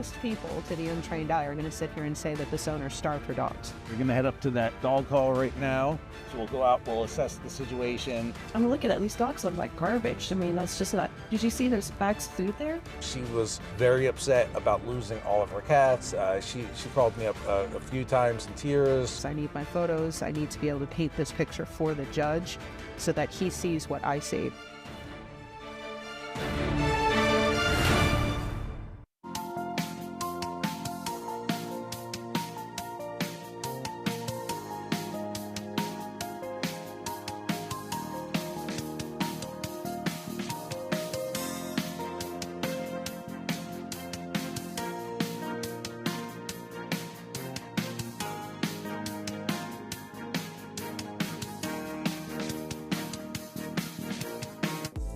most people, to the untrained eye, are going to sit here and say that this owner starved her dogs. We're going to head up to that dog call right now. So we'll go out, we'll assess the situation. I'm looking at these dogs look like garbage. I mean, that's just not. Did you see there's bags of food there? She was very upset about losing all of her cats. She called me up a few times in tears. I need my photos. I need to be able to paint this picture for the judge so that he sees what I see.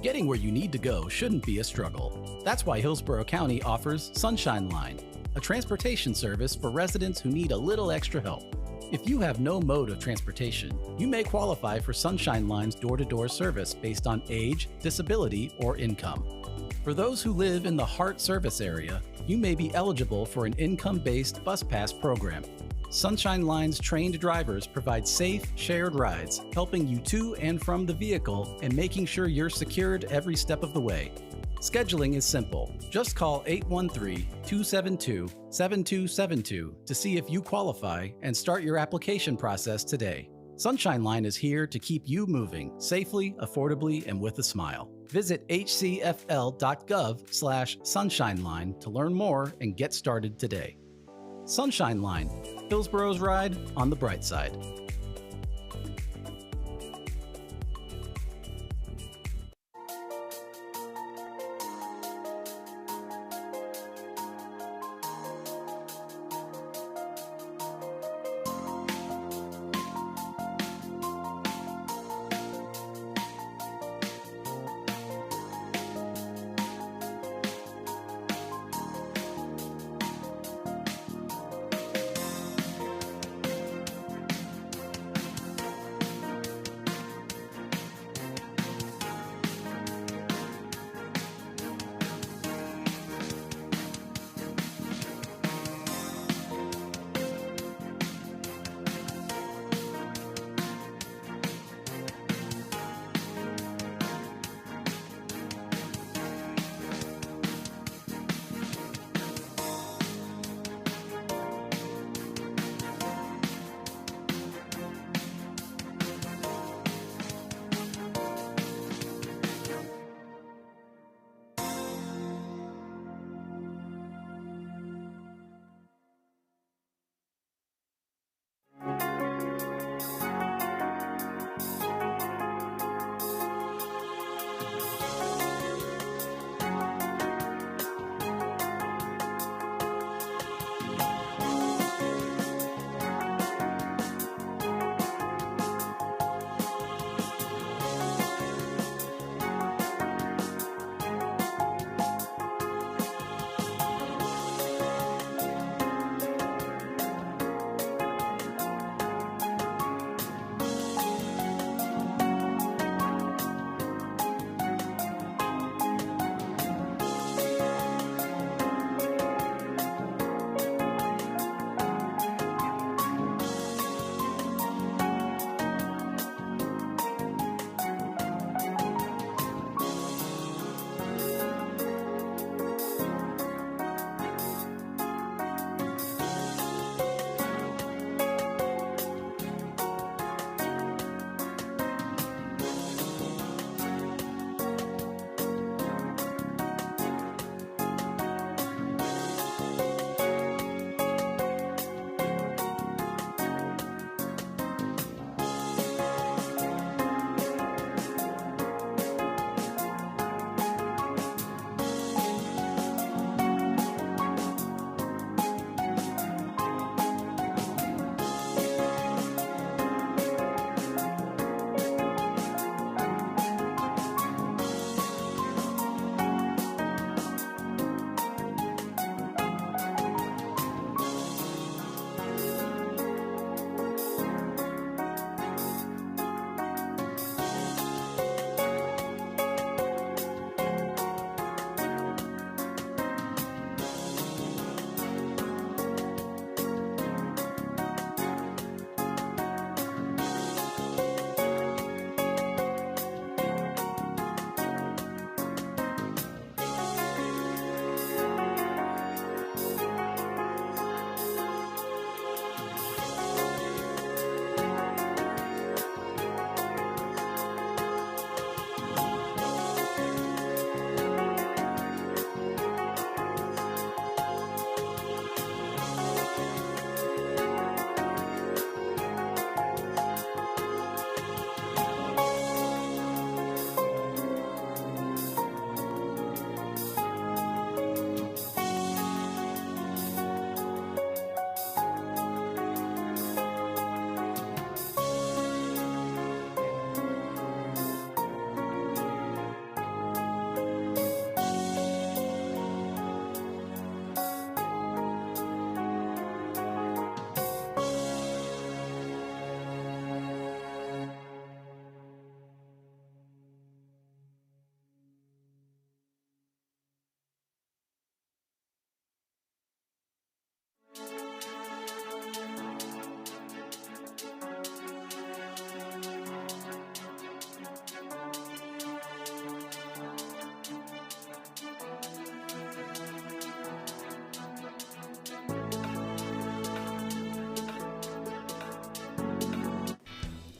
Getting where you need to go shouldn't be a struggle. That's why Hillsborough County offers Sunshine Line, a transportation service for residents who need a little extra help. If you have no mode of transportation, you may qualify for Sunshine Line's door-to-door service based on age, disability, or income. For those who live in the Hart service area, you may be eligible for an income-based bus pass program. Sunshine Line's trained drivers provide safe, shared rides, helping you to and from the vehicle and making sure you're secured every step of the way. Scheduling is simple. Just call 813-272-7272 to see if you qualify and start your application process today. Sunshine Line is here to keep you moving safely, affordably, and with a smile. Visit hcfl.gov/sunshineline to learn more and get started today. Sunshine Line, Hillsborough's ride on the bright side.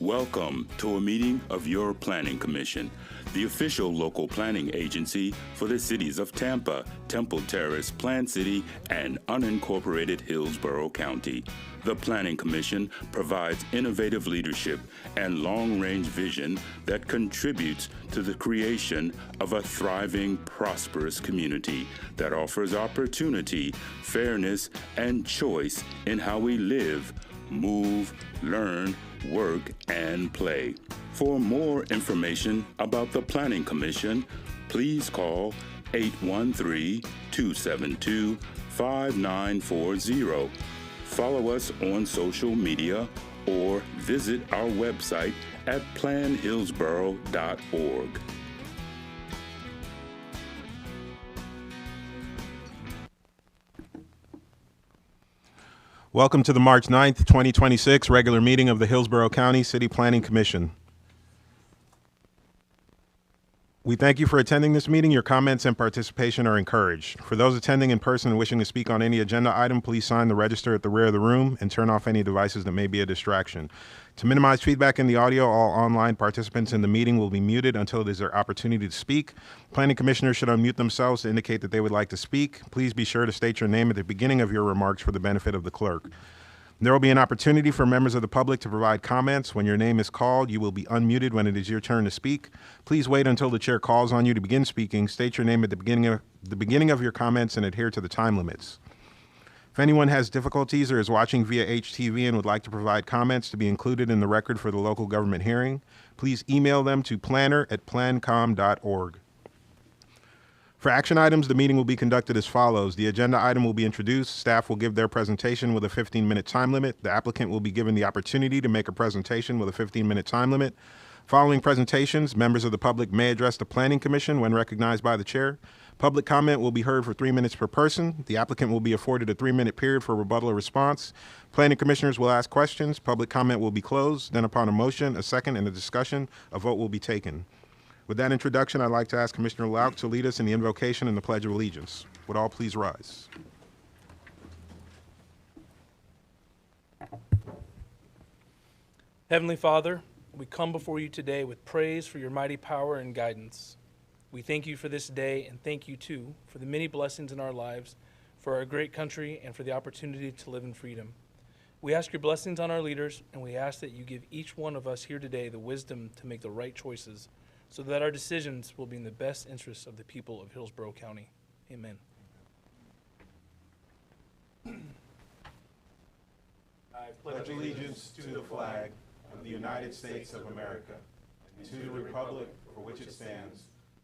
Welcome to a meeting of your Planning Commission, the official local planning agency for the cities of Tampa, Temple Terrace, Plant City, and unincorporated Hillsborough County. The Planning Commission provides innovative leadership and long-range vision that contributes to the creation of a thriving, prosperous community that offers opportunity, fairness, and choice in how we live, move, learn, work, and play. For more information about the Planning Commission, please call 813-272-5940. Follow us on social media or visit our website at planhillsborough.org. Welcome to the March 9th, 2026 regular meeting of the Hillsborough County City Planning Commission. We thank you for attending this meeting. Your comments and participation are encouraged. For those attending in person and wishing to speak on any agenda item, please sign the register at the rear of the room and turn off any devices that may be a distraction. To minimize feedback in the audio, all online participants in the meeting will be muted until it is their opportunity to speak. Planning commissioners should unmute themselves to indicate that they would like to speak. Please be sure to state your name at the beginning of your remarks for the benefit of the clerk. There will be an opportunity for members of the public to provide comments. When your name is called, you will be unmuted when it is your turn to speak. Please wait until the chair calls on you to begin speaking. State your name at the beginning of your comments and adhere to the time limits. If anyone has difficulties or is watching via HTV and would like to provide comments to be included in the record for the local government hearing, please email them to planner@plancom.org. For action items, the meeting will be conducted as follows. The agenda item will be introduced. Staff will give their presentation with a 15-minute time limit. The applicant will be given the opportunity to make a presentation with a 15-minute time limit. Following presentations, members of the public may address the Planning Commission when recognized by the chair. Public comment will be heard for 3 minutes per person. The applicant will be afforded a 3-minute period for rebuttal or response. Planning commissioners will ask questions. Public comment will be closed. Then upon a motion, a second, and a discussion, a vote will be taken. With that introduction, I'd like to ask Commissioner Lauk to lead us in the invocation and the Pledge of Allegiance. Would all please rise? Heavenly Father, we come before you today with praise for your mighty power and guidance. We thank you for this day and thank you, too, for the many blessings in our lives, for our great country, and for the opportunity to live in freedom. We ask your blessings on our leaders, and we ask that you give each one of us here today the wisdom to make the right choices so that our decisions will be in the best interests of the people of Hillsborough County. Amen. I pledge allegiance to the flag of the United States of America and to the republic for which it stands,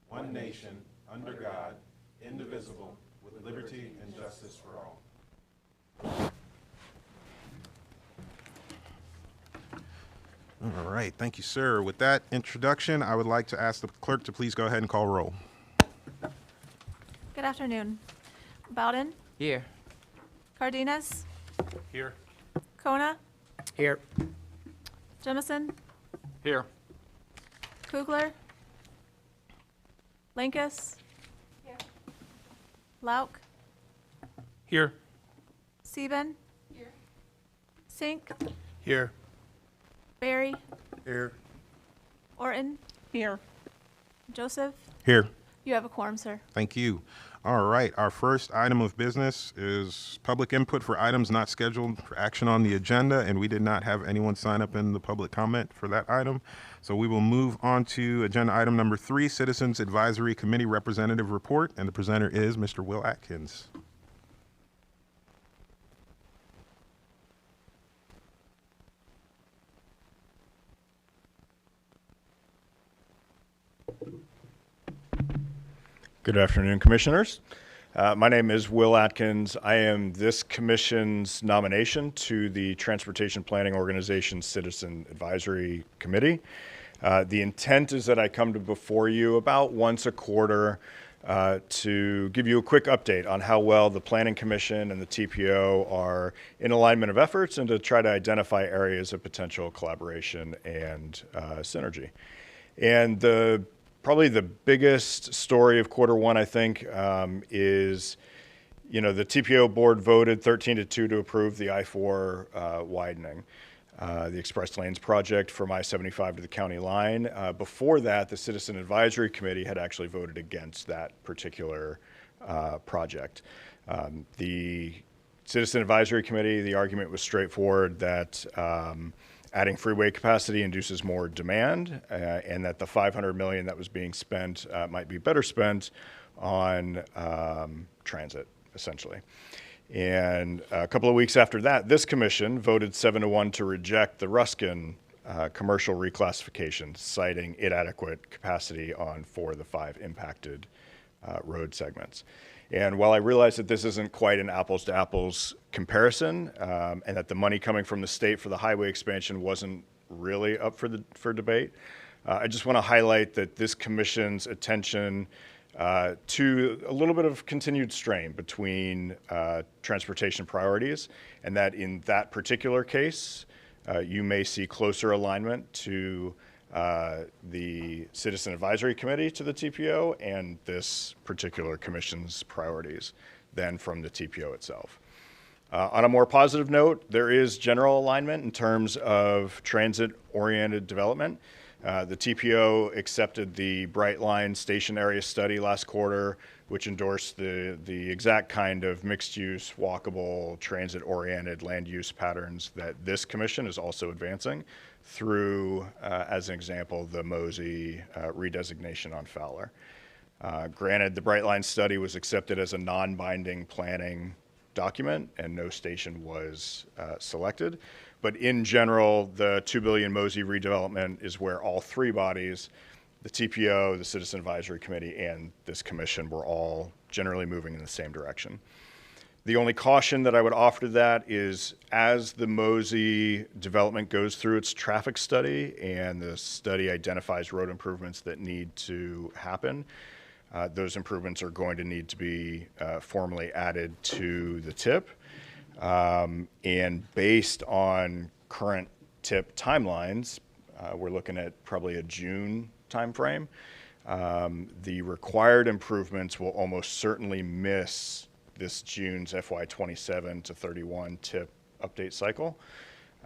one nation, under God, indivisible, with liberty and justice for all. All right, thank you, sir. With that introduction, I would like to ask the clerk to please go ahead and call roll. Good afternoon. Bowden? Here. Cardenas? Here. Kona? Here. Jemison? Here. Kugler? Linkus? Here. Lauk? Here. Sieben? Here. Sink? Here. Barry? Here. Orton? Here. Joseph? Here. You have a quorum, sir. Thank you. All right, our first item of business is public input for items not scheduled for action on the agenda, and we did not have anyone sign up in the public comment for that item. So we will move on to agenda item number 3, Citizens Advisory Committee Representative Report, and the presenter is Mr. Will Atkins. Good afternoon, Commissioners. My name is Will Atkins. I am this Commission's nomination to the Transportation Planning Organization Citizen Advisory Committee. The intent is that I come to before you about once a quarter to give you a quick update on how well the Planning Commission and the TPO are in alignment of efforts and to try to identify areas of potential collaboration and synergy. And probably the biggest story of quarter one, I think, is, the TPO board voted 13-2 to approve the I-4 widening. the Express Lanes project from I-75 to the county line. Before that, the Citizen Advisory Committee had actually voted against that particular project. The Citizen Advisory Committee, the argument was straightforward that adding freeway capacity induces more demand, and that the $500 million that was being spent might be better spent on transit, essentially. And a couple of weeks after that, this commission voted 7-1 to reject the Ruskin commercial reclassification, citing inadequate capacity on 4 of the 5 impacted road segments. And while I realize that this isn't quite an apples to apples comparison, and that the money coming from the state for the highway expansion wasn't really up for debate, I just want to highlight that this commission's attention to a little bit of continued strain between transportation priorities, and that in that particular case, you may see closer alignment to the Citizen Advisory Committee to the TPO and this particular commission's priorities than from the TPO itself. On a more positive note, there is general alignment in terms of transit-oriented development. The TPO accepted the Bright Line Station Area Study last quarter, which endorsed the exact kind of mixed-use, walkable, transit-oriented land use patterns that this commission is also advancing through, as an example, the Mosey redesignation on Fowler. Granted, the Bright Line study was accepted as a non-binding planning document, and no station was selected. But in general, the $2 billion Mosey redevelopment is where all 3 bodies, the TPO, the Citizen Advisory Committee, and this commission were all generally moving in the same direction. The only caution that I would offer to that is as the Mosey development goes through its traffic study and the study identifies road improvements that need to happen, those improvements are going to need to be formally added to the TIP. And based on current TIP timelines, we're looking at probably a June timeframe. The required improvements will almost certainly miss this June's FY27 to 31 TIP update cycle.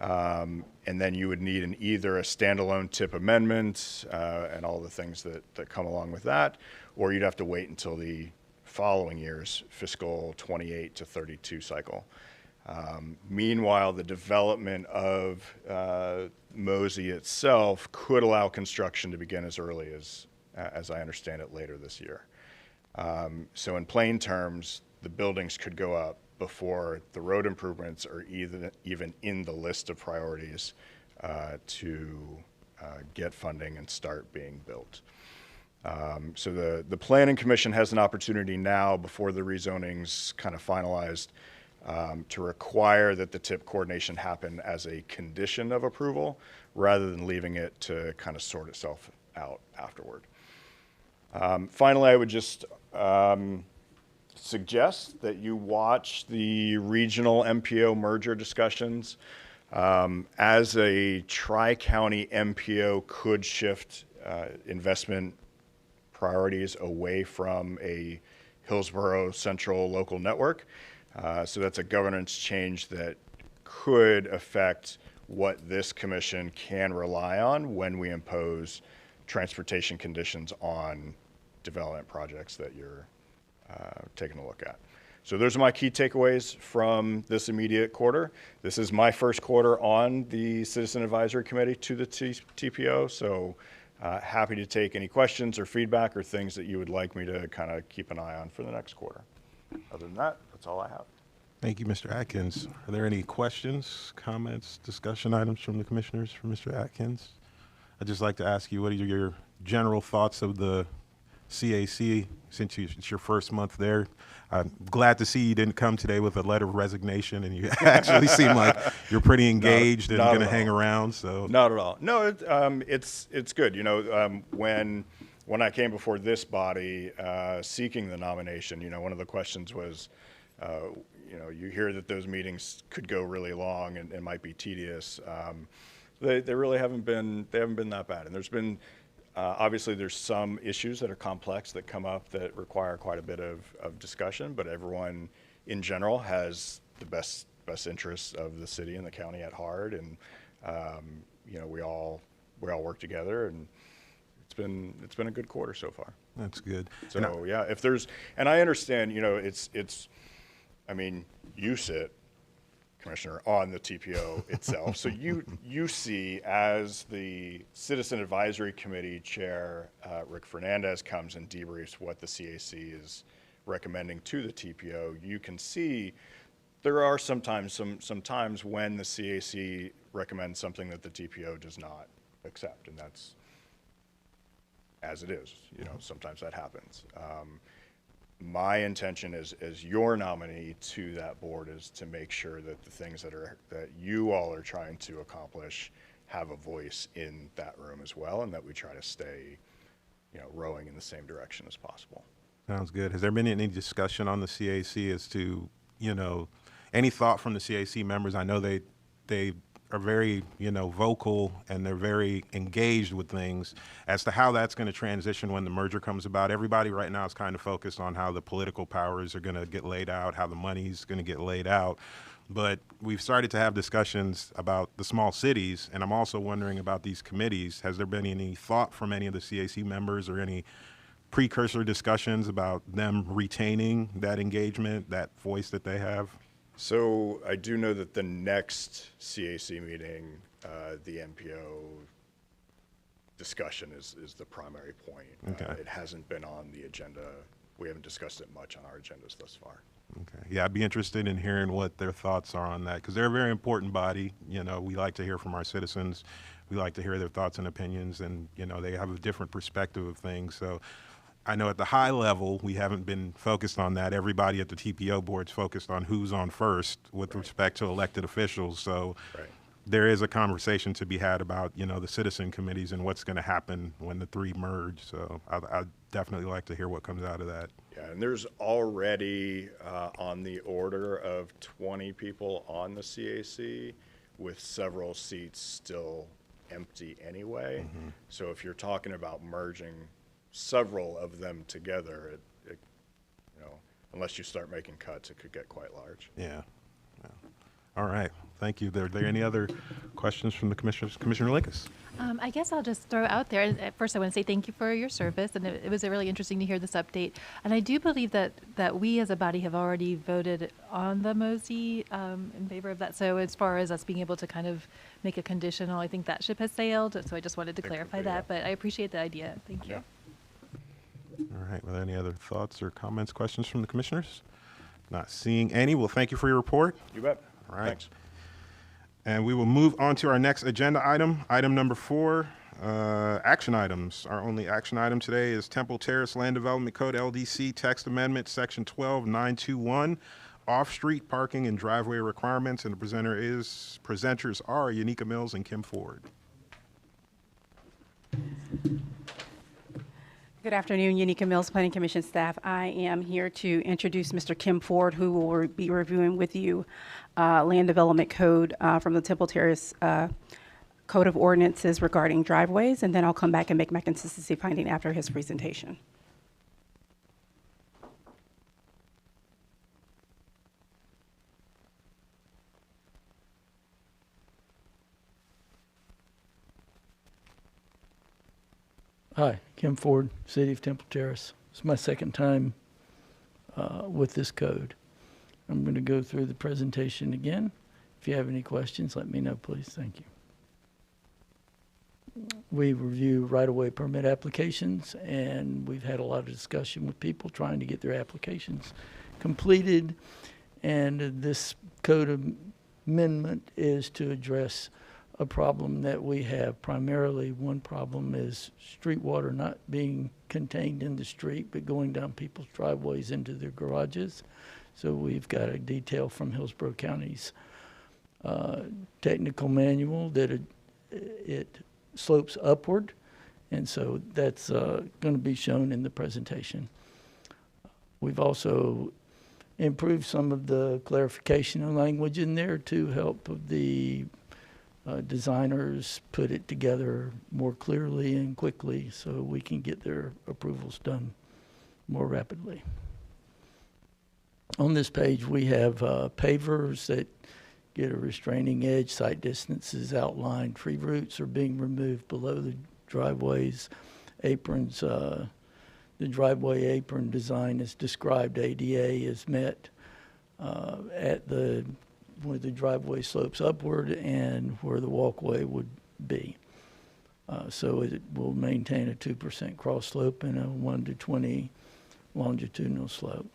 And then you would need either a standalone TIP amendment and all the things that come along with that, or you'd have to wait until the following year's fiscal 28 to 32 cycle. Meanwhile, the development of Mosey itself could allow construction to begin as early as I understand it, later this year. So in plain terms, the buildings could go up before the road improvements are even in the list of priorities to get funding and start being built. So the Planning Commission has an opportunity now, before the rezoning's kind of finalized, to require that the TIP coordination happen as a condition of approval rather than leaving it to kind of sort itself out afterward. Finally, I would just suggest that you watch the regional MPO merger discussions. As a tri-county MPO could shift investment priorities away from a Hillsborough central local network. So that's a governance change that could affect what this commission can rely on when we impose transportation conditions on development projects that you're taking a look at. So those are my key takeaways from this immediate quarter. This is my first quarter on the Citizen Advisory Committee to the TPO, so happy to take any questions or feedback or things that you would like me to kind of keep an eye on for the next quarter. Other than that, that's all I have. Thank you, Mr. Atkins. Are there any questions, comments, discussion items from the commissioners for Mr. Atkins? I'd just like to ask you, what are your general thoughts of the CAC since it's your first month there? I'm glad to see you didn't come today with a letter of resignation, and you actually seem like you're pretty engaged and going to hang around. So not at all. No, it's good. You know, when I came before this body seeking the nomination, you know, one of the questions was, you know, you hear that those meetings could go really long and might be tedious. They really haven't been that bad, and there's been. Obviously, there's some issues that are complex that come up that require quite a bit of discussion, but everyone in general has the best interests of the city and the county at heart, and You know, we all work together, and it's been a good quarter so far. That's good. So yeah, if there's, and I understand, you know, I mean, you sit, Commissioner, on the TPO itself. So you see, as the Citizen Advisory Committee Chair, Rick Fernandez comes and debriefs what the CAC is recommending to the TPO, you can see there are sometimes some times when the CAC recommends something that the TPO does not accept, and that's as it is. You know, sometimes that happens. My intention as your nominee to that board is to make sure that the things that you all are trying to accomplish have a voice in that room as well, and that we try to stay, you know, rowing in the same direction as possible. Sounds good. Has there been any discussion on the CAC as to, you know, any thought from the CAC members? I know they are very, you know, vocal, and they're very engaged with things as to how that's going to transition when the merger comes about. Everybody right now is kind of focused on how the political powers are going to get laid out, how the money's going to get laid out. But we've started to have discussions about the small cities, and I'm also wondering about these committees. Has there been any thought from any of the CAC members or any precursor discussions about them retaining that engagement, that voice that they have? So I do know that the next CAC meeting, the MPO discussion is the primary point. Okay. It hasn't been on the agenda. We haven't discussed it much on our agendas thus far. Okay. Yeah, I'd be interested in hearing what their thoughts are on that, because they're a very important body. You know, we like to hear from our citizens. We like to hear their thoughts and opinions, and, you know, they have a different perspective of things. So I know at the high level, we haven't been focused on that. Everybody at the TPO board's focused on who's on first with respect to elected officials. So there is a conversation to be had about, you know, the citizen committees and what's going to happen when the three merge. So I'd definitely like to hear what comes out of that. Yeah, and there's already on the order of 20 people on the CAC, with several seats still empty anyway. Mm-hmm. So if you're talking about merging several of them together, it you know, unless you start making cuts, it could get quite large. Yeah. All right. Thank you. Are there any other questions from the commissioners? Commissioner Likas. I guess I'll just throw out there. First, I want to say thank you for your service, and it was really interesting to hear this update. And I do believe that we as a body have already voted on the MOSI in favor of that. So as far as us being able to kind of make a conditional, I think that ship has sailed. So I just wanted to clarify that. But I appreciate the idea. Thank you. Yeah. All right. Were there any other thoughts or comments, questions from the commissioners? Not seeing any. Well, thank you for your report. You bet. All right. Thanks. And we will move on to our next agenda item. Item number 4, action items. Our only action item today is Temple Terrace Land Development Code LDC Text Amendment, Section 12921, off-street parking and driveway requirements. And the presenters are Unica Mills and Kim Ford. Good afternoon, Unica Mills Planning Commission staff. I am here to introduce Mr. Kim Ford, who will be reviewing with you land development code from the Temple Terrace Code of Ordinances regarding driveways, and then I'll come back and make my consistency finding after his presentation. Hi, Kim Ford, City of Temple Terrace. It's my second time with this code. I'm going to go through the presentation again. If you have any questions, let me know, please. Thank you. We review right-of-way permit applications, and we've had a lot of discussion with people trying to get their applications completed. And this code amendment is to address a problem that we have. Primarily, one problem is street water not being contained in the street, but going down people's driveways into their garages. So we've got a detail from Hillsborough County's technical manual that it slopes upward, and so that's going to be shown in the presentation. We've also improved some of the clarification and language in there to help the designers put it together more clearly and quickly so we can get their approvals done more rapidly. On this page, we have pavers that get a restraining edge, sight distances outlined, tree roots are being removed below the driveways, aprons, the driveway apron design is described, ADA is met where the driveway slopes upward and where the walkway would be. So it will maintain a 2% cross slope and a 1 to 20 longitudinal slope.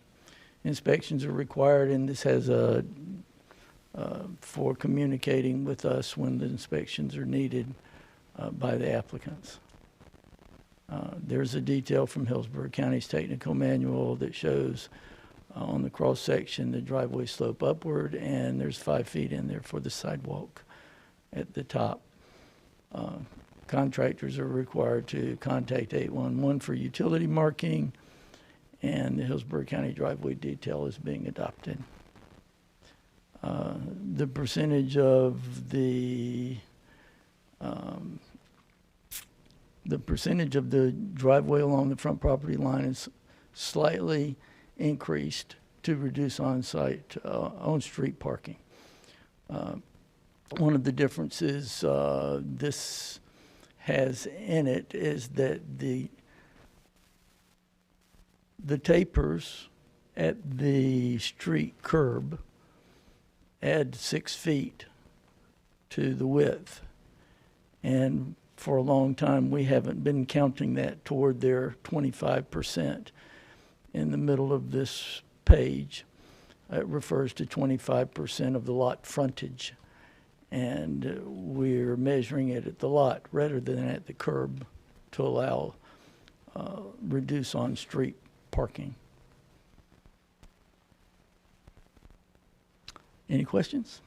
Inspections are required, and this has for communicating with us when the inspections are needed by the applicants. There's a detail from Hillsborough County's technical manual that shows on the cross section the driveway slope upward, and there's 5 feet in there for the sidewalk at the top. Contractors are required to contact 811 for utility marking, and the Hillsborough County driveway detail is being adopted. The percentage of the driveway along the front property line is slightly increased to reduce on-street parking. One of the differences this has in it is that the tapers at the street curb add 6 feet to the width. And for a long time, we haven't been counting that toward their 25%. In the middle of this page, it refers to 25% of the lot frontage. And we're measuring it at the lot rather than at the curb to allow reduce on-street parking. Any questions?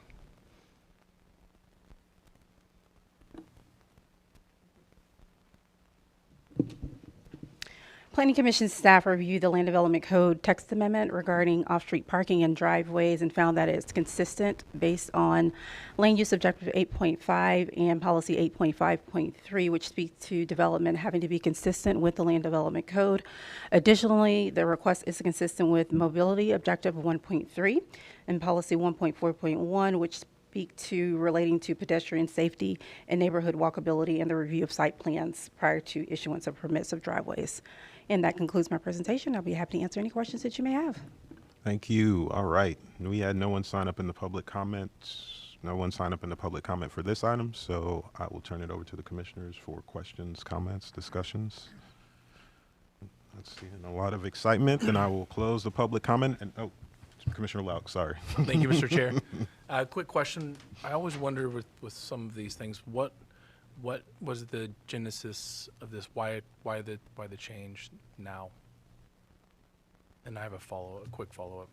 Planning Commission staff reviewed the Land Development Code text amendment regarding off-street parking and driveways and found that it's consistent based on Land Use Objective 8.5 and Policy 8.5.3, which speak to development having to be consistent with the Land Development Code. Additionally, the request is consistent with Mobility Objective 1.3 and Policy 1.4.1, which speak to relating to pedestrian safety and neighborhood walkability and the review of site plans prior to issuance of permits of driveways. And that concludes my presentation. I'll be happy to answer any questions that you may have. Thank you. All right. We had no one sign up in the public comments. No one signed up in the public comment for this item, so I will turn it over to the commissioners for questions, comments, discussions. Let's see, and a lot of excitement. Then I will close the public comment. And Commissioner Lauk, sorry. Thank you, Mr. Chair. Quick question. I always wonder with some of these things, what was the genesis of this? Why the change now? And I have a quick follow-up.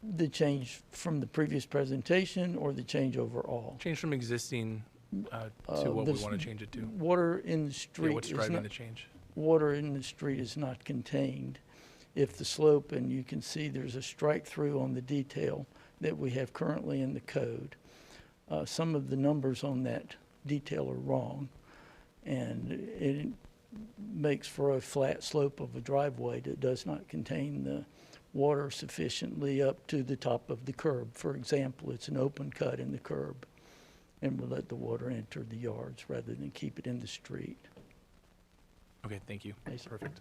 The change from the previous presentation or the change overall? Change from existing to what we want to change it to. Water in the street. Yeah, what's driving the change? Water in the street is not contained. If the slope, and you can see there's a strike through on the detail that we have currently in the code. Some of the numbers on that detail are wrong, and it makes for a flat slope of a driveway that does not contain the water sufficiently up to the top of the curb. For example, it's an open cut in the curb, and we'll let the water enter the yards rather than keep it in the street. Okay, thank you. Perfect.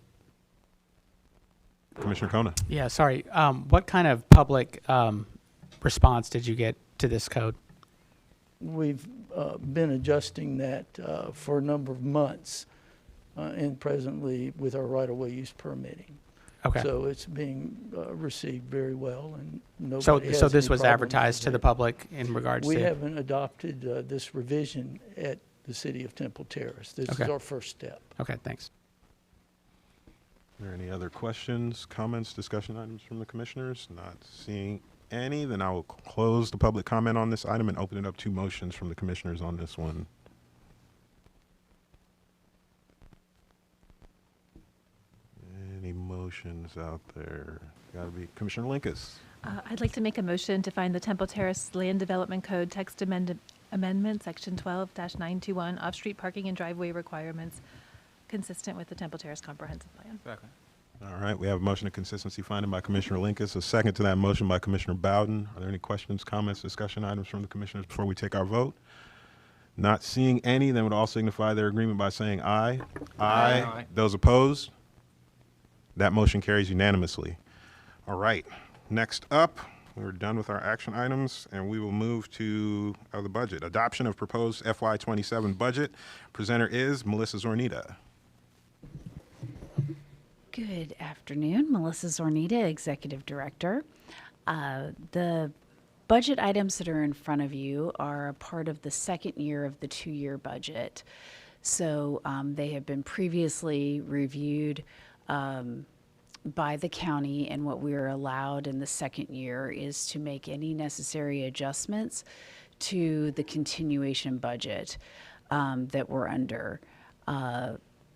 Commissioner Kona. Yeah, sorry. What kind of public response did you get to this code? We've been adjusting that for a number of months and presently with our right-of-way use permitting. Okay. So it's being received very well, and nobody has So this any was problems advertised with to the it. public in regards We to? haven't adopted this revision at the City of Temple Terrace. This is our first step. Okay, thanks. Are there any other questions, comments, discussion items from the commissioners? Not seeing any, then I will close the public comment on this item and open it up to motions from the commissioners on this one. Any motions out there? Gotta be Commissioner Linkus. I'd like to make a motion to find the Temple Terrace Land Development Code text amendment, Section 12-921, off-street parking and driveway requirements consistent with the Temple Terrace Comprehensive Plan. Second. All right, we have a motion of consistency finding by Commissioner Linkus, a second to that motion by Commissioner Bowden. Are there any questions, comments, discussion items from the commissioners before we take our vote? Not seeing any, then would all signify their agreement by saying aye. Aye. Aye. Those opposed? That motion carries unanimously. All right, next up, we're done with our action items, and we will move to the budget. Adoption of proposed FY27 budget. Presenter is Melissa Zornita. Good afternoon, Melissa Zornita, Executive Director. The budget items that are in front of you are a part of the second year of the two-year budget. So they have been previously reviewed by the county, and what we are allowed in the second year is to make any necessary adjustments to the continuation budget that we're under.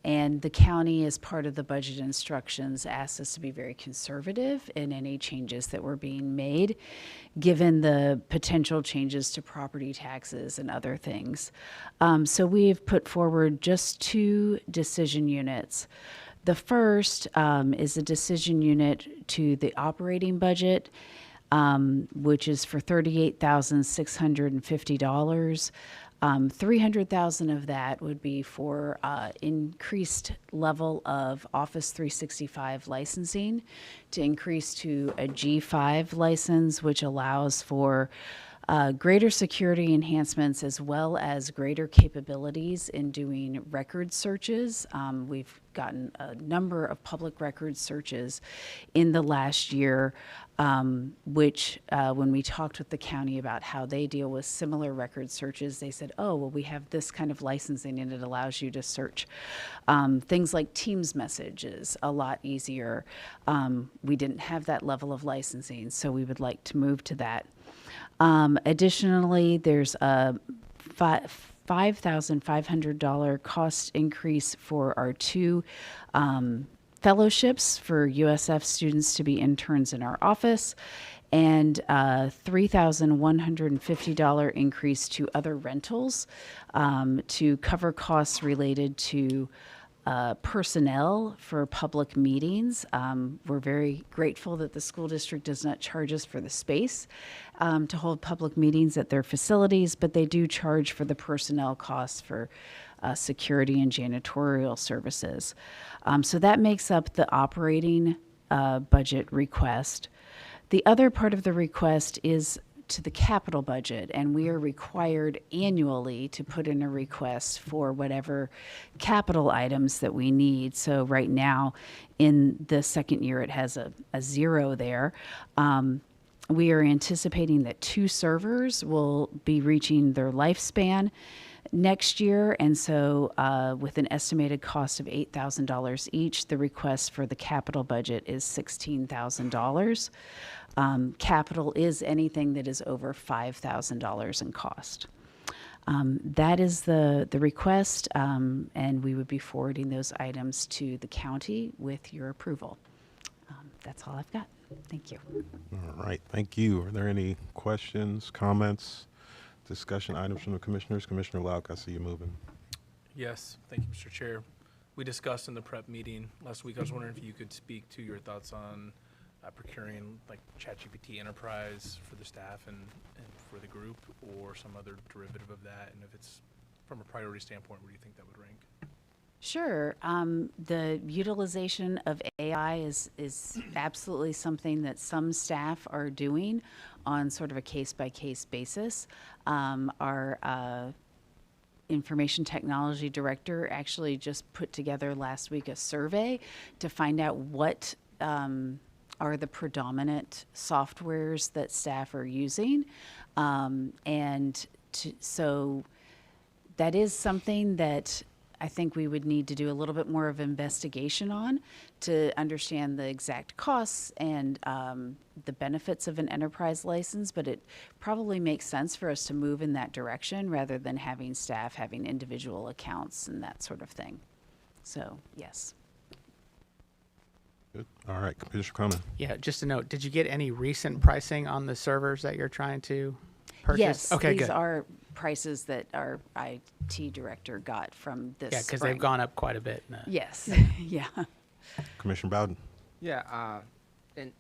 And the county, as part of the budget instructions, asked us to be very conservative in any changes that were being made, given the potential changes to property taxes and other things. So we've put forward just 2 decision units. The first is a decision unit to the operating budget, which is for $38,650. $300,000 of that would be for increased level of Office 365 licensing to increase to a G5 license, which allows for greater security enhancements as well as greater capabilities in doing record searches. We've gotten a number of public record searches in the last year, which when we talked with the county about how they deal with similar record searches, they said, oh, well, we have this kind of licensing and it allows you to search things like Teams messages a lot easier. We didn't have that level of licensing, so we would like to move to that. Additionally, there's a $5,500 cost increase for our 2 fellowships for USF students to be interns in our office, and a $3,150 increase to other rentals to cover costs related to personnel for public meetings. We're very grateful that the school district does not charge us for the space to hold public meetings at their facilities, but they do charge for the personnel costs for security and janitorial services. So that makes up the operating budget request. The other part of the request is to the capital budget, and we are required annually to put in a request for whatever capital items that we need. So right now, in the second year, it has a 0 there. We are anticipating that 2 servers will be reaching their lifespan next year, and so with an estimated cost of $8,000 each, the request for the capital budget is $16,000. Capital is anything that is over $5,000 in cost. That is the request, and we would be forwarding those items to the county with your approval. That's all I've got. Thank you. All right, thank you. Are there any questions, comments, discussion items from the commissioners? Commissioner Lauk, I see you moving. Yes, thank you, Mr. Chair. We discussed in the prep meeting last week, I was wondering if you could speak to your thoughts on procuring like ChatGPT Enterprise for the staff and for the group, or some other derivative of that, and if it's from a priority standpoint, where do you think that would rank? Sure. The utilization of AI is absolutely something that some staff are doing on sort of a case-by-case basis. Our information technology director actually just put together last week a survey to find out what are the predominant softwares that staff are using. So that is something that I think we would need to do a little bit more of investigation on to understand the exact costs and the benefits of an enterprise license, but it probably makes sense for us to move in that direction rather than having staff having individual accounts and that sort of thing. So, yes. Good. All right, Commissioner Cronin. Yeah, just a note, did you get any recent pricing on the servers that you're trying to purchase? Yes, okay, these good. are prices that our IT director got from this Yeah, because spring. they've gone up quite a bit. Yes, yeah. Commissioner Bowden. Yeah, and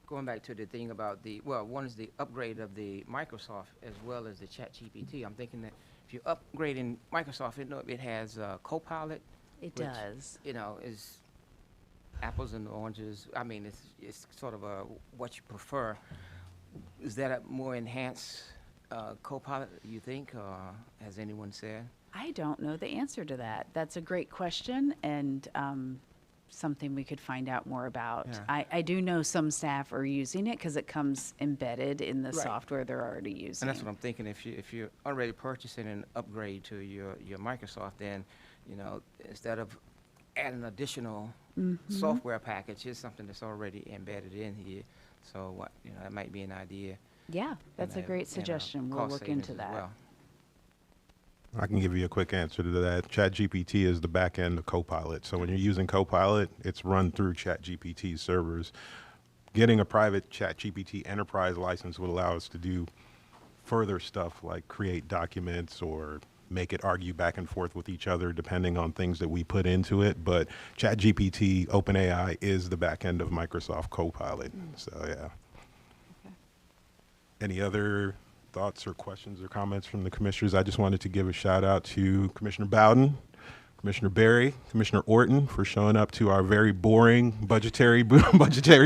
going back to the thing about one is the upgrade of the Microsoft as well as the ChatGPT. I'm thinking that if you're upgrading Microsoft, it has Copilot. It does. Is apples and oranges. I mean, it's sort of what you prefer. Is that a more enhanced Copilot, you think, or has anyone said? I don't know the answer to that. That's a great question, and something we could find out more about. Yeah. I do know some staff are using it because it comes embedded in the Right. software they're already using. And that's what I'm thinking. If you're already purchasing an upgrade to your Microsoft, then instead of adding additional software package, it's something that's already embedded in here. So that might be an idea. Yeah, that's a great suggestion. We'll look into that. Well. I can give you a quick answer to that. ChatGPT is the back end of Copilot. So when you're using Copilot, it's run through ChatGPT servers. Getting a private ChatGPT enterprise license would allow us to do further stuff like create documents or make it argue back and forth with each other depending on things that we put into it. But ChatGPT, OpenAI is the back end of Microsoft Copilot. So yeah. Okay. Any other thoughts or questions or comments from the commissioners? I just wanted to give a shout out to Commissioner Bowden, Commissioner Barry, Commissioner Orton for showing up to our very boring budgetary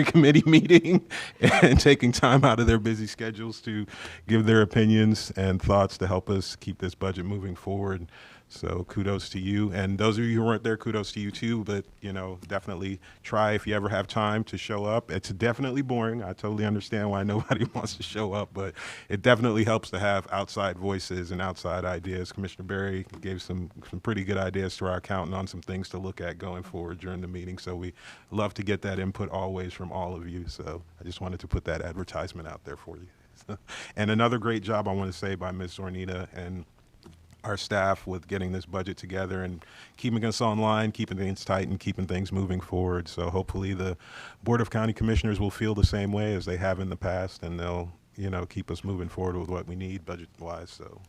committee meeting and taking time out of their busy schedules to give their opinions and thoughts to help us keep this budget moving forward. So kudos to you. And those of you who weren't there, kudos to you too. But, definitely try if you ever have time to show up. It's definitely boring. I totally understand why nobody wants to show up, but it definitely helps to have outside voices and outside ideas. Commissioner Barry gave some pretty good ideas to our accountant on some things to look at going forward during the meeting. So we love to get that input always from all of you. So I just wanted to put that advertisement out there for you. And another great job I want to say by Ms. Zornita and our staff with getting this budget together and keeping us online, keeping things tight and keeping things moving forward. So hopefully the Board of County Commissioners will feel the same way as they have in the past, and they'll, keep us moving forward with what we need budget-wise. So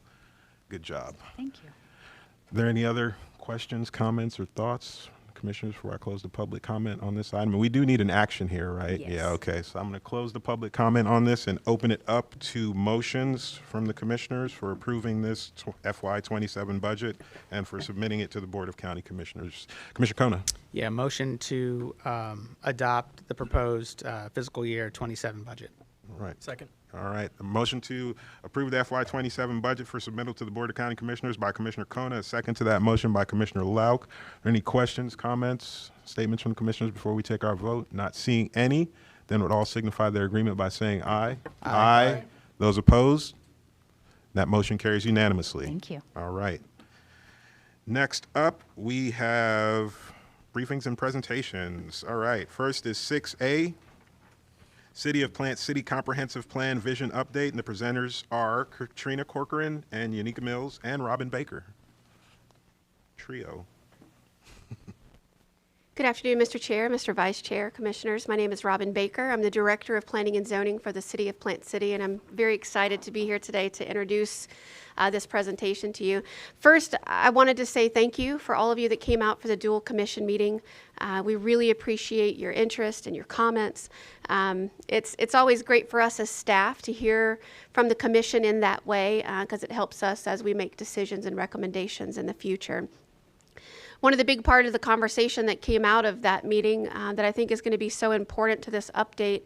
good job. Thank you. Are there any other questions, comments, or thoughts? Commissioners, before I close the public comment on this item, and we do need an action here, right? Yes. Yeah, okay. So I'm going to close the public comment on this and open it up to motions from the commissioners for approving this FY27 budget and for submitting it to the Board of County Commissioners. Commissioner Kona. Yeah, motion to adopt the proposed fiscal year 27 budget. All right. Second. All right. A motion to approve the FY27 budget for submittal to the Board of County Commissioners by Commissioner Kona. A second to that motion by Commissioner Lauk. Are there any questions, comments, statements from the commissioners before we take our vote? Not seeing any, then would all signify their agreement by saying aye. Aye. Those opposed? That motion carries unanimously. Thank you. All right. Next up, we have briefings and presentations. All right. First is 6A. City of Plant City Comprehensive Plan Vision Update, and the presenters are Katrina Corcoran and Unica Mills and Robin Baker. Trio. Good afternoon, Mr. Chair, Mr. Vice Chair, Commissioners. My name is Robin Baker. I'm the Director of Planning and Zoning for the City of Plant City, and I'm very excited to be here today to introduce this presentation to you. First, I wanted to say thank you for all of you that came out for the dual commission meeting. We really appreciate your interest and your comments. It's always great for us as staff to hear from the commission in that way because it helps us as we make decisions and recommendations in the future. One of the big part of the conversation that came out of that meeting that I think is going to be so important to this update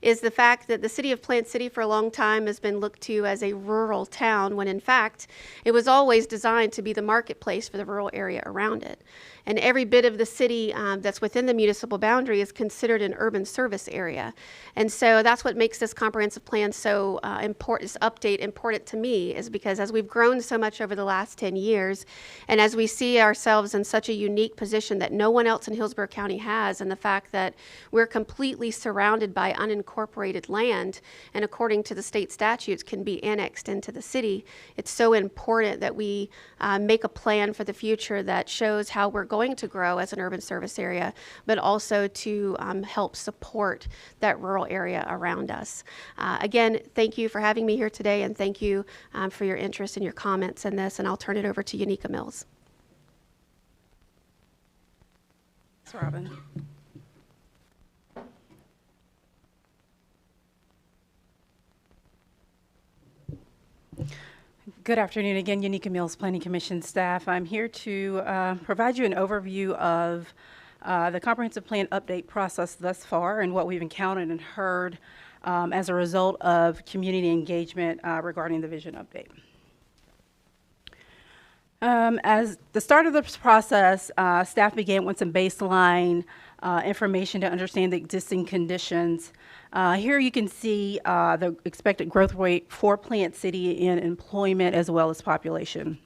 is the fact that the City of Plant City for a long time has been looked to as a rural town when in fact it was always designed to be the marketplace for the rural area around it. And every bit of the city that's within the municipal boundary is considered an urban service area. And so that's what makes this comprehensive plan so important, this update important to me, is because as we've grown so much over the last 10 years, and as we see ourselves in such a unique position that no one else in Hillsborough County has, and the fact that we're completely surrounded by unincorporated land, and according to the state statutes can be annexed into the city, it's so important that we make a plan for the future that shows how we're going to grow as an urban service area, but also to help support that rural area around us. Again, thank you for having me here today, and thank you for your interest and your comments in this, and I'll turn it over to Unica Mills. Thanks, Robin. Good afternoon again, Unica Mills Planning Commission staff. I'm here to provide you an overview of the comprehensive plan update process thus far and what we've encountered and heard as a result of community engagement regarding the vision update. As the start of this process, staff began with some baseline information to understand the existing conditions. Here you can see the expected growth rate for Plant City in employment as well as population.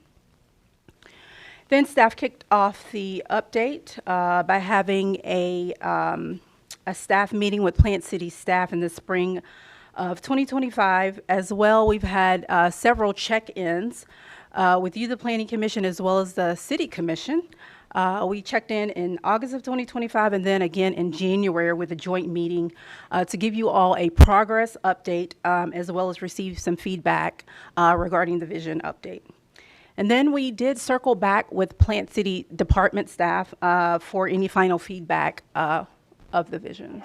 Then staff kicked off the update by having a staff meeting with Plant City staff in the spring of 2025. As well, we've had several check-ins with you, the Planning Commission, as well as the City Commission. We checked in August of 2025 and then again in January with a joint meeting to give you all a progress update as well as receive some feedback regarding the vision update. And then we did circle back with Plant City department staff for any final feedback of the vision.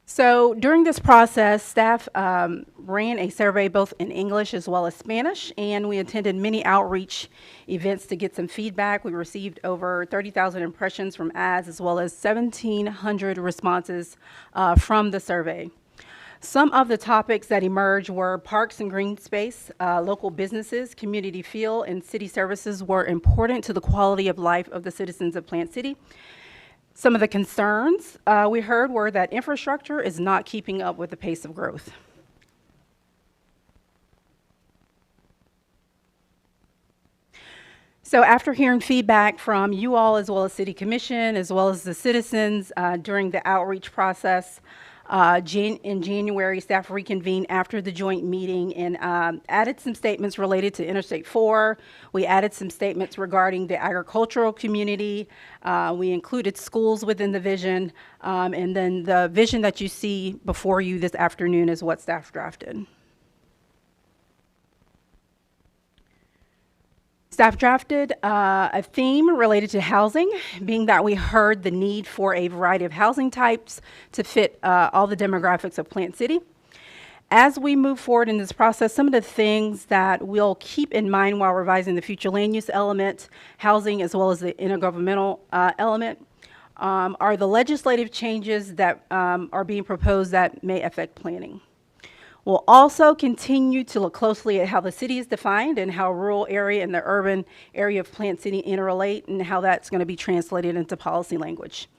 So during this process, staff ran a survey both in English as well as Spanish, and we attended many outreach events to get some feedback. We received over 30,000 impressions from ads as well as 1,700 responses from the survey. Some of the topics that emerged were parks and green space, local businesses, community feel, and city services were important to the quality of life of the citizens of Plant City. Some of the concerns we heard were that infrastructure is not keeping up with the pace of growth. So after hearing feedback from you all as well as City Commission, as well as the citizens during the outreach process, in January, staff reconvened after the joint meeting and added some statements related to Interstate 4. We added some statements regarding the agricultural community. We included schools within the vision. And then the vision that you see before you this afternoon is what staff drafted. Staff drafted a theme related to housing, being that we heard the need for a variety of housing types to fit all the demographics of Plant City. As we move forward in this process, some of the things that we'll keep in mind while revising the future land use element, housing, as well as the intergovernmental element, are the legislative changes that are being proposed that may affect planning. We'll also continue to look closely at how the city is defined and how rural area and the urban area of Plant City interrelate and how that's going to be translated into policy language.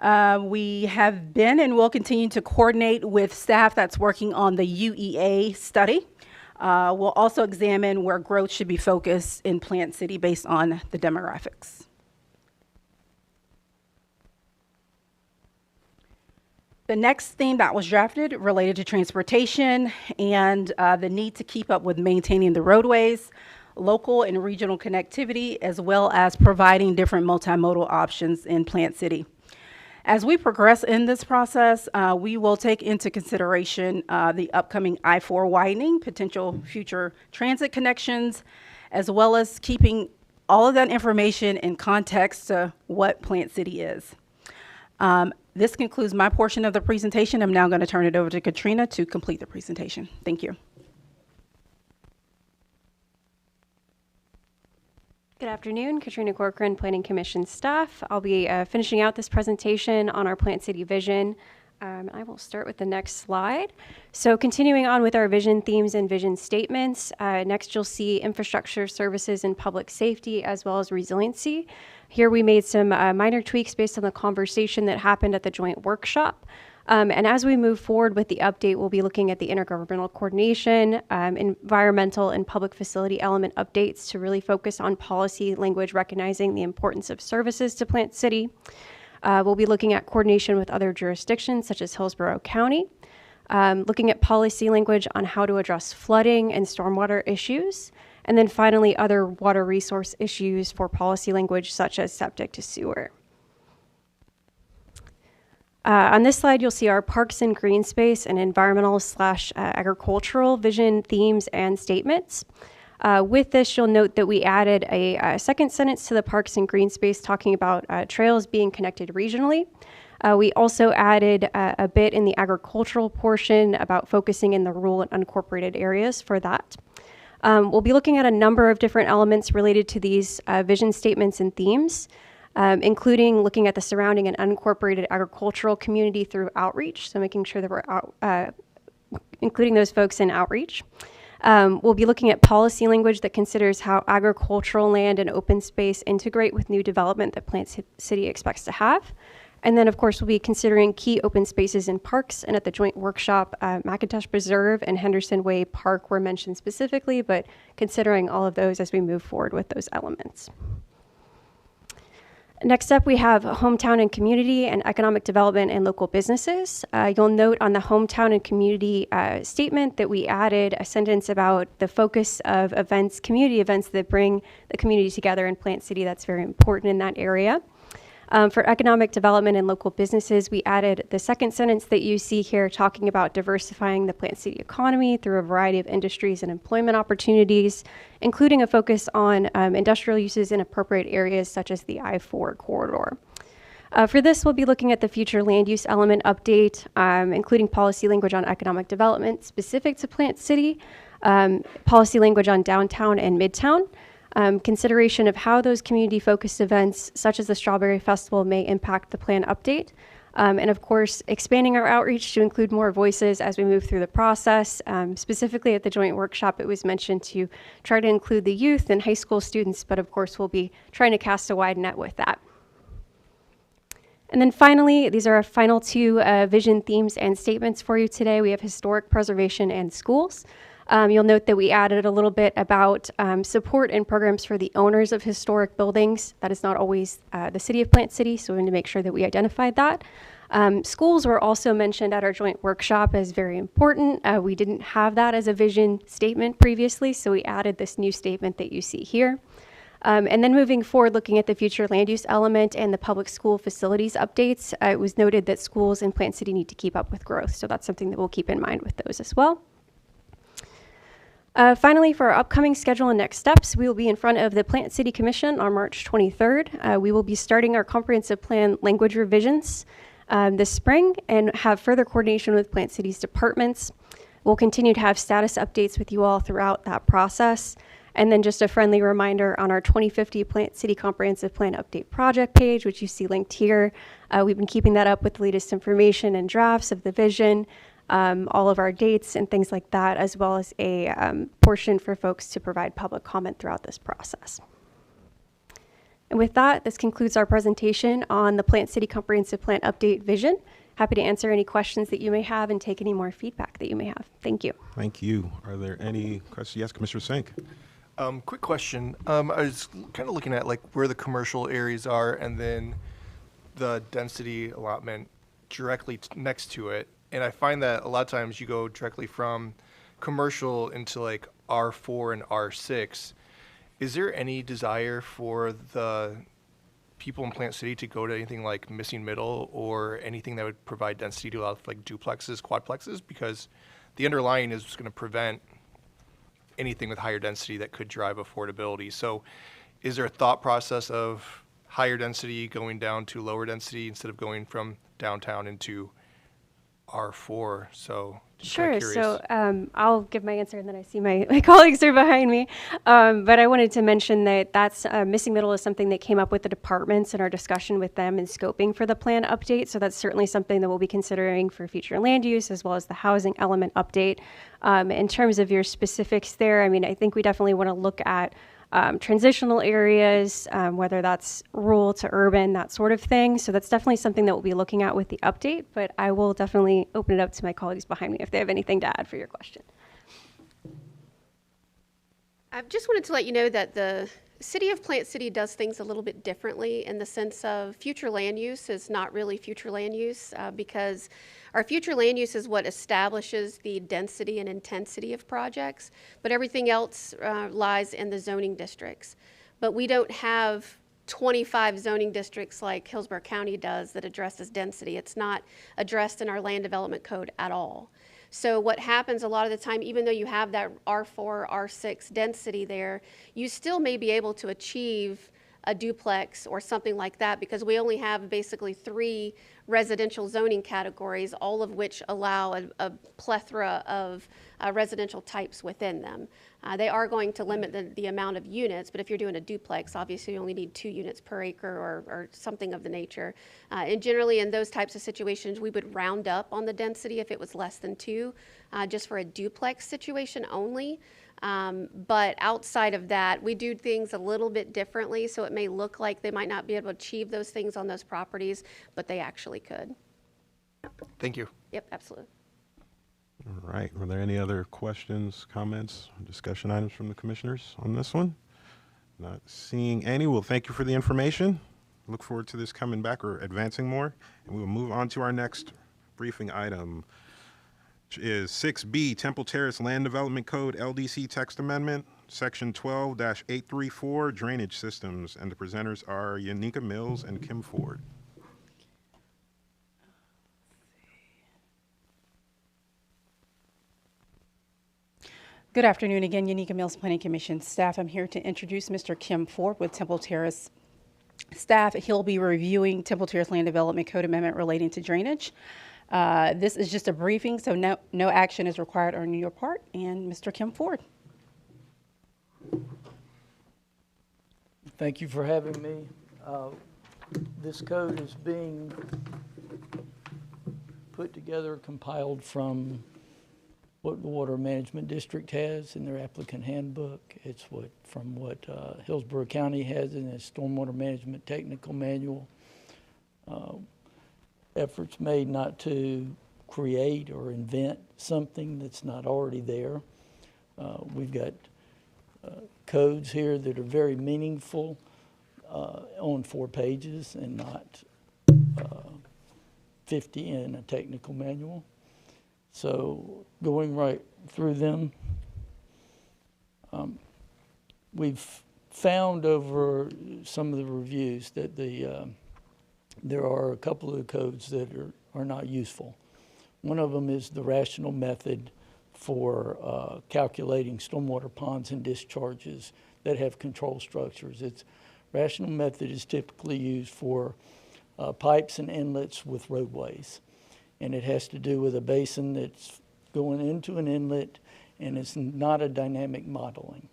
We have been and will continue to coordinate with staff that's working on the UEA study. We'll also examine where growth should be focused in Plant City based on the demographics. The next theme that was drafted related to transportation and the need to keep up with maintaining the roadways, local and regional connectivity, as well as providing different multimodal options in Plant City. As we progress in this process, we will take into consideration the upcoming I-4 widening, potential future transit connections, as well as keeping all of that information in context to what Plant City is. This concludes my portion of the presentation. I'm now going to turn it over to Katrina to complete the presentation. Thank you. Good afternoon, Katrina Corcoran, Planning Commission staff. I'll be finishing out this presentation on our Plant City vision. I will start with the next slide. So continuing on with our vision themes and vision statements, next you'll see infrastructure, services, and public safety, as well as resiliency. Here we made some minor tweaks based on the conversation that happened at the joint workshop. And as we move forward with the update, we'll be looking at the intergovernmental coordination, environmental and public facility element updates to really focus on policy language, recognizing the importance of services to Plant City. We'll be looking at coordination with other jurisdictions, such as Hillsborough County, looking at policy language on how to address flooding and stormwater issues, and then finally other water resource issues for policy language, such as septic to sewer. On this slide, you'll see our parks and green space and environmental / agricultural vision themes and statements. With this, you'll note that we added a second sentence to the parks and green space talking about trails being connected regionally. We also added a bit in the agricultural portion about focusing in the rural and unincorporated areas for that. We'll be looking at a number of different elements related to these vision statements and themes, including looking at the surrounding and unincorporated agricultural community through outreach, so making sure that we're including those folks in outreach. We'll be looking at policy language that considers how agricultural land and open space integrate with new development that Plant City expects to have. And then, of course, we'll be considering key open spaces in parks, and at the joint workshop, McIntosh Preserve and Henderson Way Park were mentioned specifically, but considering all of those as we move forward with those elements. Next up, we have hometown and community and economic development and local businesses. You'll note on the hometown and community statement that we added a sentence about the focus of events, community events that bring the community together in Plant City. That's very important in that area. For economic development and local businesses, we added the second sentence that you see here talking about diversifying the Plant City economy through a variety of industries and employment opportunities, including a focus on industrial uses in appropriate areas such as the I-4 corridor. For this, we'll be looking at the future land use element update, including policy language on economic development specific to Plant City, policy language on downtown and midtown, consideration of how those community-focused events, such as the Strawberry Festival, may impact the plan update. And of course, expanding our outreach to include more voices as we move through the process. Specifically at the joint workshop, it was mentioned to try to include the youth and high school students, but of course, we'll be trying to cast a wide net with that. And then finally, these are our final two vision themes and statements for you today. We have historic preservation and schools. You'll note that we added a little bit about support and programs for the owners of historic buildings. That is not always the city of Plant City, so we need to make sure that we identified that. Schools were also mentioned at our joint workshop as very important. We didn't have that as a vision statement previously, so we added this new statement that you see here. And then moving forward, looking at the future land use element and the public school facilities updates, it was noted that schools in Plant City need to keep up with growth, so that's something that we'll keep in mind with those as well. Finally, for our upcoming schedule and next steps, we will be in front of the Plant City Commission on March 23rd. We will be starting our comprehensive plan language revisions this spring and have further coordination with Plant City's departments. We'll continue to have status updates with you all throughout that process. And then just a friendly reminder on our 2050 Plant City Comprehensive Plan Update Project page, which you see linked here. We've been keeping that up with the latest information and drafts of the vision, all of our dates and things like that, as well as a portion for folks to provide public comment throughout this process. And with that, this concludes our presentation on the Plant City Comprehensive Plan Update Vision. Happy to answer any questions that you may have and take any more feedback that you may have. Thank you. Thank you. Are there any questions? Yes, Commissioner Sink. Quick question. I was kind of looking at like where the commercial areas are and then the density allotment directly next to it. And I find that a lot of times you go directly from commercial into like R4 and R6. Is there any desire for the people in Plant City to go to anything like missing middle or anything that would provide density to allow like duplexes, quadplexes? Because the underlying is going to prevent anything with higher density that could drive affordability. So is there a thought process of higher density going down to lower density instead of going from downtown into R4? So sure. So I'll give my answer and then I see my colleagues are behind me. But I wanted to mention that that's missing middle is something that came up with the departments in our discussion with them and scoping for the plan update. So that's certainly something that we'll be considering for future land use as well as the housing element update. In terms of your specifics there, I mean, I think we definitely want to look at transitional areas, whether that's rural to urban, that sort of thing. So that's definitely something that we'll be looking at with the update, but I will definitely open it up to my colleagues behind me if they have anything to add for your question. I just wanted to let you know that the City of Plant City does things a little bit differently in the sense of future land use is not really future land use because our future land use is what establishes the density and intensity of projects, but everything else lies in the zoning districts. But we don't have 25 zoning districts like Hillsborough County does that addresses density. It's not addressed in our land development code at all. So what happens a lot of the time, even though you have that R4, R6 density there, you still may be able to achieve a duplex or something like that, because we only have basically 3 residential zoning categories, all of which allow a plethora of residential types within them. They are going to limit the amount of units, but if you're doing a duplex, obviously you only need 2 units per acre or something of the nature. And generally in those types of situations, we would round up on the density if it was less than 2, just for a duplex situation only. But outside of that, we do things a little bit differently, so it may look like they might not be able to achieve those things on those properties, but they actually could. Thank you. Yep, absolutely. All right. Were there any other questions, comments, discussion items from the commissioners on this one? Not seeing any. Well, thank you for the information. Look forward to this coming back or advancing more. And we will move on to our next briefing item, which is 6B, Temple Terrace Land Development Code LDC Text Amendment, Section 12-834, Drainage Systems. And the presenters are Yanika Mills and Kim Ford. Good afternoon again, Yanika Mills, Planning Commission staff. I'm here to introduce Mr. Kim Ford with Temple Terrace staff. He'll be reviewing Temple Terrace Land Development Code Amendment relating to drainage. This is just a briefing, so no action is required on your part. And Mr. Kim Ford. Thank you for having me. This code is being put together, compiled from what the Water Management District has in their applicant handbook. It's from what Hillsborough County has in its Stormwater Management Technical Manual. Efforts made not to create or invent something that's not already there. We've got codes here that are very meaningful on 4 pages and not 50 in a technical manual. So going right through them, we've found over some of the reviews that there are a couple of the codes that are not useful. One of them is the rational method for calculating stormwater ponds and discharges that have control structures. Its rational method is typically used for pipes and inlets with roadways. And it has to do with a basin that's going into an inlet, and it's not a dynamic modeling.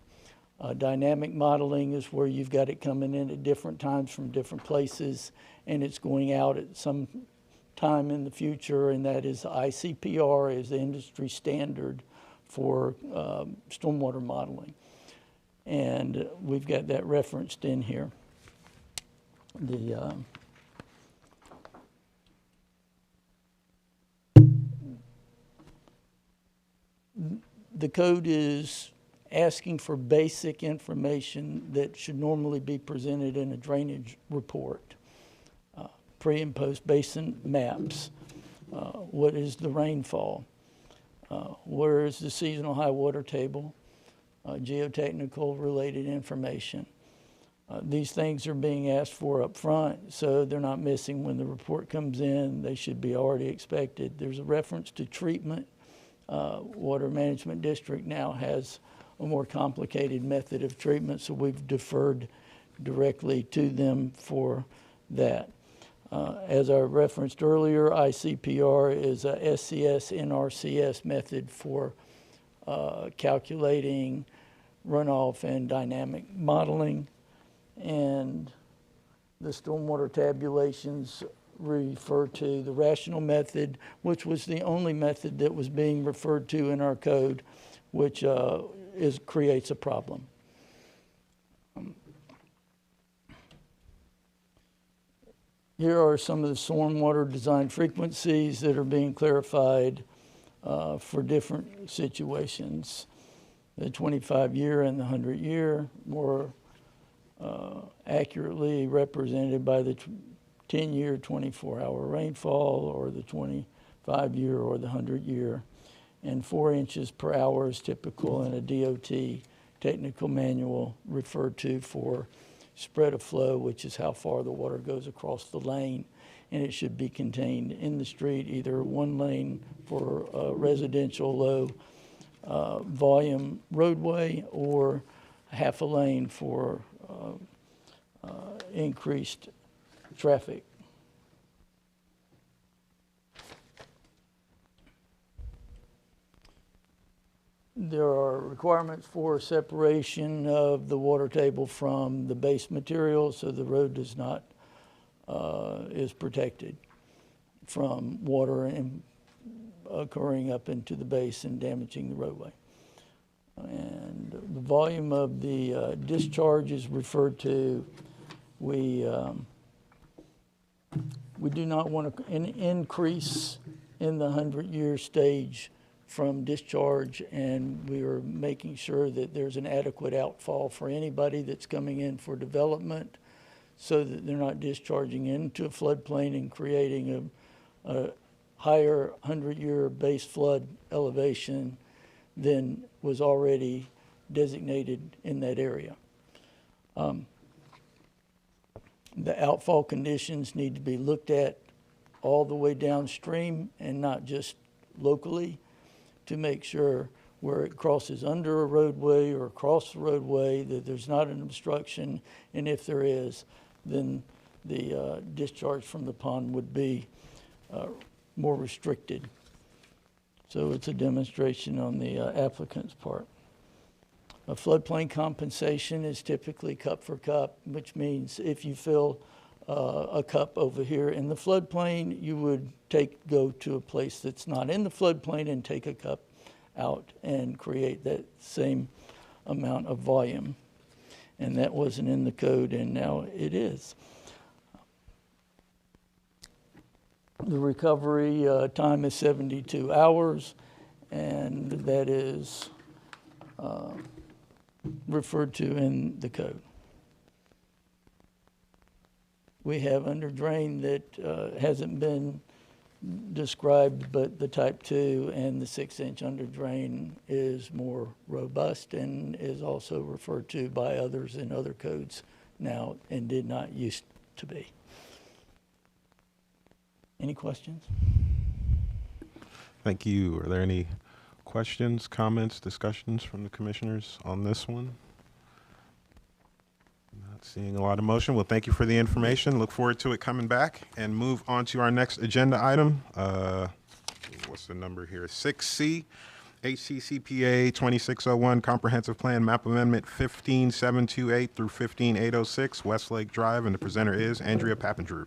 Dynamic modeling is where you've got it coming in at different times from different places, and it's going out at some time in the future, and that is ICPR is the industry standard for stormwater modeling. And we've got that referenced in here. The code is asking for basic information that should normally be presented in a drainage report. Pre and post basin maps. What is the rainfall? Where is the seasonal high water table? Geotechnical related information. These things are being asked for up front, so they're not missing when the report comes in. They should be already expected. There's a reference to treatment. Water Management District now has a more complicated method of treatment, so we've deferred directly to them for that. As I referenced earlier, ICPR is a SCS NRCS method for calculating runoff and dynamic modeling, and the stormwater tabulations refer to the rational method, which was the only method that was being referred to in our code, which creates a problem. Here are some of the stormwater design frequencies that are being clarified for different situations. The 25-year and the 100-year, more accurately represented by the 10-year, 24-hour rainfall, or the 25-year or the 100-year. And 4 inches per hour is typical in a DOT technical manual referred to for spread of flow, which is how far the water goes across the lane. And it should be contained in the street, either 1 lane for a residential low volume roadway or half a lane for increased traffic. There are requirements for separation of the water table from the base material, so the road does not is protected from water and occurring up into the base and damaging the roadway. And the volume of the discharge is referred to. We do not want an increase in the 100-year stage from discharge, and we are making sure that there's an adequate outfall for anybody that's coming in for development, so that they're not discharging into a floodplain and creating a higher 100-year base flood elevation than was already designated in that area. The outfall conditions need to be looked at all the way downstream and not just locally, to make sure where it crosses under a roadway or across the roadway that there's not an obstruction, and if there is, then the discharge from the pond would be more restricted. So it's a demonstration on the applicant's part. A floodplain compensation is typically cup for cup, which means if you fill a cup over here in the floodplain, you would go to a place that's not in the floodplain and take a cup out and create that same amount of volume. And that wasn't in the code, and now it is. The recovery time is 72 hours, and that is referred to in the code. We have under drain that hasn't been described, but the type 2 and the 6-inch under drain is more robust and is also referred to by others in other codes now and did not used to be. Any questions? Thank you. Are there any questions, comments, discussions from the commissioners on this one? Not seeing a lot of motion. Well, thank you for the information. Look forward to it coming back, and move on to our next agenda item. What's the number here? 6C, HCCPA 2601 Comprehensive Plan Map Amendment 15728 through 15806 Westlake Drive, and the presenter is Andrea Papandrew.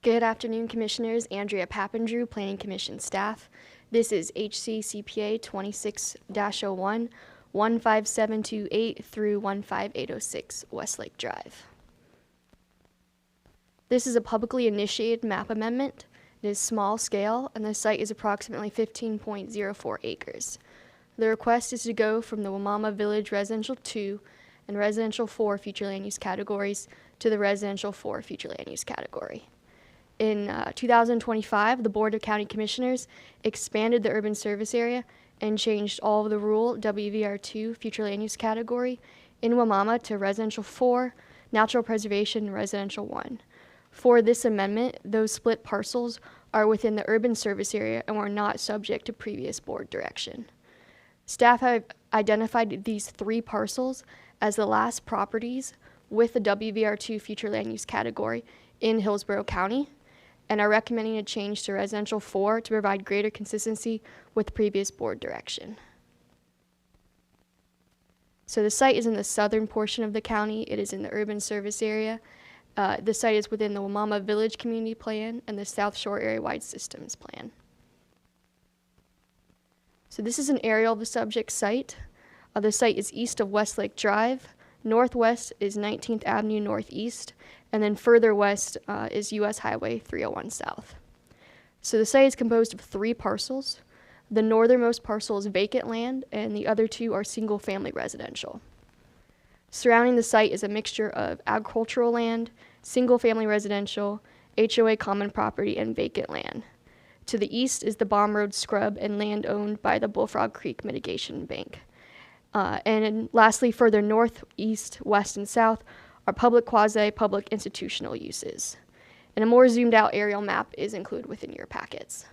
Good afternoon, Commissioners. Andrea Papandrew, Planning Commission staff. This is HCCPA 26-01, 15728 through 15806 Westlake Drive. This is a publicly initiated map amendment. It is small scale, and the site is approximately 15.04 acres. The request is to go from the Wamama Village Residential 2 and Residential 4 future land use categories to the Residential 4 future land use category. In 2025, the Board of County Commissioners expanded the urban service area and changed all of the rural WVR2 future land use category in Wamama to Residential 4, Natural Preservation, Residential 1. For this amendment, those split parcels are within the urban service area and were not subject to previous board direction. Staff have identified these 3 parcels as the last properties with the WVR2 future land use category in Hillsborough County, and are recommending a change to Residential 4 to provide greater consistency with previous board direction. So the site is in the southern portion of the county. It is in the urban service area. The site is within the Wamama Village Community Plan and the South Shore Area-Wide Systems Plan. So this is an aerial of the subject site. The site is east of Westlake Drive. Northwest is 19th Avenue Northeast, and then further west is US Highway 301 South. So the site is composed of 3 parcels. The northernmost parcel is vacant land, and the other 2 are single-family residential. Surrounding the site is a mixture of agricultural land, single-family residential, HOA common property, and vacant land. To the east is the Baum Road Scrub and land owned by the Bullfrog Creek Mitigation Bank. And lastly, further north, east, west, and south are public, quasi-public institutional uses. And a more zoomed out aerial map is included within your packets.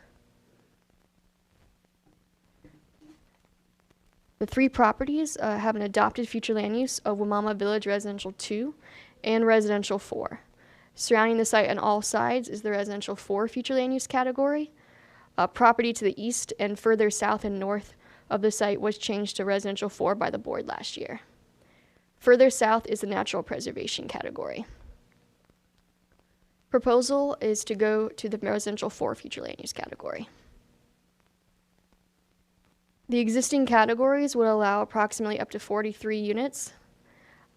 The three properties have an adopted future land use of Wamama Village Residential 2 and Residential 4. Surrounding the site on all sides is the Residential 4 future land use category. Property to the east and further south and north of the site was changed to Residential 4 by the board last year. Further south is the natural preservation category. Proposal is to go to the Residential 4 future land use category. The existing categories would allow approximately up to 43 units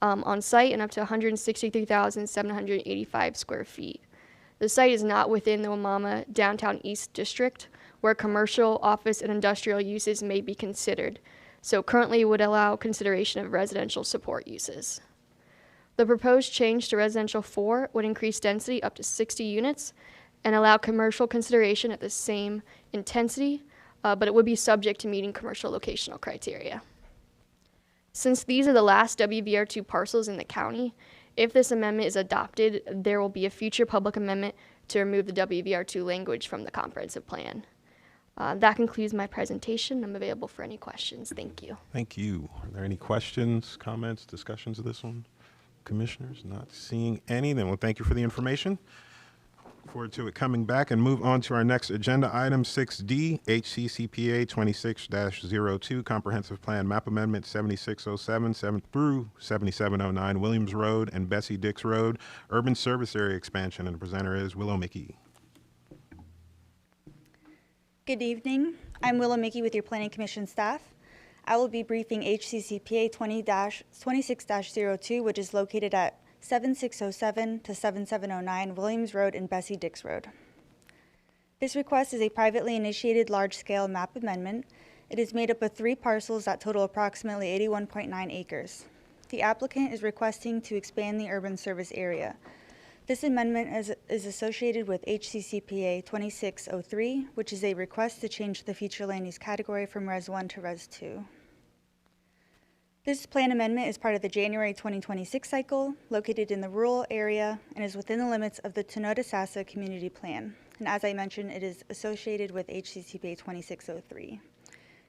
on site and up to 163,785 square feet. The site is not within the Wamama Downtown East District, where commercial, office, and industrial uses may be considered, so currently would allow consideration of residential support uses. The proposed change to Residential 4 would increase density up to 60 units and allow commercial consideration at the same intensity, but it would be subject to meeting commercial locational criteria. Since these are the last WVR2 parcels in the county, if this amendment is adopted, there will be a future public amendment to remove the WVR2 language from the comprehensive plan. That concludes my presentation. I'm available for any questions. Thank you. Thank you. Are there any questions, comments, discussions of this one? Commissioners, not seeing any, then we'll thank you for the information. Look forward to it coming back and move on to our next agenda item, 6D, HCCPA 26-02, Comprehensive Plan Map Amendment 7607 7 through 7709, Williams Road and Bessie Dix Road, Urban Service Area Expansion, and the presenter is Willow Mickey. Good evening. I'm Willow Mickey with your Planning Commission staff. I will be briefing HCCPA 26-02, which is located at 7607 to 7709 Williams Road and Bessie Dix Road. This request is a privately initiated large-scale map amendment. It is made up of 3 parcels that total approximately 81.9 acres. The applicant is requesting to expand the urban service area. This amendment is associated with HCCPA 2603, which is a request to change the future land use category from Res 1 to Res 2. This plan amendment is part of the January 2026 cycle, located in the rural area, and is within the limits of the Tonota-Sassa Community Plan. And as I mentioned, it is associated with HCCPA 2603.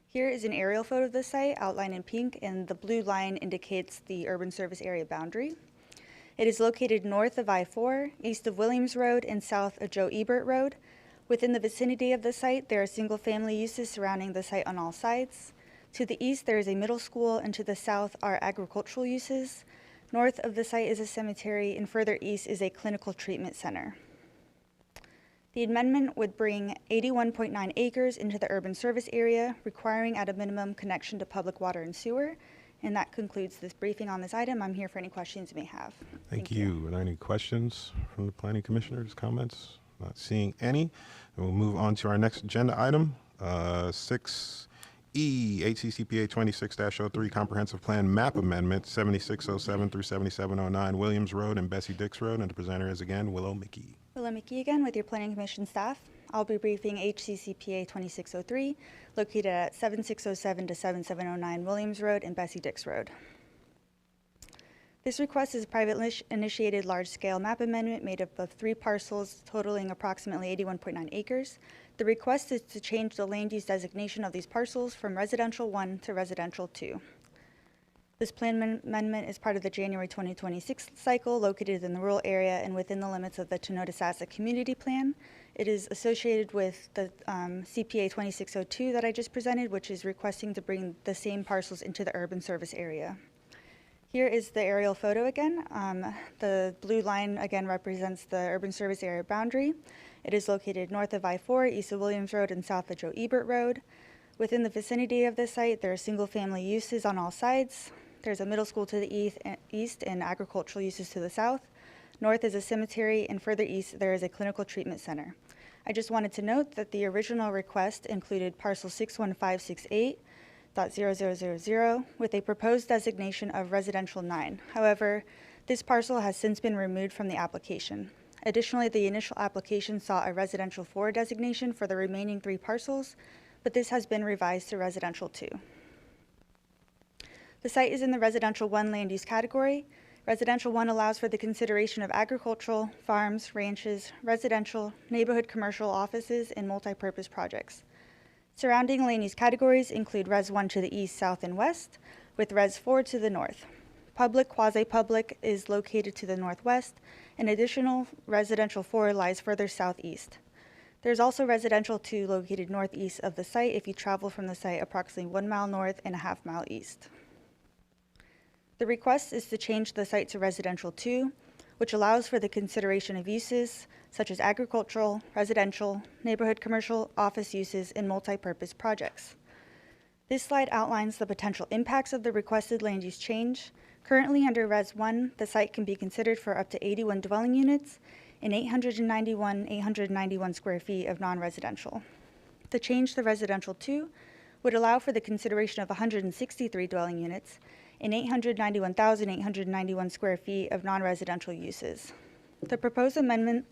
Here is an aerial photo of the site outlined in pink, and the blue line indicates the urban service area boundary. It is located north of I-4, east of Williams Road, and south of Joe Ebert Road. Within the vicinity of the site, there are single-family uses surrounding the site on all sides. To the east, there is a middle school, and to the south are agricultural uses. North of the site is a cemetery, and further east is a clinical treatment center. The amendment would bring 81.9 acres into the urban service area, requiring at a minimum connection to public water and sewer. And that concludes this briefing on this item. I'm here for any questions you may have. Thank you. Are there any questions from the planning commissioners, comments? Not seeing any. And we'll move on to our next agenda item, 6E, HCCPA 26-03, Comprehensive Plan Map Amendment 7607 through 7709, Williams Road and Bessie Dix Road. And the presenter is again Willow Mickey. Willow Mickey again with your Planning Commission staff. I'll be briefing HCCPA 2603, located at 7607 to 7709 Williams Road and Bessie Dix Road. This request is a privately initiated large-scale map amendment made up of 3 parcels totaling approximately 81.9 acres. The request is to change the land use designation of these parcels from Residential 1 to Residential 2. This plan amendment is part of the January 2026 cycle, located in the rural area and within the limits of the Tonota-Sassa Community Plan. It is associated with the CPA 2602 that I just presented, which is requesting to bring the same parcels into the urban service area. Here is the aerial photo again. The blue line again represents the urban service area boundary. It is located north of I-4, east of Williams Road, and south of Joe Ebert Road. Within the vicinity of this site, there are single-family uses on all sides. There's a middle school to the east and agricultural uses to the south. North is a cemetery, and further east, there is a clinical treatment center. I just wanted to note that the original request included parcel 61568.0000 with a proposed designation of Residential 9. However, this parcel has since been removed from the application. Additionally, the initial application saw a Residential 4 designation for the remaining 3 parcels, but this has been revised to Residential 2. The site is in the Residential 1 land use category. Residential 1 allows for the consideration of agricultural, farms, ranches, residential, neighborhood commercial offices, and multi-purpose projects. Surrounding land use categories include Res 1 to the east, south, and west, with Res 4 to the north. Public, quasi-public is located to the northwest, and additional residential 4 lies further southeast. There's also residential 2 located northeast of the site if you travel from the site approximately 1 mile north and a half mile east. The request is to change the site to residential 2, which allows for the consideration of uses such as agricultural, residential, neighborhood commercial, office uses, and multi-purpose projects. This slide outlines the potential impacts of the requested land use change. Currently under Res 1, the site can be considered for up to 81 dwelling units and 891 square feet of non-residential. The change to residential 2 would allow for the consideration of 163 dwelling units and 891,891 square feet of non-residential uses. The proposed amendment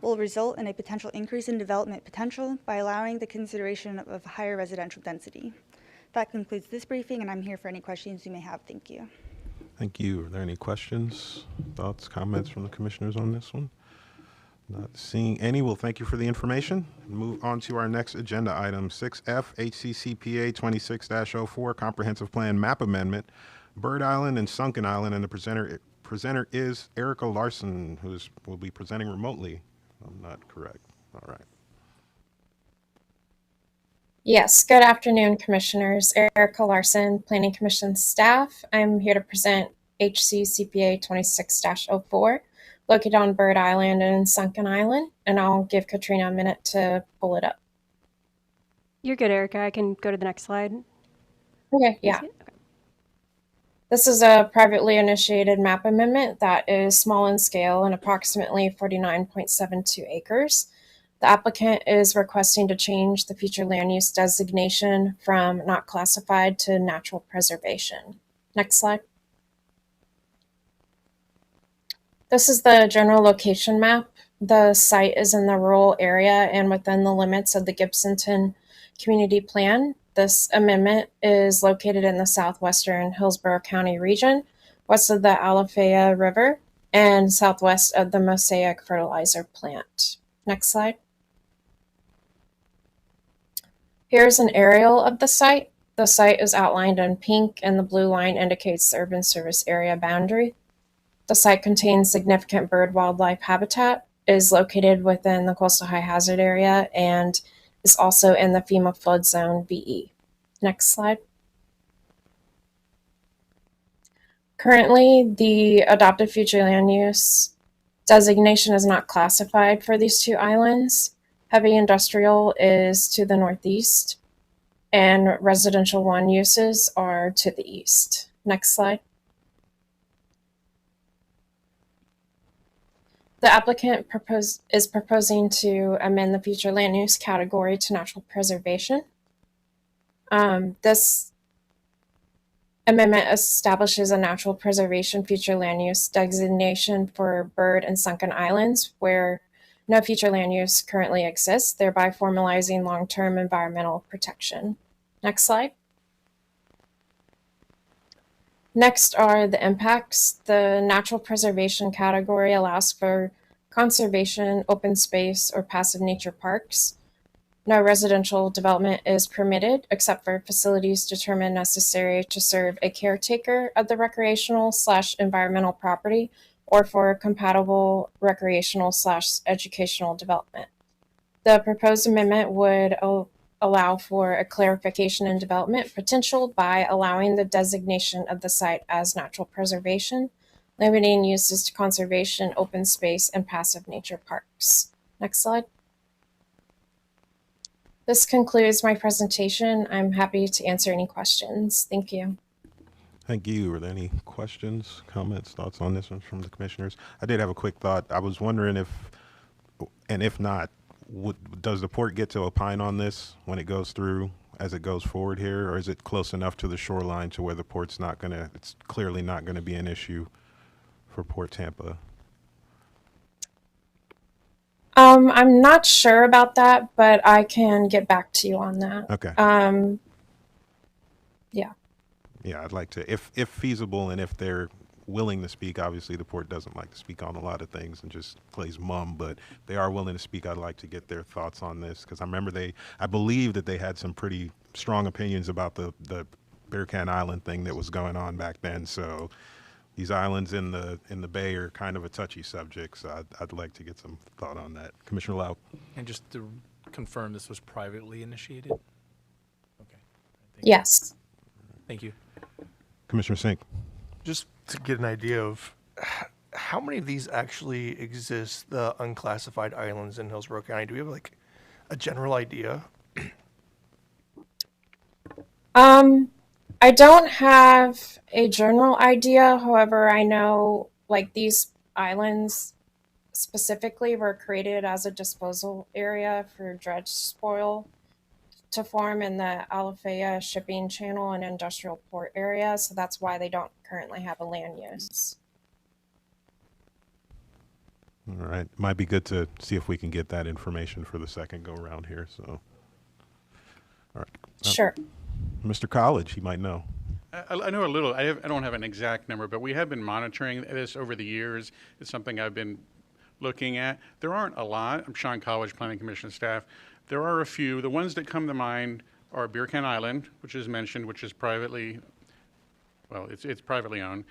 will result in a potential increase in development potential by allowing the consideration of higher residential density. That concludes this briefing, and I'm here for any questions you may have. Thank you. Thank you. Are there any questions, thoughts, comments from the commissioners on this one? Not seeing any. Well, thank you for the information. Move on to our next agenda item, 6F, HCCPA 26-04, Comprehensive Plan Map Amendment, Bird Island and Sunken Island, and the presenter is Erica Larson, who will be presenting remotely. I'm not correct. All right. Yes, good afternoon, Commissioners. Erica Larson, Planning Commission staff. I'm here to present HCCPA 26-04, located on Bird Island and Sunken Island, and I'll give Katrina a minute to pull it up. You're good, Erica. I can go to the next slide. Okay, yeah. This is a privately initiated map amendment that is small in scale and approximately 49.72 acres. The applicant is requesting to change the future land use designation from not classified to natural preservation. Next slide. This is the general location map. The site is in the rural area and within the limits of the Gibsonton Community Plan. This amendment is located in the southwestern Hillsborough County region, west of the Alafaya River, and southwest of the Mosaic Fertilizer Plant. Next slide. Here's an aerial of the site. The site is outlined in pink, and the blue line indicates the urban service area boundary. The site contains significant bird wildlife habitat, is located within the coastal high hazard area, and is also in the FEMA flood zone BE. Next slide. Currently, the adopted future land use designation is not classified for these two islands. Heavy industrial is to the northeast, and residential 1 uses are to the east. Next slide. The applicant is proposing to amend the future land use category to natural preservation. This amendment establishes a natural preservation future land use designation for Bird and Sunken Islands, where no future land use currently exists, thereby formalizing long-term environmental protection. Next slide. Next are the impacts. The natural preservation category allows for conservation, open space, or passive nature parks. No residential development is permitted except for facilities determined necessary to serve a caretaker of the recreational/environmental property or for compatible recreational/educational development. The proposed amendment would allow for a clarification in development potential by allowing the designation of the site as natural preservation, limiting uses to conservation, open space, and passive nature parks. Next slide. This concludes my presentation. I'm happy to answer any questions. Thank you. Thank you. Are there any questions, comments, thoughts on this one from the commissioners? I did have a quick thought. I was wondering if, and if not, does the port get to opine on this when it goes through as it goes forward here, or is it close enough to the shoreline to where the port's not gonna, it's clearly not gonna be an issue for Port Tampa? I'm not sure about that, but I can get back to you on that. Okay. Yeah. Yeah, I'd like to, if feasible, and if they're willing to speak. Obviously, the port doesn't like to speak on a lot of things and just plays mum, but they are willing to speak. I'd like to get their thoughts on this because I believe that they had some pretty strong opinions about the Bear Can Island thing that was going on back then. So these islands in the Bay are kind of a touchy subject. So I'd like to get some thought on that. Commissioner Lau. And just to confirm, this was privately initiated? Okay. Yes. Thank you. Commissioner Sink. Just to get an idea of how many of these actually exist, the unclassified islands in Hillsborough County, do we have like a general idea? I don't have a general idea. However, I know like these islands specifically were created as a disposal area for dredge spoil to form in the Alafaya shipping channel and industrial port area. So that's why they don't currently have a land use. All right. Might be good to see if we can get that information for the second go around here. So, all right. Sure. Mr. College, he might know. I know a little. I don't have an exact number, but we have been monitoring this over the years. It's something I've been looking at. There aren't a lot. I'm Sean College, Planning Commission staff. There are a few. The ones that come to mind are Beer Can Island, which is mentioned, which is privately, well, it's privately owned.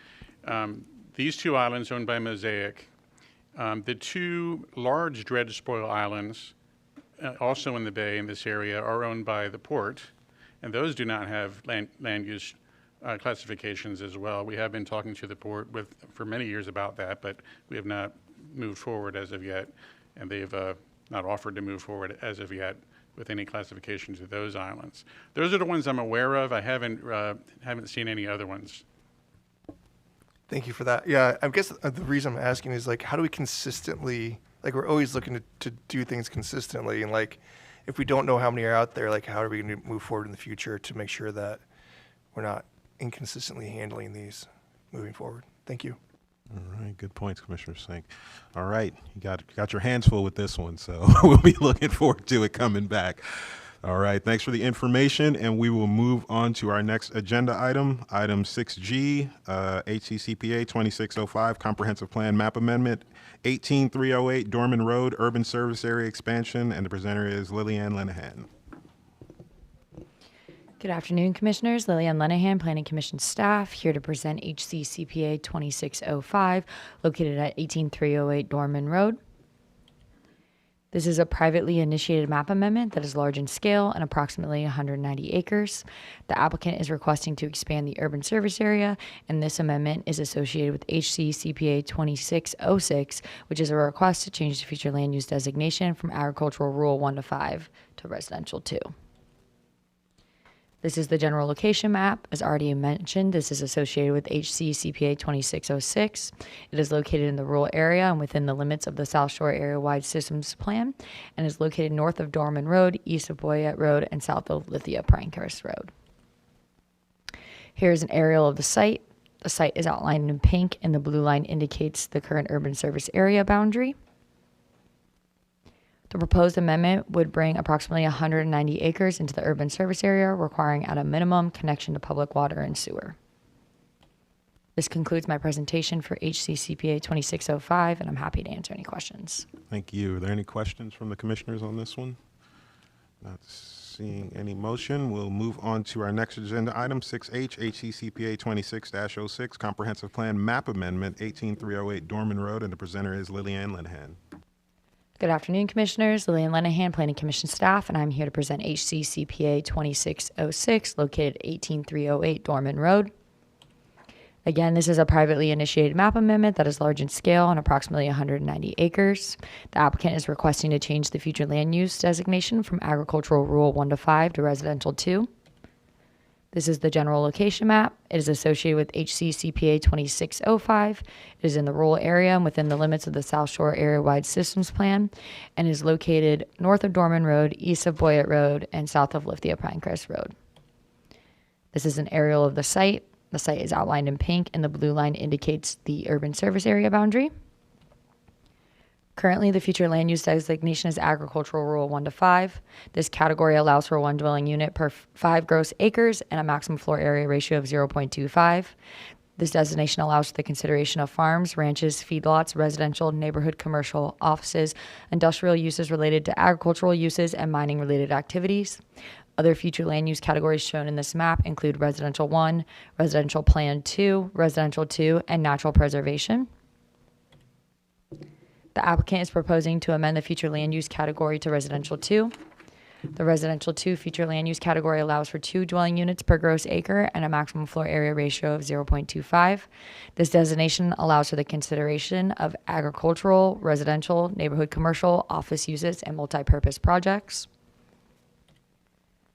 These two islands owned by Mosaic. The two large dredge spoil islands, also in the bay in this area, are owned by the port, and those do not have land use classifications as well. We have been talking to the port for many years about that, but we have not moved forward as of yet, and they've not offered to move forward as of yet with any classifications of those islands. Those are the ones I'm aware of. I haven't seen any other ones. Thank you for that. Yeah, I guess the reason I'm asking is like, how do we consistently, like we're always looking to do things consistently, and like if we don't know how many are out there, like how are we going to move forward in the future to make sure that we're not inconsistently handling these moving forward? Thank you. All right, good points, Commissioner Sink. All right, you got your hands full with this one, so we'll be looking forward to it coming back. All right, thanks for the information, and we will move on to our next agenda item, item 6G, HCCPA 2605, Comprehensive Plan Map Amendment, 18308 Dorman Road, Urban Service Area Expansion, and the presenter is Lillian Lenahan. Good afternoon, Commissioners. Lillian Lenahan, Planning Commission staff, here to present HCCPA 2605, located at 18308 Dorman Road. This is a privately initiated map amendment that is large in scale and approximately 190 acres. The applicant is requesting to expand the urban service area, and this amendment is associated with HCCPA 2606, which is a request to change the future land use designation from agricultural rural 1 to 5 to residential 2. This is the general location map. As already mentioned, this is associated with HCCPA 2606. It is located in the rural area and within the limits of the South Shore Area-Wide Systems Plan, and is located north of Dorman Road, east of Boyette Road, and south of Lithia Pinecrest Road. Here is an aerial of the site. The site is outlined in pink, and the blue line indicates the current urban service area boundary. The proposed amendment would bring approximately 190 acres into the urban service area, requiring at a minimum connection to public water and sewer. This concludes my presentation for HCCPA 2605, and I'm happy to answer any questions. Thank you. Are there any questions from the commissioners on this one? Not seeing any motion. We'll move on to our next agenda item, 6H, HCCPA 26-06, Comprehensive Plan Map Amendment, 18308 Dorman Road, and the presenter is Lillian Lenahan. Good afternoon, Commissioners. Lillian Lenahan, Planning Commission staff, and I'm here to present HCCPA 2606, located at 18308 Dorman Road. Again, this is a privately initiated map amendment that is large in scale and approximately 190 acres. The applicant is requesting to change the future land use designation from agricultural rural 1 to 5 to residential 2. This is the general location map. It is associated with HCCPA 2605. It is in the rural area and within the limits of the South Shore Area-Wide Systems Plan, and is located north of Dorman Road, east of Boyette Road, and south of Lithia Pinecrest Road. This is an aerial of the site. The site is outlined in pink, and the blue line indicates the urban service area boundary. Currently, the future land use designation is agricultural rural 1 to 5. This category allows for 1 dwelling unit per 5 gross acres and a maximum floor area ratio of 0.25. This designation allows for the consideration of farms, ranches, feedlots, residential, neighborhood, commercial, offices, industrial uses related to agricultural uses, and mining-related activities. Other future land use categories shown in this map include residential 1, residential plan 2, residential 2, and natural preservation. The applicant is proposing to amend the future land use category to residential 2. The residential 2 future land use category allows for 2 dwelling units per gross acre and a maximum floor area ratio of 0.25. This designation allows for the consideration of agricultural, residential, neighborhood commercial, office uses, and multi-purpose projects.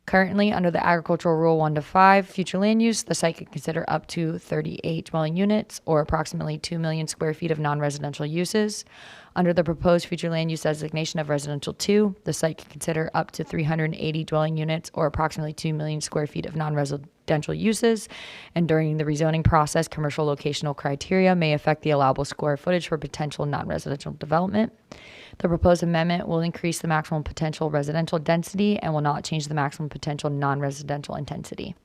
Currently, under the Agricultural Rule 1 to 5 future land use, the site could consider up to 38 dwelling units or approximately 2 million square feet of non-residential uses. Under the proposed future land use designation of residential 2, the site could consider up to 380 dwelling units or approximately 2 million square feet of non-residential uses. And during the rezoning process, commercial locational criteria may affect the allowable square footage for potential non-residential development. The proposed amendment will increase the maximum potential residential density and will not change the maximum potential non-residential intensity.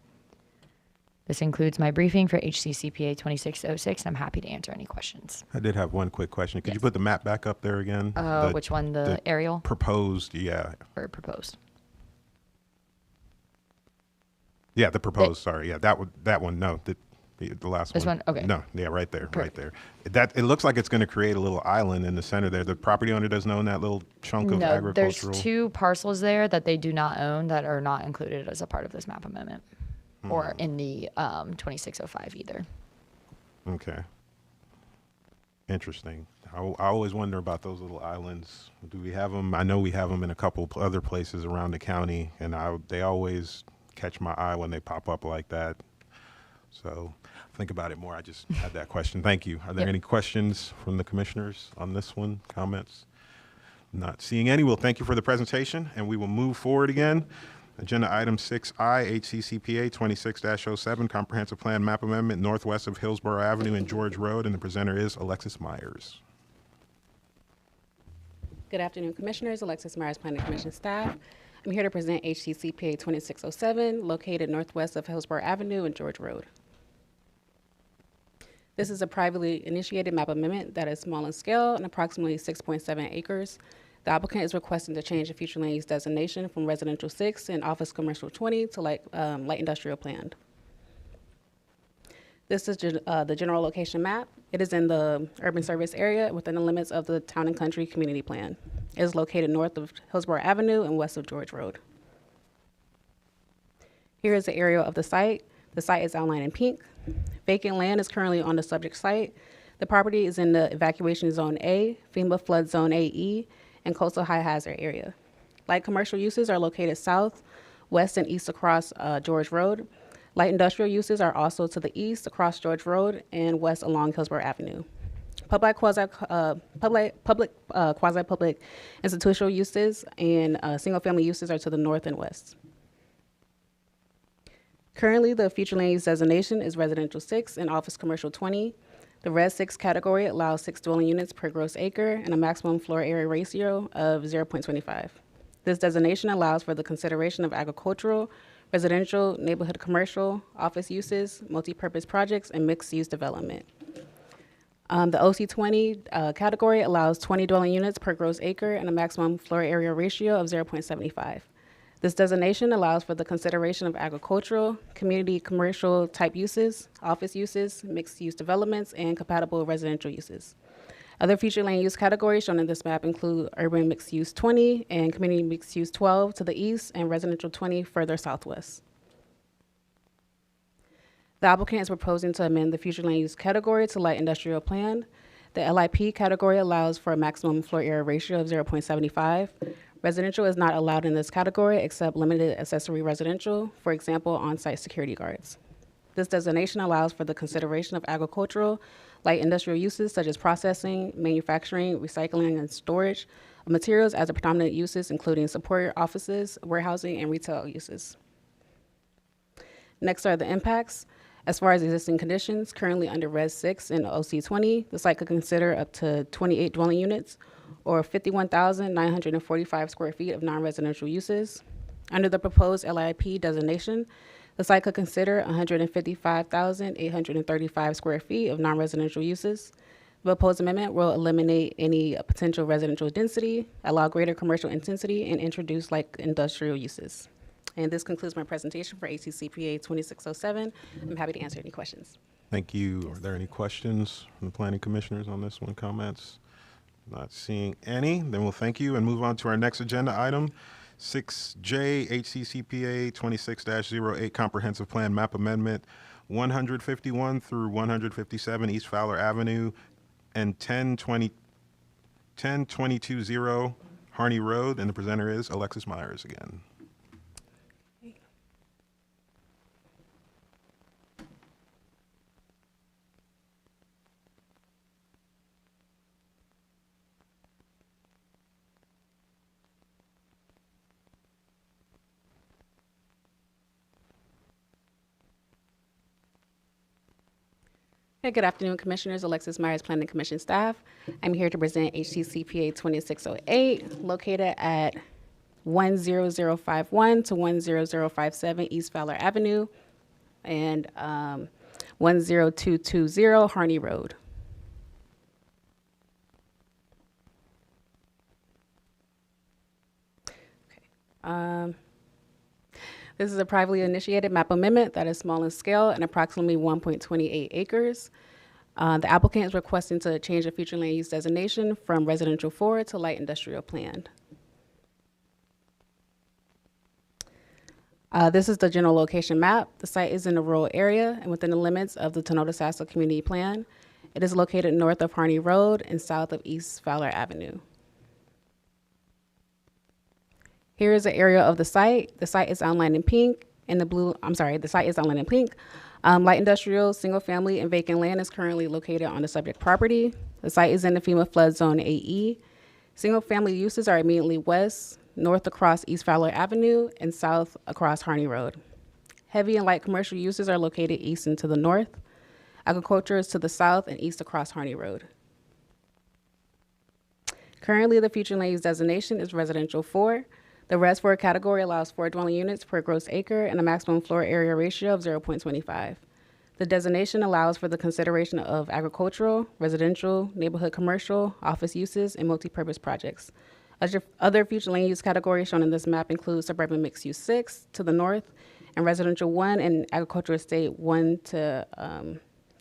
This includes my briefing for HCCPA 2606, and I'm happy to answer any questions. I did have one quick question. Could you Yes. put the map back up there again? Which one, the aerial? Proposed, yeah. Or proposed? Yeah, the proposed, sorry. Yeah, that one, no. The last This one. one? Okay. No, yeah, right there, Perfect. right there. It looks like it's going to create a little island in the center there. The property owner doesn't own that little chunk of No, agricultural. there's 2 parcels there that they do not own that are not included as a part of this map amendment or in the 2605 either. Okay. Interesting. I always wonder about those little islands. Do we have them? I know we have them in a couple other places around the county, and they always catch my eye when they pop up like that. So think about it more. I just had that question. Thank you. Are there any questions from the commissioners on this one? Comments? Not seeing any. Well, thank you for the presentation, and we will move forward again. Agenda item 6I, HCCPA 26-07, Comprehensive Plan Map Amendment northwest of Hillsborough Avenue and George Road, and the presenter is Alexis Myers. Good afternoon, Commissioners. Alexis Myers, Planning Commission staff. I'm here to present HCCPA 2607, located northwest of Hillsborough Avenue and George Road. This is a privately initiated map amendment that is small in scale and approximately 6.7 acres. The applicant is requesting to change the future land use designation from residential 6 and office commercial 20 to light industrial planned. This is the general location map. It is in the urban service area within the limits of the Town and Country Community Plan. It is located north of Hillsborough Avenue and west of George Road. Here is the area of the site. The site is outlined in pink. Vacant land is currently on the subject site. The property is in the evacuation zone A, FEMA flood zone AE, and coastal high hazard area. Light commercial uses are located south, west, and east across George Road. Light industrial uses are also to the east across George Road and west along Hillsborough Avenue. Public quasi-public institutional uses and single-family uses are to the north and west. Currently, the future land use designation is residential 6 and office commercial 20. The Res 6 category allows 6 dwelling units per gross acre and a maximum floor area ratio of 0.25. This designation allows for the consideration of agricultural, residential, neighborhood commercial, office uses, multi-purpose projects, and mixed-use development. The OC20 category allows 20 dwelling units per gross acre and a maximum floor area ratio of 0.75. This designation allows for the consideration of agricultural, community commercial type uses, office uses, mixed-use developments, and compatible residential uses. Other future land use categories shown in this map include urban mixed-use 20 and community mixed-use 12 to the east and residential 20 further southwest. The applicant is proposing to amend the future land use category to light industrial planned. The LIP category allows for a maximum floor area ratio of 0.75. Residential is not allowed in this category except limited accessory residential, for example, on-site security guards. This designation allows for the consideration of agricultural, light industrial uses such as processing, manufacturing, recycling, and storage of materials as the predominant uses, including support offices, warehousing, and retail uses. Next are the impacts. As far as existing conditions, currently under Res 6 and OC20, the site could consider up to 28 dwelling units or 51,945 square feet of non-residential uses. Under the proposed LIP designation, The site could consider 155,835 square feet of non-residential uses. The proposed amendment will eliminate any potential residential density, allow greater commercial intensity, and introduce light industrial uses. And this concludes my presentation for ACCPA 2607. I'm happy to answer any questions. Thank you. Are there any questions from the planning commissioners on this one? Comments? Not seeing any. Then we'll thank you and move on to our next agenda item. 6J HCCPA 26-08 Comprehensive Plan Map Amendment 151 through 157 East Fowler Avenue and 10220 Harney Road. And the presenter is Alexis Myers again. Hey, good afternoon, Commissioners. Alexis Myers, Planning Commission staff. I'm here to present HCCPA 2608, located at 10051 to 10057 East Fowler Avenue and 10220 Harney Road. This is a privately initiated map amendment that is small in scale and approximately 1.28 acres. The applicant is requesting to change the future land use designation from residential 4 to light industrial planned. This is the general location map. The site is in a rural area and within the limits of the Tonota-Sasso Community Plan. It is located north of Harney Road and south of East Fowler Avenue. Here is an area of the site. The site is outlined in pink. The site is outlined in pink. Light industrial, single family, and vacant land is currently located on the subject property. The site is in the FEMA flood zone AE. Single family uses are immediately west, north across East Fowler Avenue, and south across Harney Road. Heavy and light commercial uses are located east and to the north. Agriculture is to the south and east across Harney Road. Currently, the future land use designation is residential 4. The Res 4 category allows 4 dwelling units per gross acre and a maximum floor area ratio of 0.25. The designation allows for the consideration of agricultural, residential, neighborhood commercial, office uses, and multi-purpose projects. Other future land use categories shown in this map include suburban mixed use 6 to the north and residential 1 and agricultural estate 1 to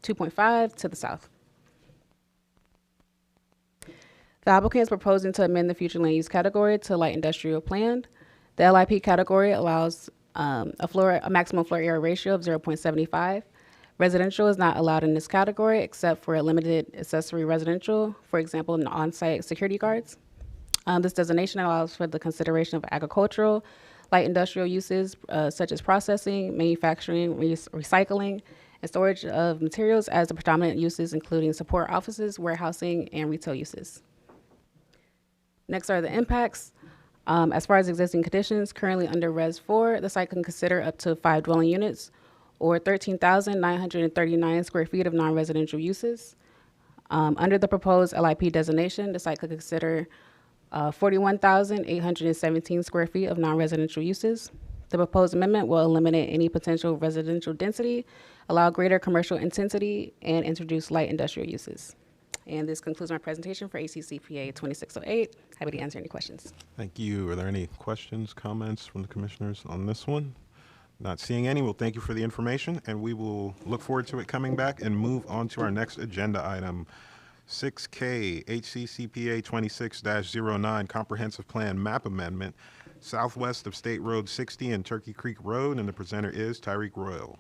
2.5 to the south. The applicant is proposing to amend the future land use category to light industrial planned. The LIP category allows a maximum floor area ratio of 0.75. Residential is not allowed in this category except for a limited accessory residential, for example, on-site security guards. This designation allows for the consideration of agricultural, light industrial uses such as processing, manufacturing, recycling, and storage of materials as the predominant uses, including support offices, warehousing, and retail uses. Next are the impacts. As far as existing conditions, currently under Res 4, the site can consider up to 5 dwelling units or 13,939 square feet of non-residential uses. Under the proposed LIP designation, the site could consider 41,817 square feet of non-residential uses. The proposed amendment will eliminate any potential residential density, allow greater commercial intensity, and introduce light industrial uses. And this concludes my presentation for ACCPA 2608. Happy to answer any questions. Thank you. Are there any questions, comments from the commissioners on this one? Not seeing any. Well, thank you for the information, and we will look forward to it coming back and move on to our next agenda item. 6K HCCPA 26-09 Comprehensive Plan Map Amendment, southwest of State Road 60 and Turkey Creek Road, and the presenter is Tyreek Royal.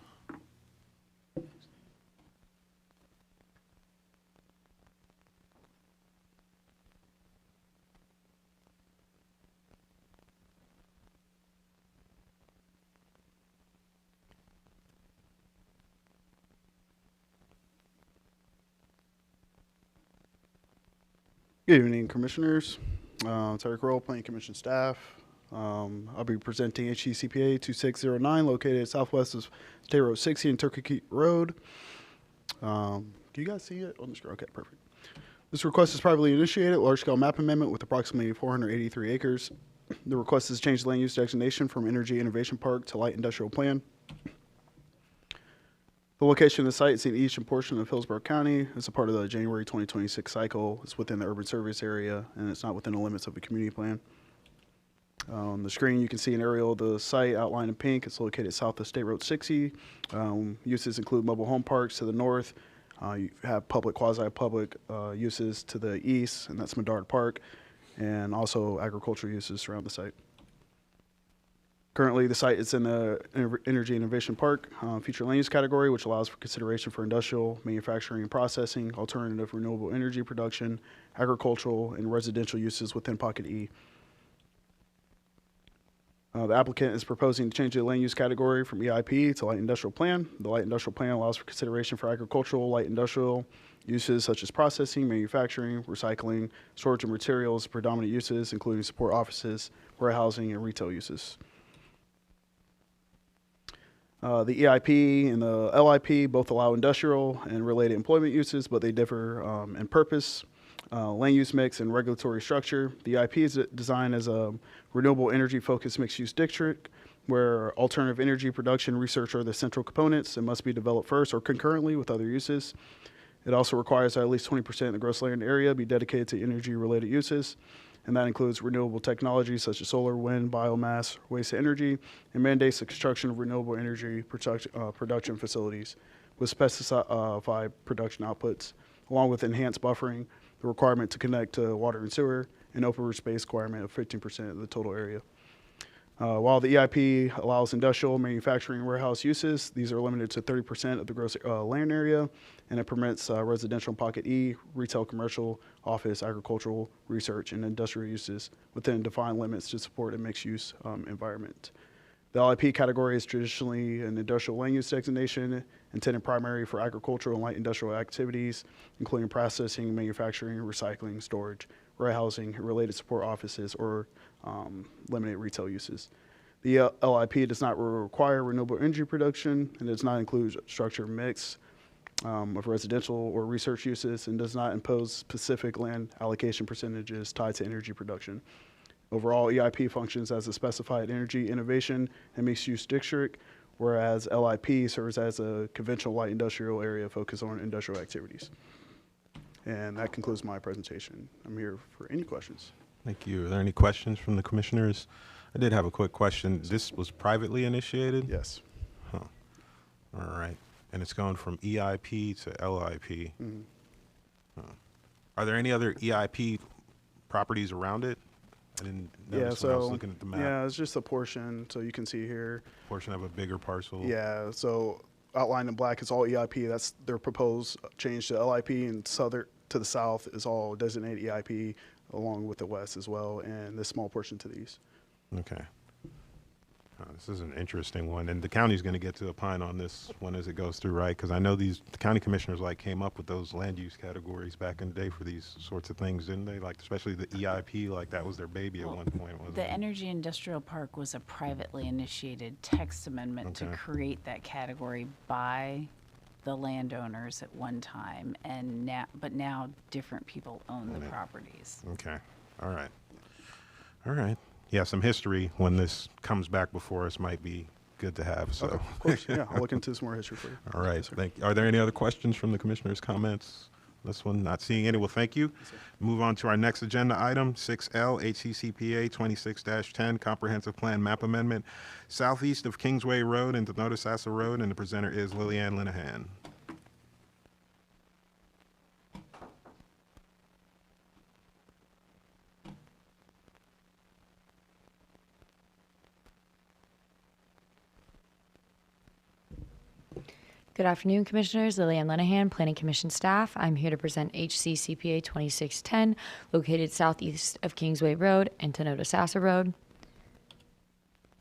Good evening, Commissioners. Tyreek Royal, Planning Commission staff. I'll be presenting HCCPA 2609, located southwest of State Road 60 and Turkey Creek Road. Can you guys see it on the screen? Okay, perfect. This request is privately initiated, large-scale map amendment with approximately 483 acres. The request is to change the land use designation from Energy Innovation Park to Light Industrial Plan. The location of the site is in eastern portion of Hillsborough County. It's a part of the January 2026 cycle. It's within the urban service area, and it's not within the limits of a community plan. On the screen, you can see an aerial of the site outlined in pink. It's located south of State Road 60. Uses include mobile home parks to the north. You have public, quasi-public uses to the east, and that's Medard Park, and also agricultural uses surround the site. Currently, the site is in the Energy Innovation Park Future Land Use category, which allows for consideration for industrial, manufacturing, and processing, alternative renewable energy production, agricultural, and residential uses within Pocket E. The applicant is proposing to change the land use category from EIP to light industrial plan. The light industrial plan allows for consideration for agricultural, light industrial uses such as processing, manufacturing, recycling, storage of materials, predominant uses, including support offices, warehousing, and retail uses. The EIP and the LIP both allow industrial and related employment uses, but they differ in purpose, land use mix, and regulatory structure. The EIP is designed as a renewable energy-focused mixed-use district where alternative energy production research are the central components and must be developed first or concurrently with other uses. It also requires that at least 20% of the gross land area be dedicated to energy-related uses, and that includes renewable technologies such as solar, wind, biomass, waste energy, and mandates the construction of renewable energy production facilities with specified production outputs, along with enhanced buffering, the requirement to connect to water and sewer, and open space requirement of 15% of the total area. While the EIP allows industrial, manufacturing, and warehouse uses, these are limited to 30% of the gross land area, and it permits residential Pocket E, retail, commercial, office, agricultural, research, and industrial uses within defined limits to support a mixed-use environment. The LIP category is traditionally an industrial land use designation intended primarily for agricultural and light industrial activities, including processing, manufacturing, recycling, storage, warehousing, related support offices, or limited retail uses. The LIP does not require renewable energy production and does not include structured mix of residential or research uses and does not impose specific land allocation percentages tied to energy production. Overall, EIP functions as a specified energy innovation and mixed-use district, whereas LIP serves as a conventional light industrial area focused on industrial activities. And that concludes my presentation. I'm here for any questions. Thank you. Are there any questions from the commissioners? I did have a quick question. This was privately initiated? Yes. Huh. All right. And it's gone from EIP to LIP. Mhm. Huh. Are there any other EIP properties around it? I didn't notice when I was looking at the map. Yeah, it's just a portion, so you can see here. Portion of a bigger parcel. Yeah, so outlined in black is all EIP. That's their proposed change to LIP, and southern to the south is all designated EIP, along with the west as well, and this small portion to the east. Okay. This is an interesting one, and the county's going to get to opine on this one as it goes through, right? Because I know the county commissioners came up with those land use categories back in the day for these sorts of things, didn't they? Especially the EIP, that was their baby at one point, wasn't The it? Energy Industrial Park was a privately initiated text amendment to Okay. create that category by the landowners at one time, and now different people own the properties. Okay. All right. All right. Yeah, some history when this comes back before us might be good to have. So, Okay, of course, yeah, I'll look into some more history for you. All right, Yes, sir. thank you. Are there any other questions from the commissioners' comments? This one, not seeing any. Well, thank you. Move on to our next agenda item, 6L, HCCPA 26-10, Comprehensive Plan Map Amendment, southeast of Kingsway Road into Notasassa Road, and the presenter is Lillian Linehan. Good afternoon, Commissioners. Lillian Linehan, Planning Commission staff. I'm here to present HCCPA 2610, located southeast of Kingsway Road and Notasassa Road.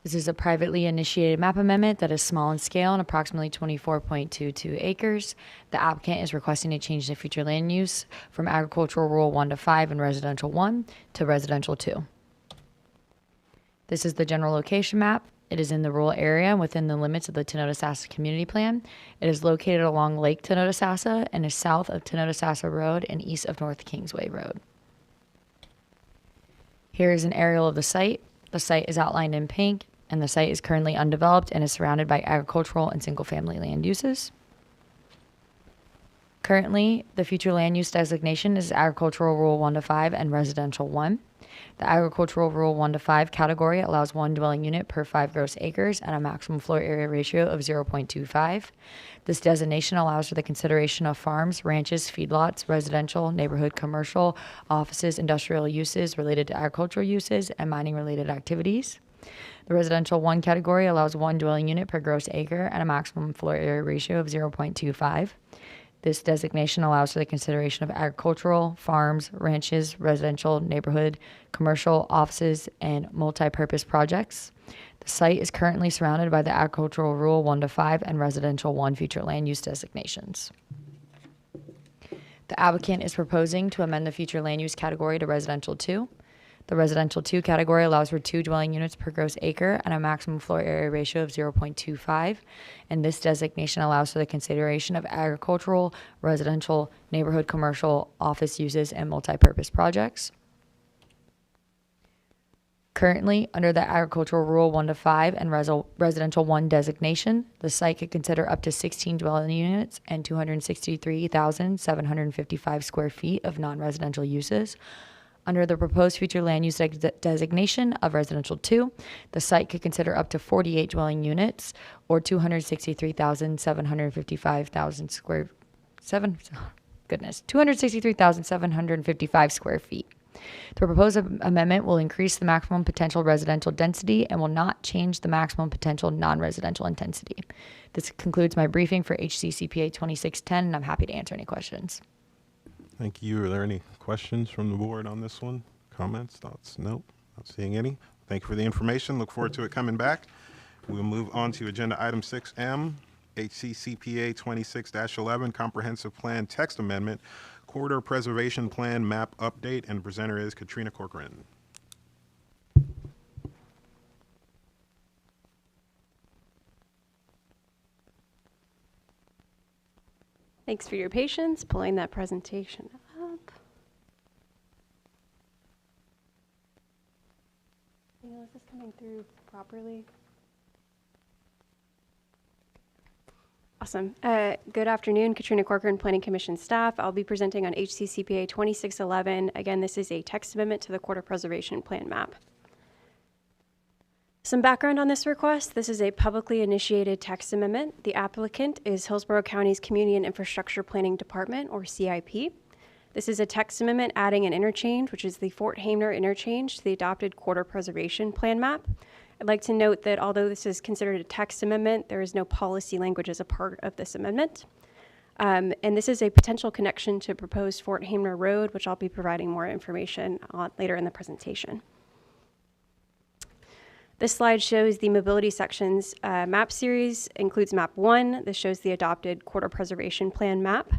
This is a privately initiated map amendment that is small in scale and approximately 24.22 acres. The applicant is requesting a change in future land use from agricultural rural 1 to 5 and residential 1 to residential 2. This is the general location map. It is in the rural area within the limits of the Notasassa Community Plan. It is located along Lake Notasassa and is south of Notasassa Road and east of North Kingsway Road. Here is an aerial of the site. The site is outlined in pink, and the site is currently undeveloped and is surrounded by agricultural and single-family land uses. Currently, the future land use designation is agricultural rural 1 to 5 and residential 1. The agricultural rural 1 to 5 category allows 1 dwelling unit per 5 gross acres and a maximum floor area ratio of 0.25. This designation allows for the consideration of farms, ranches, feedlots, residential, neighborhood, commercial, offices, industrial uses related to agricultural uses, and mining related activities. The residential 1 category allows 1 dwelling unit per gross acre and a maximum floor area ratio of 0.25. This designation allows for the consideration of agricultural, farms, ranches, residential, neighborhood, commercial, offices, and multi-purpose projects. The site is currently surrounded by the agricultural rural 1 to 5 and residential 1 future land use designations. The applicant is proposing to amend the future land use category to residential 2. The residential 2 category allows for 2 dwelling units per gross acre and a maximum floor area ratio of 0.25. And this designation allows for the consideration of agricultural, residential, neighborhood, commercial, office uses, and multi-purpose projects. Currently, under the agricultural rural 1 to 5 and residential 1 designation, the site could consider up to 16 dwelling units and 263,755 square feet of non-residential uses. Under the proposed future land use designation of residential 2, the site could consider up to 48 dwelling units or 263,755 square feet. The proposed amendment will increase the maximum potential residential density and will not change the maximum potential non-residential intensity. This concludes my briefing for HCCPA 2610, and I'm happy to answer any questions. Thank you. Are there any questions from the board on this one? Comments, thoughts? Nope, not seeing any. Thank you for the information. Look forward to it coming back. We'll move on to agenda item 6M, HCCPA 26-11, Comprehensive Plan Text Amendment, Corridor Preservation Plan Map Update, and presenter is Katrina Corcoran. Thanks for your patience, pulling that presentation up. Daniel, is this coming through properly? Awesome. Good afternoon, Katrina Corcoran, Planning Commission staff. I'll be presenting on HCCPA 2611. Again, this is a text amendment to the Corridor Preservation Plan map. Some background on this request. This is a publicly initiated text amendment. The applicant is Hillsborough County's Community and Infrastructure Planning Department, or CIP. This is a text amendment adding an interchange, which is the Fort Hamner interchange, to the adopted Corridor Preservation Plan map. I'd like to note that although this is considered a text amendment, there is no policy language as a part of this amendment. And this is a potential connection to proposed Fort Hamner Road, which I'll be providing more information on later in the presentation. This slide shows the mobility sections map series, includes map 1. This shows the adopted Corridor Preservation Plan map.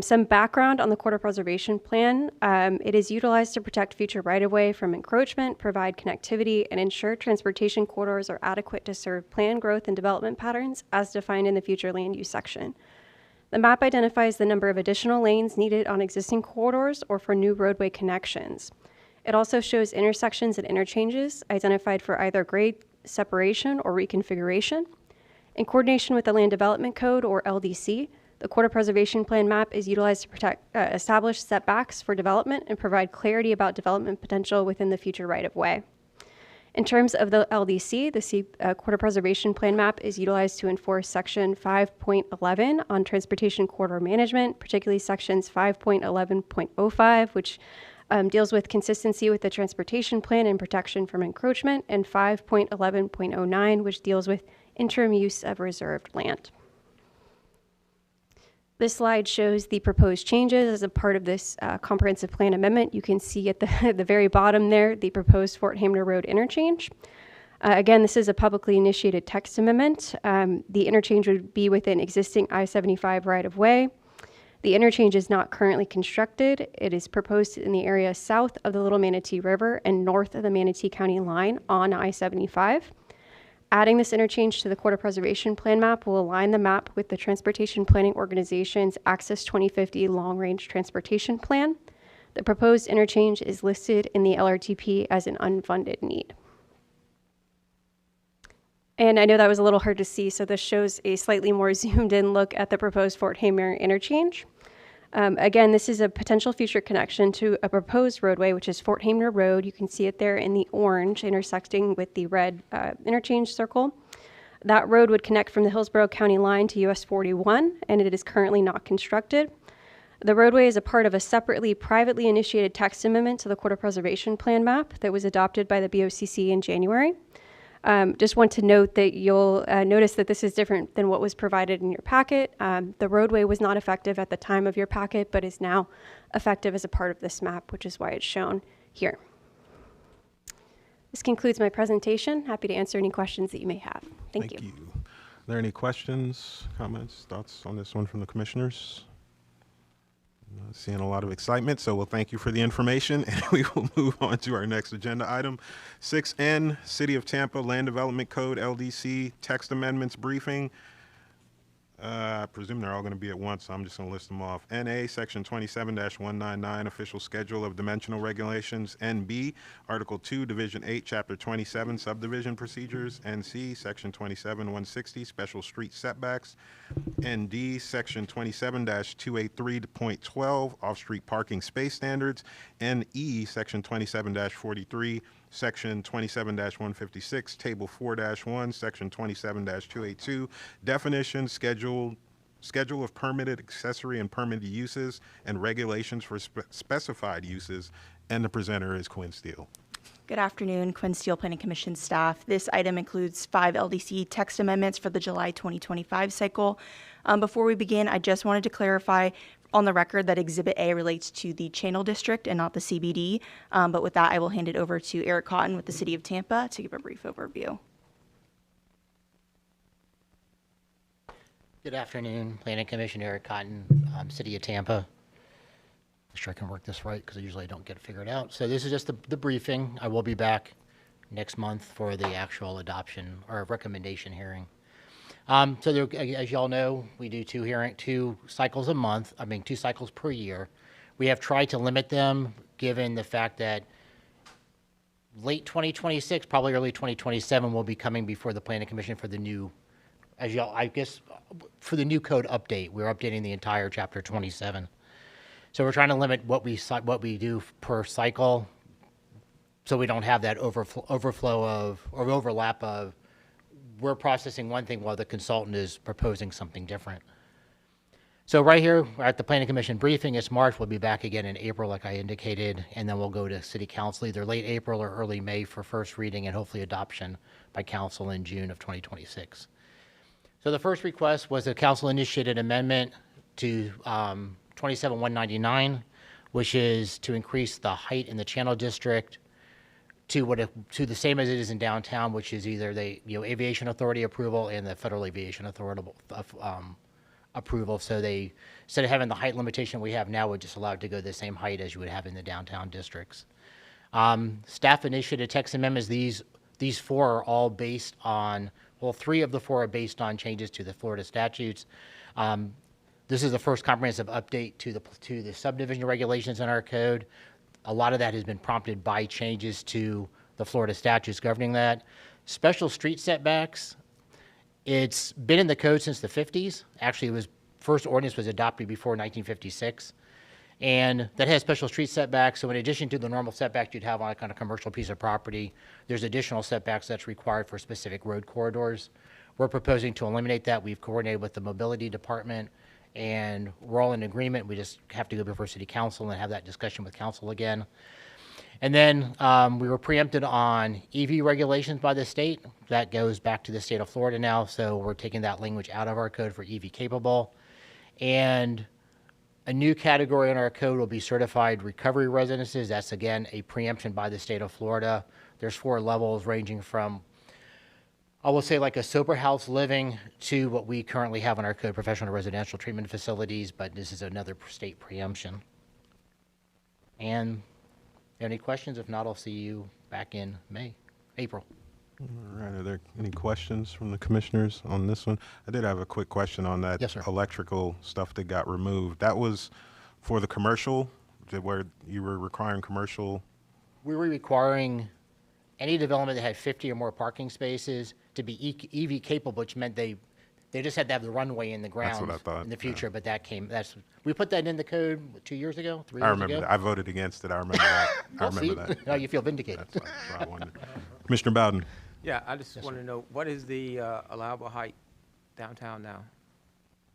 Some background on the Corridor Preservation Plan. It is utilized to protect future right-of-way from encroachment, provide connectivity, and ensure transportation corridors are adequate to serve planned growth and development patterns as defined in the future land use section. The map identifies the number of additional lanes needed on existing corridors or for new roadway connections. It also shows intersections and interchanges identified for either grade separation or reconfiguration. In coordination with the Land Development Code, or LDC, the Corridor Preservation Plan map is utilized to establish setbacks for development and provide clarity about development potential within the future right-of-way. In terms of the LDC, the Corridor Preservation Plan map is utilized to enforce Section 5.11 on transportation corridor management, particularly Sections 5.11.05, which deals with consistency with the transportation plan and protection from encroachment, and 5.11.09, which deals with interim use of reserved land. This slide shows the proposed changes as a part of this comprehensive plan amendment. You can see at the very bottom there, the proposed Fort Hamner Road interchange. Again, this is a publicly initiated text amendment. The interchange would be within existing I-75 right-of-way. The interchange is not currently constructed. It is proposed in the area south of the Little Manatee River and north of the Manatee County line on I-75. Adding this interchange to the Corridor Preservation Plan map will align the map with the Transportation Planning Organization's Access 2050 Long Range Transportation Plan. The proposed interchange is listed in the LRTP as an unfunded need. And I know that was a little hard to see, so this shows a slightly more zoomed in look at the proposed Fort Hamner interchange. Again, this is a potential future connection to a proposed roadway, which is Fort Hamner Road. You can see it there in the orange, intersecting with the red interchange circle. That road would connect from the Hillsborough County line to US 41, and it is currently not constructed. The roadway is a part of a separately privately initiated text amendment to the Quarter Preservation Plan map that was adopted by the BOCC in January. Just want to note that you'll notice that this is different than what was provided in your packet. The roadway was not effective at the time of your packet, but is now effective as a part of this map, which is why it's shown here. This concludes my presentation. Happy to answer any questions that you may have. Thank you. Are there any questions, comments, thoughts on this one from the commissioners? Seeing a lot of excitement, so we'll thank you for the information, and we will move on to our next agenda item. 6N, City of Tampa Land Development Code, LDC, text amendments briefing. I presume they're all going to be at once, so I'm just going to list them off. NA, Section 27-199, Official Schedule of Dimensional Regulations. NB, Article 2, Division 8, Chapter 27, Subdivision Procedures. NC, Section 27-160, Special Street Setbacks. ND, Section 27-283.12, Off-Street Parking Space Standards. NE, Section 27-43, Section 27-156, Table 4-1, Section 27-282, Definition, Schedule of Permitted Accessory and Permitted Uses, and Regulations for Specified Uses, and the presenter is Quinn Steele. Good afternoon, Quinn Steele, Planning Commission staff. This item includes 5 LDC text amendments for the July 2025 cycle. Before we begin, I just wanted to clarify on the record that Exhibit A relates to the Channel District and not the CBD. But with that, I will hand it over to Eric Cotton with the City of Tampa to give a brief overview. Good afternoon, Planning Commission, Eric Cotton, City of Tampa. Make sure I can work this right because I usually don't get it figured out. So this is just the briefing. I will be back next month for the actual adoption or recommendation hearing. So there, as you all know, we do 2 cycles a month. I mean, 2 cycles per year. We have tried to limit them given the fact that late 2026, probably early 2027, will be coming before the Planning Commission for the new, as y'all, I guess, for the new code update. We're updating the entire Chapter 27. So we're trying to limit what we do per cycle, so we don't have that overflow of or overlap of we're processing one thing while the consultant is proposing something different. So right here, we're at the Planning Commission briefing. It's March. We'll be back again in April, like I indicated, and then we'll go to City Council either late April or early May for first reading and hopefully adoption by Council in June of 2026. So the first request was a Council-initiated amendment to 27-199, which is to increase the height in the Channel District to the same as it is in downtown, which is either the Aviation Authority approval and the Federal Aviation Authority approval. So they, instead of having the height limitation we have now, would just allow it to go the same height as you would have in the downtown districts. Staff initiated text amendments. These 4 are all based on, well, 3 of the 4 are based on changes to the Florida statutes. This is the first comprehensive update to the subdivision regulations in our code. A lot of that has been prompted by changes to the Florida statutes governing that. Special street setbacks, it's been in the code since the 50s. Actually, first ordinance was adopted before 1956. And that has special street setbacks. So in addition to the normal setbacks you'd have on a kind of commercial piece of property, there's additional setbacks that's required for specific road corridors. We're proposing to eliminate that. We've coordinated with the mobility department, and we're all in agreement. We just have to go before City Council and have that discussion with Council again. And then we were preempted on EV regulations by the state. That goes back to the state of Florida now, so we're taking that language out of our code for EV capable. And a new category in our code will be certified recovery residences. That's, again, a preemption by the state of Florida. There's 4 levels ranging from, I will say, like a sober house living to what we currently have in our code, professional residential treatment facilities, but this is another state preemption. And any questions? If not, I'll see you back in April. All right, are there any questions from the commissioners on this one? I did have a quick question on that. Yes, sir. Electrical stuff that got removed. That was for the commercial, where you were requiring commercial? We were requiring any development that had 50 or more parking spaces to be EV capable, which meant they just had to have the runway in the ground That's what I thought, in the future, but we put that in the code 2 years ago, 3 years I ago. remember that. I voted against it. I remember that. I Well, remember see? that. Now you feel vindicated. That's what I wanted. Commissioner Bowden. Yeah, I just want to know, what is the allowable height downtown now?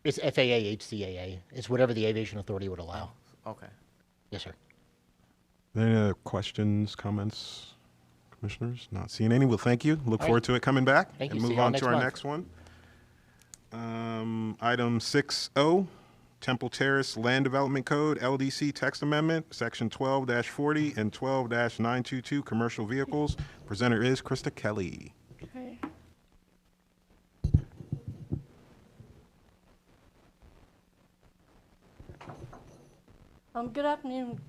It's FAA, HCAA. It's whatever the Aviation Authority would allow. Okay. Yes, sir. Any other questions, comments, commissioners? Not seeing any. Well, thank you. Look All forward right. to it coming back. Thank and you. See move y'all on next to our month. next one. Item 6O, Temple Terrace Land Development Code, LDC Text Amendment, Section 12-40 and 12-922 Commercial Vehicles. Presenter is Krista Kelly. Okay. Good afternoon.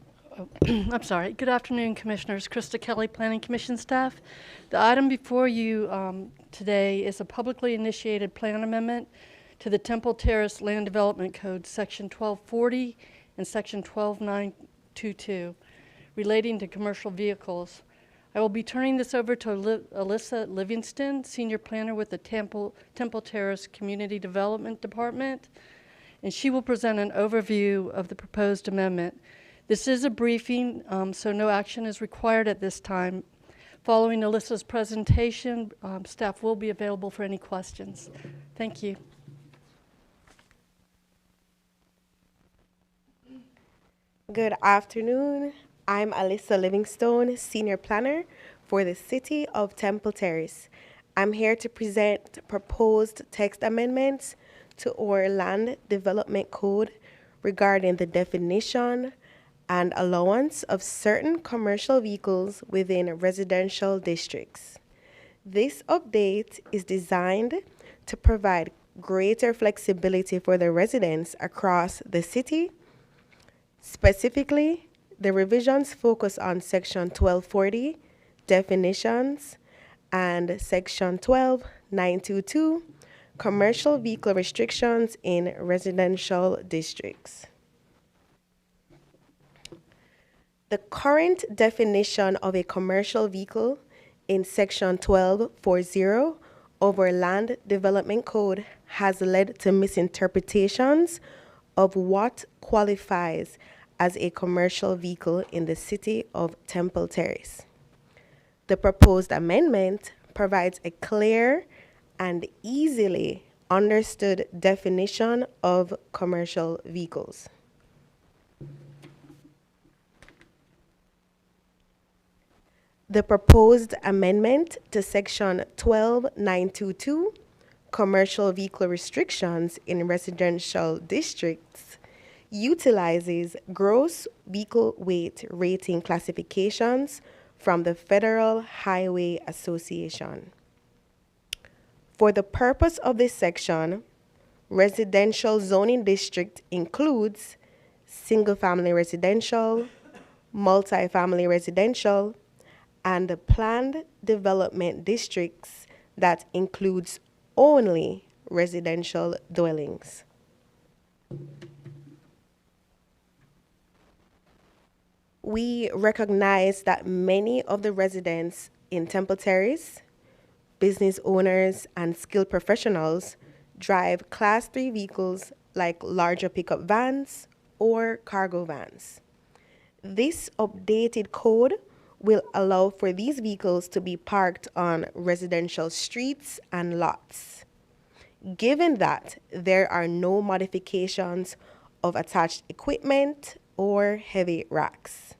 I'm sorry. Good afternoon, Commissioners. Krista Kelly, Planning Commission staff. The item before you today is a publicly initiated plan amendment to the Temple Terrace Land Development Code, Section 1240 and Section 12922, relating to commercial vehicles. I will be turning this over to Alyssa Livingston, Senior Planner with the Temple Terrace Community Development Department, and she will present an overview of the proposed amendment. This is a briefing, so no action is required at this time. Following Alyssa's presentation, staff will be available for any questions. Thank you. Good afternoon. I'm Alyssa Livingstone, Senior Planner for the City of Temple Terrace. I'm here to present proposed text amendments to our Land Development Code regarding the definition and allowance of certain commercial vehicles within residential districts. This update is designed to provide greater flexibility for the residents across the city. Specifically, the revisions focus on Section 1240, definitions, and Section 12922, commercial vehicle restrictions in residential districts. The current definition of a commercial vehicle in Section 1240 of our Land Development Code has led to misinterpretations of what qualifies as a commercial vehicle in the city of Temple Terrace. The proposed amendment provides a clear and easily understood definition of commercial vehicles. The proposed amendment to Section 12922, Commercial Vehicle Restrictions in Residential Districts, utilizes gross vehicle weight rating classifications from the Federal Highway Association. For the purpose of this section, residential zoning district includes single-family residential, multifamily residential, and the planned development districts that includes only residential dwellings. We recognize that many of the residents in Temple Terrace, business owners, and skilled professionals drive Class 3 vehicles like larger pickup vans or cargo vans. This updated code will allow for these vehicles to be parked on residential streets and lots. Given that there are no modifications of attached equipment or heavy racks.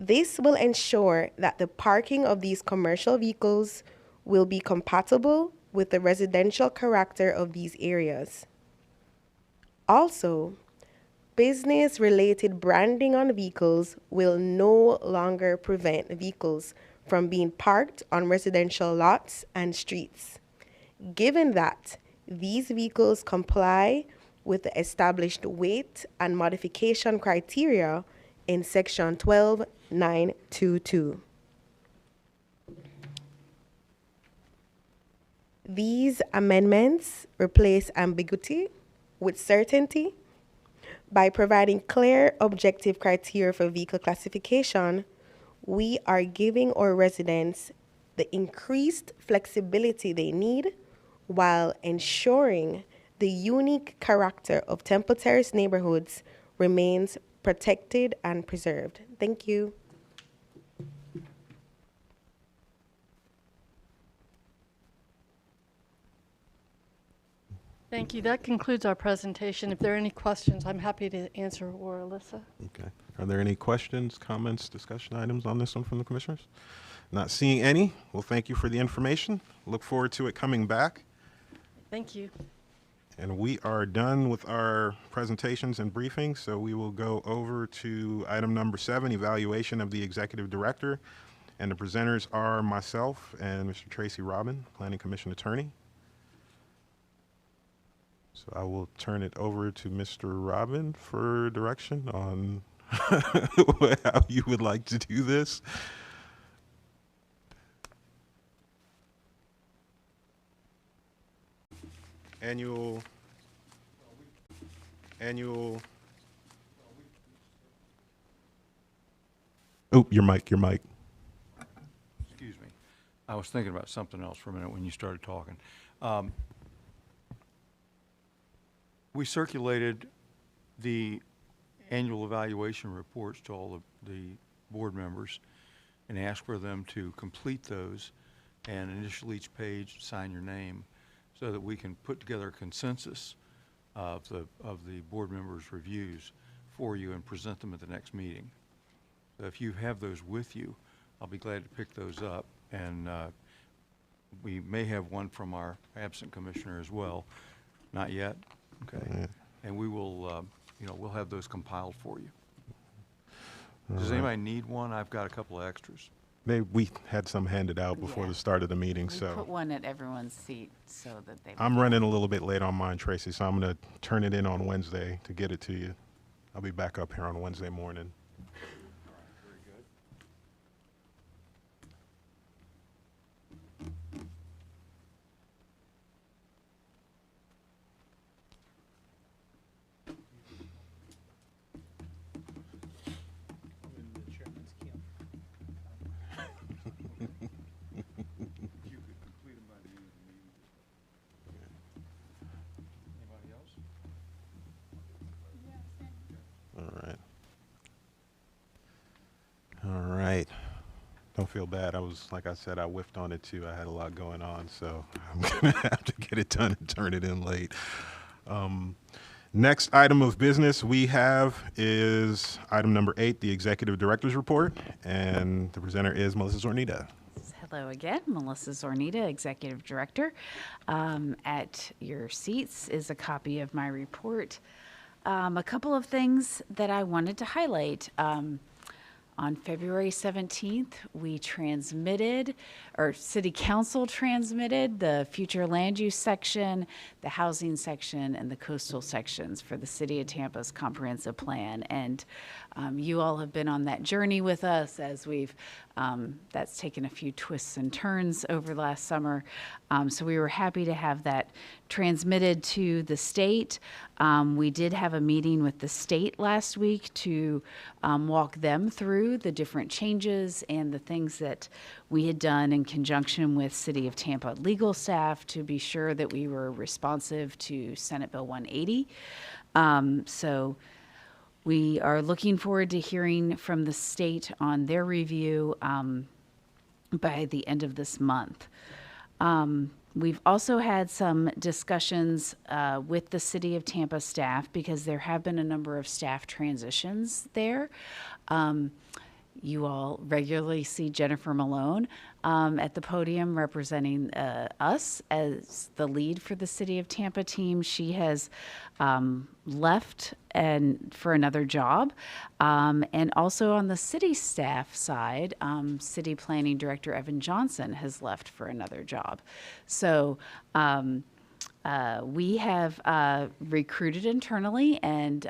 This will ensure that the parking of these commercial vehicles will be compatible with the residential character of these areas. Also, business-related branding on vehicles will no longer prevent vehicles from being parked on residential lots and streets, given that these vehicles comply with the established weight and modification criteria in Section 12922. These amendments replace ambiguity with certainty. By providing clear, objective criteria for vehicle classification, we are giving our residents the increased flexibility they need while ensuring the unique character of Temple Terrace neighborhoods remains protected and preserved. Thank you. Thank you. That concludes our presentation. If there are any questions, I'm happy to answer, or Alyssa. Okay. Are there any questions, comments, discussion items on this one from the commissioners? Not seeing any. Well, thank you for the information. Look forward to it coming back. Thank you. And we are done with our presentations and briefings, so we will go over to item number 7, evaluation of the executive director. And the presenters are myself and Mr. Tracy Robin, Planning Commission attorney. So I will turn it over to Mr. Robin for direction on how you would like to do this. Annual. Oh, your mic. Excuse me. I was thinking about something else for a minute when you started talking. We circulated the annual evaluation reports to all of the board members and asked for them to complete those and initial each page, sign your name, so that we can put together a consensus of the board members' reviews for you and present them at the next meeting. So if you have those with you, I'll be glad to pick those up, and we may have one from our absent commissioner as well. Not yet? Okay. Yeah. And we will, we'll have those compiled for you. Does anybody need one? I've got a couple of extras. We had some handed out before the start of the meeting, We so. put one at everyone's seat so that they. I'm running a little bit late on mine, Tracy, so I'm going to turn it in on Wednesday to get it to you. I'll be back up here on Wednesday morning. All right. Don't feel bad. Like I said, I whiffed on it too. I had a lot going on, so I'm going to have to get it done and turn it in late. Next item of business we have is item number 8, the executive director's report, and the presenter is Melissa Zornita. Hello again, Melissa Zornita, Executive Director. At your seats is a copy of my report. A couple of things that I wanted to highlight. On February 17th, we transmitted, or City Council transmitted, the future land use section, the housing section, and the coastal sections for the City of Tampa's comprehensive plan. And you all have been on that journey with us as we've, that's taken a few twists and turns over last summer. So we were happy to have that transmitted to the state. We did have a meeting with the state last week to walk them through the different changes and the things that we had done in conjunction with City of Tampa legal staff to be sure that we were responsive to Senate Bill 180. So we are looking forward to hearing from the state on their review by the end of this month. We've also had some discussions with the City of Tampa staff because there have been a number of staff transitions there. You all regularly see Jennifer Malone at the podium representing us as the lead for the City of Tampa team. She has left and for another job. And also on the city staff side, City Planning Director Evan Johnson has left for another job. So we have recruited internally, and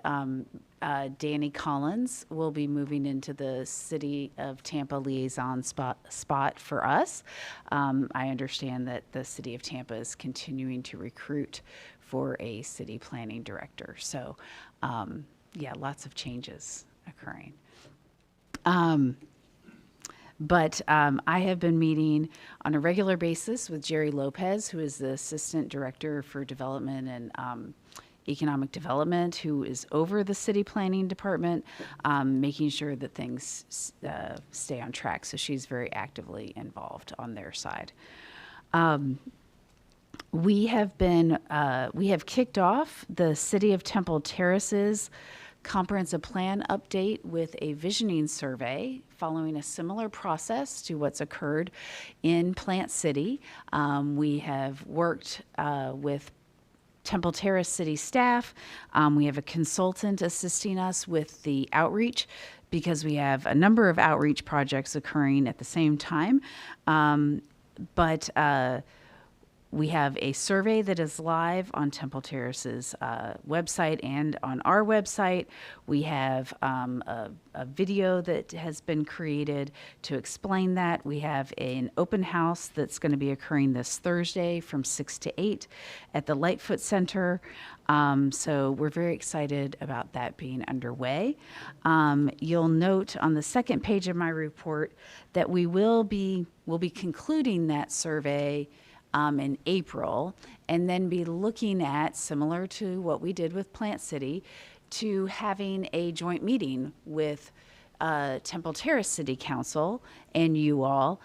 Danny Collins will be moving into the City of Tampa liaison spot for us. I understand that the City of Tampa is continuing to recruit for a city planning director. So yeah, lots of changes occurring. But I have been meeting on a regular basis with Jerry Lopez, who is the Assistant Director for Development and Economic Development, who is over the City Planning Department, making sure that things stay on track. So she's very actively involved on their side. We have kicked off the City of Temple Terraces comprehensive plan update with a visioning survey following a similar process to what's occurred in Plant City. We have worked with Temple Terrace City staff. We have a consultant assisting us with the outreach because we have a number of outreach projects occurring at the same time. But we have a survey that is live on Temple Terrace's website and on our website. We have a video that has been created to explain that. We have an open house that's going to be occurring this Thursday from 6 to 8 at the Lightfoot Center. So we're very excited about that being underway. You'll note on the second page of my report that we'll be concluding that survey in April, and then be looking at, similar to what we did with Plant City, to having a joint meeting with Temple Terrace City Council and you all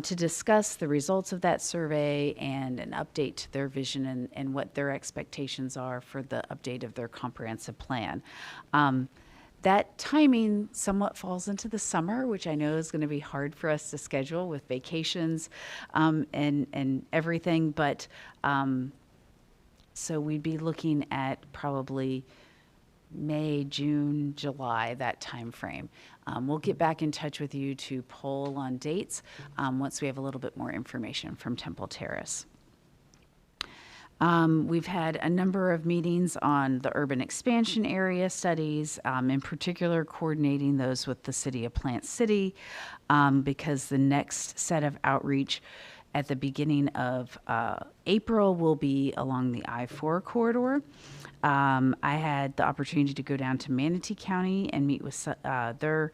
to discuss the results of that survey and an update to their vision and what their expectations are for the update of their comprehensive plan. That timing somewhat falls into the summer, which I know is going to be hard for us to schedule with vacations and everything. But so we'd be looking at probably May, June, July, that time frame. We'll get back in touch with you to poll on dates once we have a little bit more information from Temple Terrace. We've had a number of meetings on the urban expansion area studies, in particular coordinating those with the City of Plant City, because the next set of outreach at the beginning of April will be along the I-4 corridor. I had the opportunity to go down to Manatee County and meet with their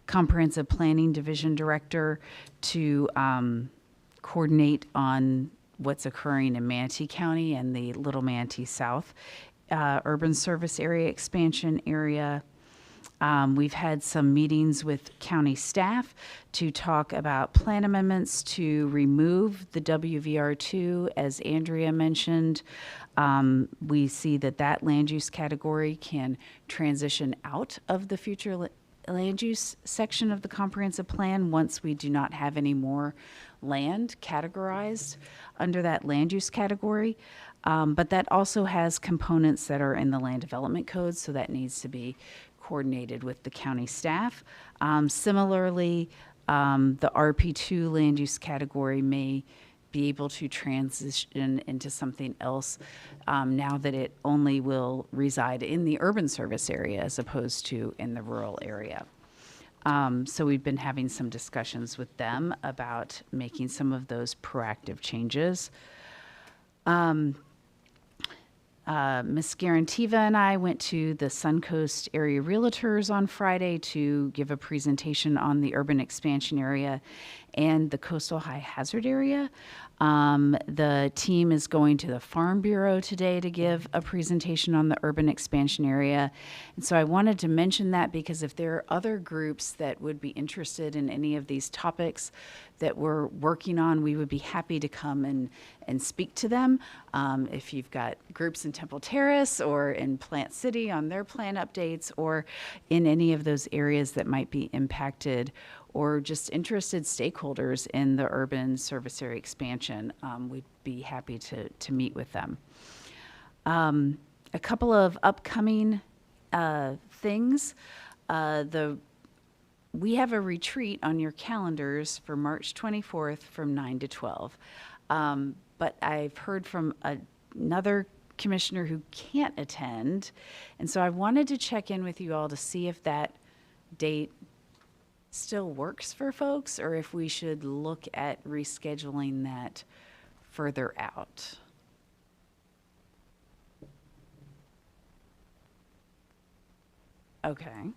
comprehensive planning division director to coordinate on what's occurring in Manatee County and the Little Manatee South urban service area expansion area. We've had some meetings with county staff to talk about plan amendments to remove the WVR2, as Andrea mentioned. We see that land use category can transition out of the future land use section of the comprehensive plan once we do not have any more land categorized under that land use category. But that also has components that are in the land development code, so that needs to be coordinated with the county staff. Similarly, the RP2 land use category may be able to transition into something else now that it only will reside in the urban service area as opposed to in the rural area. So we've been having some discussions with them about making some of those proactive changes. Ms. Garantiva and I went to the Suncoast Area Realtors on Friday to give a presentation on the urban expansion area and the coastal high hazard area. The team is going to the Farm Bureau today to give a presentation on the urban expansion area. And so I wanted to mention that because if there are other groups that would be interested in any of these topics that we're working on, we would be happy to come and speak to them. If you've got groups in Temple Terrace or in Plant City on their plan updates, or in any of those areas that might be impacted, or just interested stakeholders in the urban service area expansion, we'd be happy to meet with them. A couple of upcoming things. We have a retreat on your calendars for March 24th from 9 to 12. But I've heard from another commissioner who can't attend, and so I wanted to check in with you all to see if that date still works for folks, or if we should look at rescheduling that further out. Okay.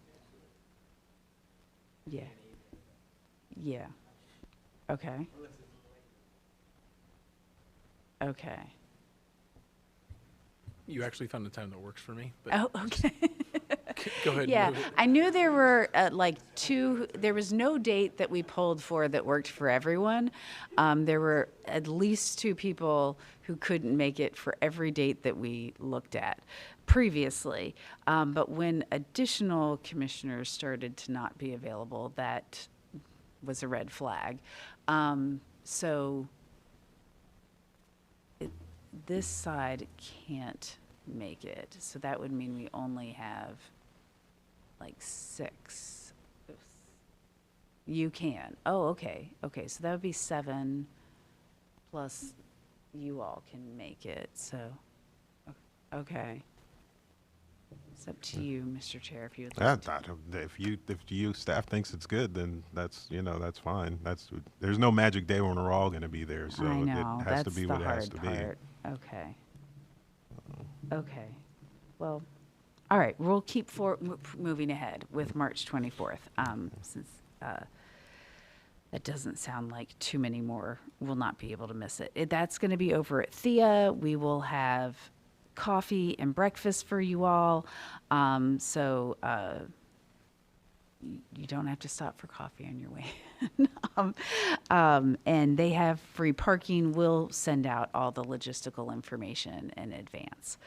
Yeah. Yeah. Okay. Okay. You actually found a time that works for me. But Oh, okay. go ahead. Yeah, And move it. I knew there were there was no date that we pulled for that worked for everyone. There were at least 2 people who couldn't make it for every date that we looked at previously. But when additional commissioners started to not be available, that was a red flag. So this side can't make it. So that would mean we only have like 6. You can. Oh, okay. Okay, so that would be 7 plus you all can make it. So, okay. It's up to you, Mr. Chair, if you would like to. If you staff thinks it's good, then that's fine. There's no magic day when we're all going to be there, so I know, it has that's to be the what it has hard to part. Okay. Okay. Well, all right, we'll keep moving ahead with March 24th, since that doesn't sound like too many more will not be able to miss it. That's going to be over at Thea. We will have coffee and breakfast for you all, so you don't have to stop for coffee on your way. And they have free parking. We'll send out all the logistical information in advance.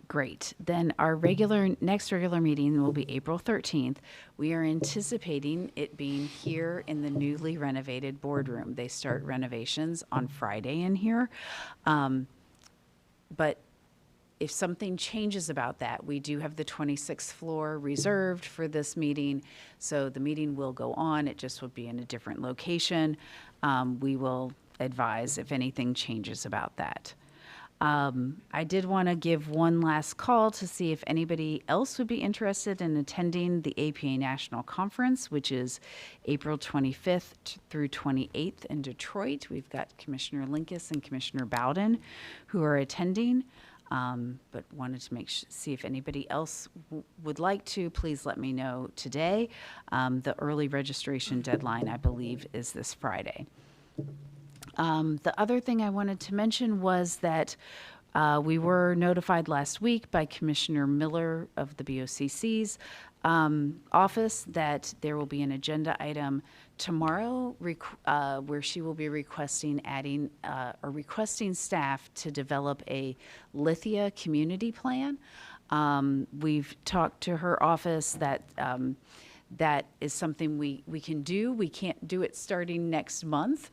Great. Then our next regular meeting will be April 13th. We are anticipating it being here in the newly renovated boardroom. They start renovations on Friday in here. But if something changes about that, we do have the 26th floor reserved for this meeting. So the meeting will go on. It just will be in a different location. We will advise if anything changes about that. I did want to give one last call to see if anybody else would be interested in attending the APA National Conference, which is April 25th through 28th in Detroit. We've got Commissioner Linkus and Commissioner Bowden who are attending, but wanted to see if anybody else would like to. Please let me know today. The early registration deadline, I believe, is this Friday. The other thing I wanted to mention was that we were notified last week by Commissioner Miller of the BOCC's office that there will be an agenda item tomorrow where she will be requesting requesting staff to develop a Lithia community plan. We've talked to her office that that is something we can do. We can't do it starting next month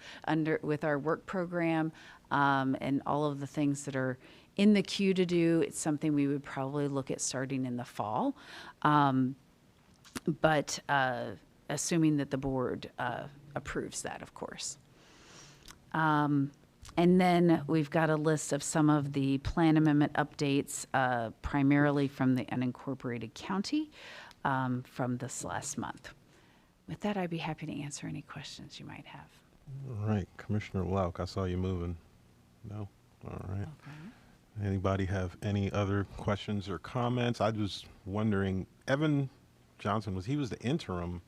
with our work program and all of the things that are in the queue to do. It's something we would probably look at starting in the fall. But assuming that the board approves that, of course. And then we've got a list of some of the plan amendment updates, primarily from the unincorporated county. From this last month. With that, I'd be happy to answer any questions you might have. All right, Commissioner Lauk, I saw you moving. No? All right. Okay. Anybody have any other questions or comments? I was wondering, Evan Johnson, he was the interim,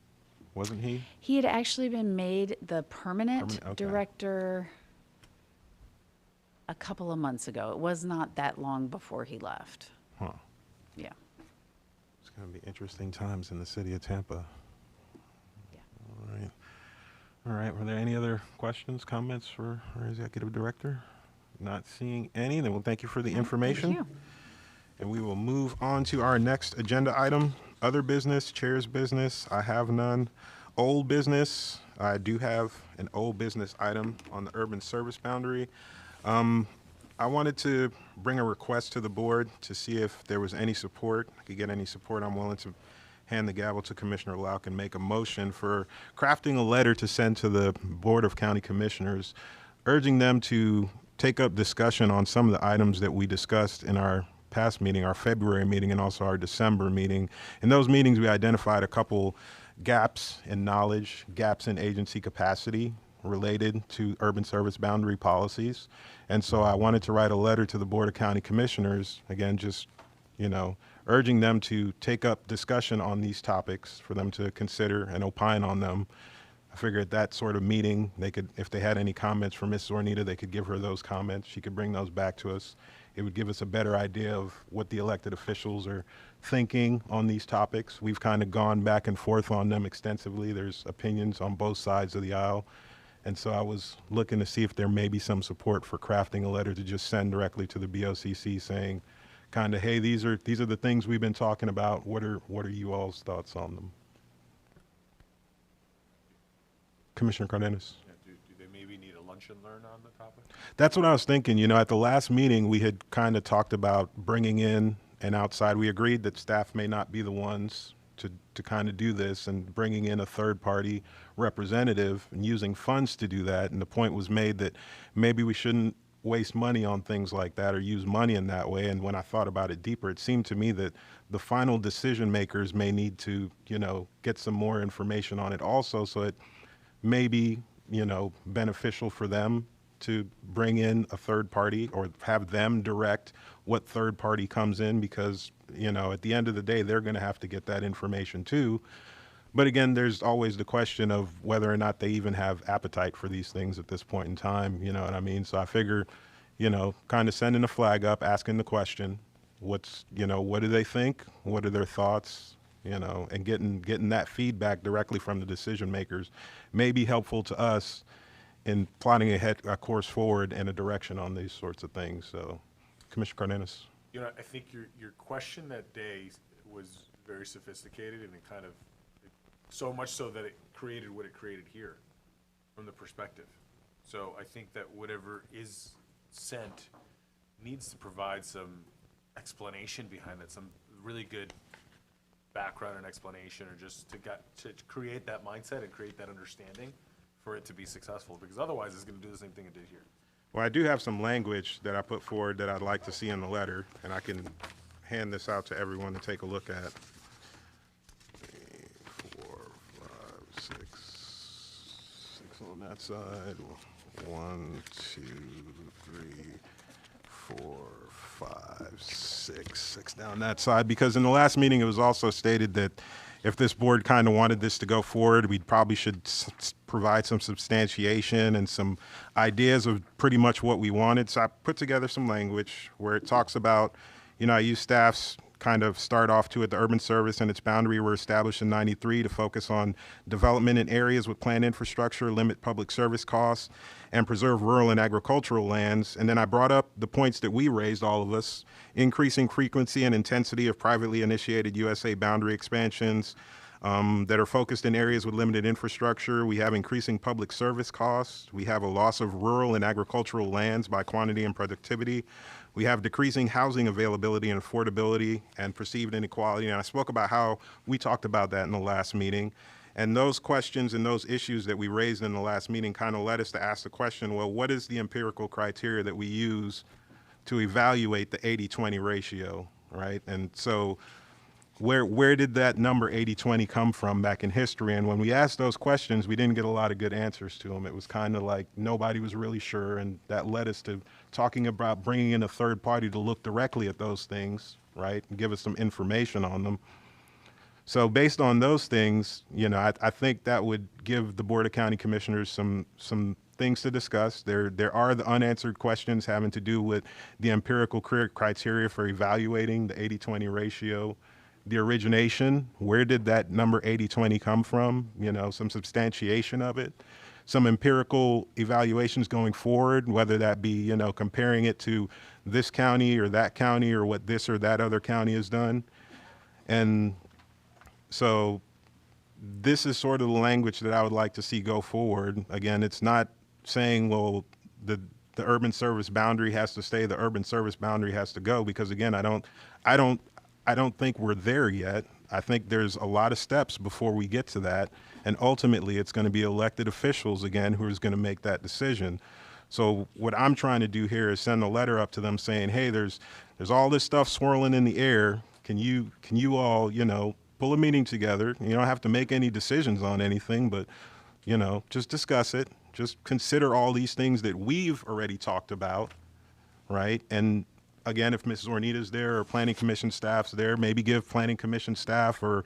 wasn't he? He had actually been made the permanent director a couple of months ago. It was not that long before he left. Huh. Yeah. It's going to be interesting times in the city of Tampa. Yeah. All right. All right. Were there any other questions, comments for our executive director? Not seeing any. Then we'll thank you for the information. Thank you. And we will move on to our next agenda item, other business, chair's business. I have none. Old business. I do have an old business item on the urban service boundary. I wanted to bring a request to the board to see if there was any support. I could get any support. I'm willing to hand the gavel to Commissioner Lauk and make a motion for crafting a letter to send to the Board of County Commissioners, urging them to take up discussion on some of the items that we discussed in our past meeting, our February meeting, and also our December meeting. In those meetings, we identified a couple gaps in knowledge, gaps in agency capacity related to urban service boundary policies. And so I wanted to write a letter to the Board of County Commissioners, again, just, urging them to take up discussion on these topics for them to consider and opine on them. I figured at that sort of meeting, they could, if they had any comments for Ms. Zornita, they could give her those comments. She could bring those back to us. It would give us a better idea of what the elected officials are thinking on these topics. We've kind of gone back and forth on them extensively. There's opinions on both sides of the aisle. And so I was looking to see if there may be some support for crafting a letter to just send directly to the BOCC saying, kind of, hey, these are the things we've been talking about. What are you all's thoughts on them? Commissioner Cardenas. Yeah, do they maybe need a lunch and learn on the topic? That's what I was thinking. You know, at the last meeting, we had kind of talked about bringing in an outside. We agreed that staff may not be the ones to kind of do this, and bringing in a third-party representative and using funds to do that. And the point was made that maybe we shouldn't waste money on things like that or use money in that way. And when I thought about it deeper, it seemed to me that the final decision makers may need to, you know, get some more information on it also, so it may be, you know, beneficial for them to bring in a third party or have them direct what third party comes in, because, you know, at the end of the day, they're going to have to get that information too. But again, there's always the question of whether or not they even have appetite for these things at this point in time, you know what I mean? So I figure, you know, kind of sending a flag up, asking the question, what's, you know, what do they think? What are their thoughts? You know, and getting that feedback directly from the decision makers may be helpful to us in plotting a course forward and a direction on these sorts of things. So, Commissioner Cardenas. You know, I think your question that day was very sophisticated, and it kind of, so much so that it created what it created here from the perspective. So I think that whatever is sent needs to provide some explanation behind it, some really good background and explanation, or just to create that mindset and create that understanding for it to be successful, because otherwise it's going to do the same thing it did here. Well, I do have some language that I put forward that I'd like to see in the letter, and I can hand this out to everyone to take a look at. 3, 4, 5, 6 on that side. 1, 2, 3, 4, 5, 6 down that side, because in the last meeting it was also stated that if this board kind of wanted this to go forward, we probably should provide some substantiation and some ideas of pretty much what we wanted. So I put together some language where it talks about, you know, I use staff's kind of start off to it. The urban service and its boundary were established in '93 to focus on development in areas with planned infrastructure, limit public service costs, and preserve rural and agricultural lands. And then I brought up the points that we raised, all of us: increasing frequency and intensity of privately initiated USA boundary expansions that are focused in areas with limited infrastructure. We have increasing public service costs. We have a loss of rural and agricultural lands by quantity and productivity. We have decreasing housing availability and affordability and perceived inequality. And I spoke about how we talked about that in the last meeting. And those questions and those issues that we raised in the last meeting kind of led us to ask the question, well, what is the empirical criteria that we use to evaluate the 80-20 ratio, right? And so where did that number 80-20 come from back in history? And when we asked those questions, we didn't get a lot of good answers to them. It was kind of like nobody was really sure, and that led us to talking about bringing in a third party to look directly at those things, right, and give us some information on them. So based on those things, you know, I think that would give the Board of County Commissioners some things to discuss. There are the unanswered questions having to do with the empirical criteria for evaluating the 80-20 ratio. The origination, where did that number 80-20 come from? You know, some substantiation of it, some empirical evaluations going forward, whether that be, you know, comparing it to this county or that county or what this or that other county has done. And so this is sort of the language that I would like to see go forward. Again, it's not saying, well, the urban service boundary has to stay, the urban service boundary has to go, because again, I don't think we're there yet. I think there's a lot of steps before we get to that. And ultimately, it's going to be elected officials, again, who is going to make that decision. So what I'm trying to do here is send a letter up to them saying, hey, there's all this stuff swirling in the air. Can you all, you know, pull a meeting together? You don't have to make any decisions on anything, but, you know, just discuss it. Just consider all these things that we've already talked about, right? And again, if Mrs. Ornita's there or planning commission staff's there, maybe give planning commission staff or,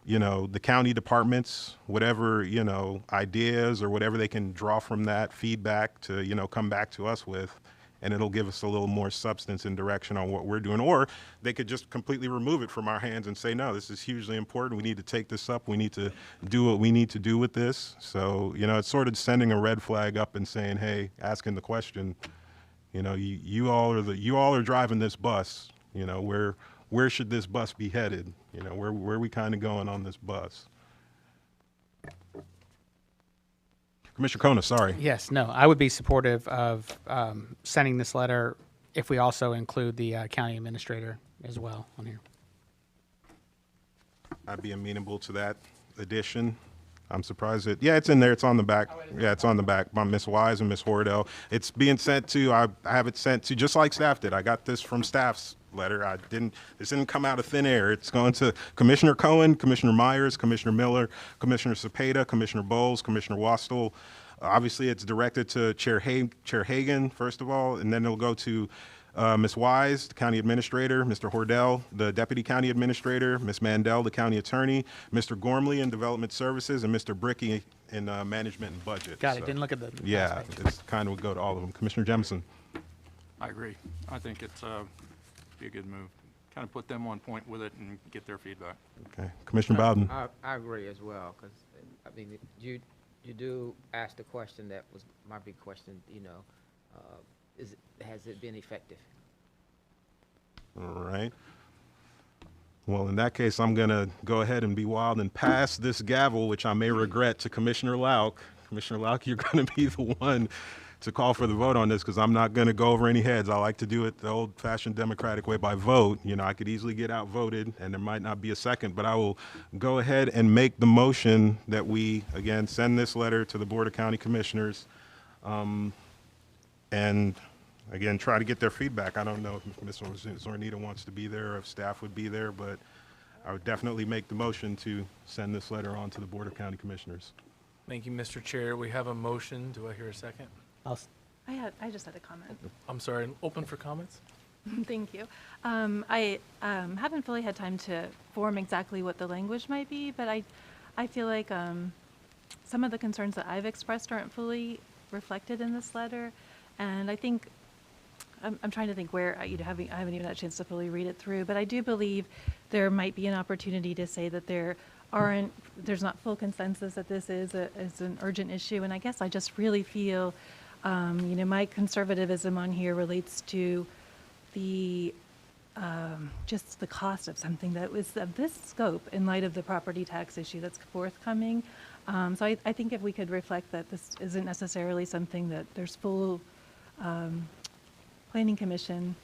you know, the county departments, whatever, you know, ideas or whatever they can draw from that feedback to, you know, come back to us with, and it'll give us a little more substance and direction on what we're doing. Or they could just completely remove it from our hands and say, no, this is hugely important. We need to take this up. We need to do what we need to do with this. So, you know, it's sort of sending a red flag up and saying, hey, asking the question, you know, you all are driving this bus. You know, where should this bus be headed? You know, where are we kind of going on this bus? Commissioner Kona, sorry. Yes, no, I would be supportive of sending this letter if we also include the county administrator as well on here. I'd be amenable to that addition. I'm surprised that, yeah, it's in there. It's on the back. Yeah, it's on the back by Ms. Wise and Ms. Hordell. It's being sent to, I have it sent to, just like staff did. I got this from staff's letter. This didn't come out of thin air. It's going to Commissioner Cohen, Commissioner Myers, Commissioner Miller, Commissioner Cepeda, Commissioner Bowles, Commissioner Wastel. Obviously, it's directed to Chair Hagan, first of all, and then it'll go to Ms. Wise, the county administrator, Mr. Hordell, the deputy county administrator, Ms. Mandel, the county attorney, Mr. Gormley in development services, and Mr. Bricky in management and budget. Got it. Didn't look at the. Yeah, it's kind of would go to all of them. Commissioner Jemison. I agree. I think it's be a good move. Kind of put them on point with it and get their feedback. Okay, Commissioner Bowden. I agree as well, because I mean, you do ask the question that was my big question. You know, has it been effective? All right. Well, in that case, I'm going to go ahead and be wild and pass this gavel, which I may regret, to Commissioner Lauk. Commissioner Lauk, you're going to be the one to call for the vote on this, because I'm not going to go over any heads. I like to do it the old-fashioned democratic way by vote. You know, I could easily get outvoted, and there might not be a second, but I will go ahead and make the motion that we, again, send this letter to the Board of County Commissioners, and, again, try to get their feedback. I don't know if Ms. Zornita wants to be there or if staff would be there, but I would definitely make the motion to send this letter on to the Board of County Commissioners. Thank you, Mr. Chair. We have a motion. Do I hear a second? I just had a comment. I'm sorry, open for comments? Thank you. I haven't fully had time to form exactly what the language might be, but I feel like some of the concerns that I've expressed aren't fully reflected in this letter, and I think I'm trying to think where I haven't even had a chance to fully read it through, but I do believe there might be an opportunity to say that there's not full consensus that this is an urgent issue, and I guess I just really feel, you know, my conservatism on here relates to the just the cost of something that was of this scope in light of the property tax issue that's forthcoming. So I think if we could reflect that this isn't necessarily something that there's full Planning Commission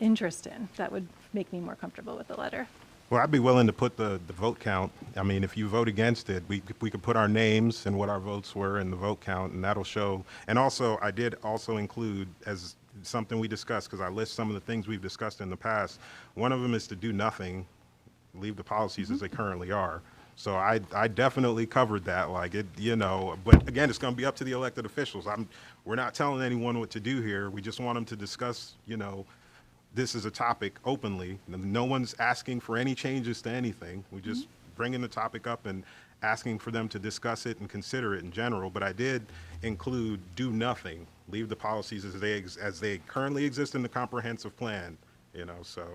interest in, that would make me more comfortable with the letter. Well, I'd be willing to put the vote count. I mean, if you vote against it, we could put our names and what our votes were in the vote count, and that'll show. And also, I did also include as something we discussed, because I list some of the things we've discussed in the past. One of them is to do nothing, leave the policies as they currently are. So I definitely covered that, like it, you know, but again, it's going to be up to the elected officials. We're not telling anyone what to do here. We just want them to discuss, you know, this is a topic openly. No one's asking for any changes to anything. We just bringing the topic up and asking for them to discuss it and consider it in general. But I did include do nothing, leave the policies as they currently exist in the comprehensive plan, you know, so.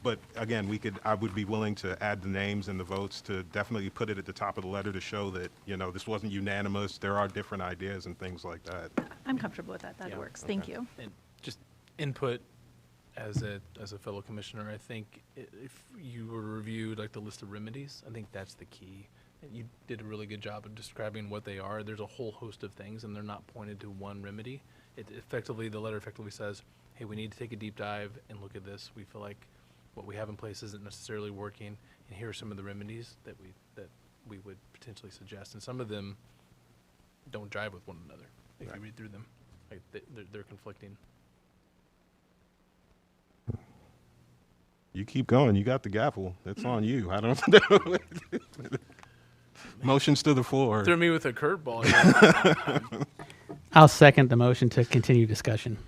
But again, I would be willing to add the names and the votes to definitely put it at the top of the letter to show that, you know, this wasn't unanimous. There are different ideas and things like that. I'm comfortable with that. That works. Thank you. And just input as a fellow commissioner, I think if you were reviewed like the list of remedies, I think that's the key. And you did a really good job of describing what they are. There's a whole host of things, and they're not pointed to one remedy. The letter effectively says, hey, we need to take a deep dive and look at this. We feel like what we have in place isn't necessarily working, and here are some of the remedies that we would potentially suggest. And some of them don't jive with one another if you read through them. Like they're conflicting. You keep going. You got the gavel. It's on you. I don't know. Motions to the floor. Threw me with a curveball. I'll second the motion to continue discussion.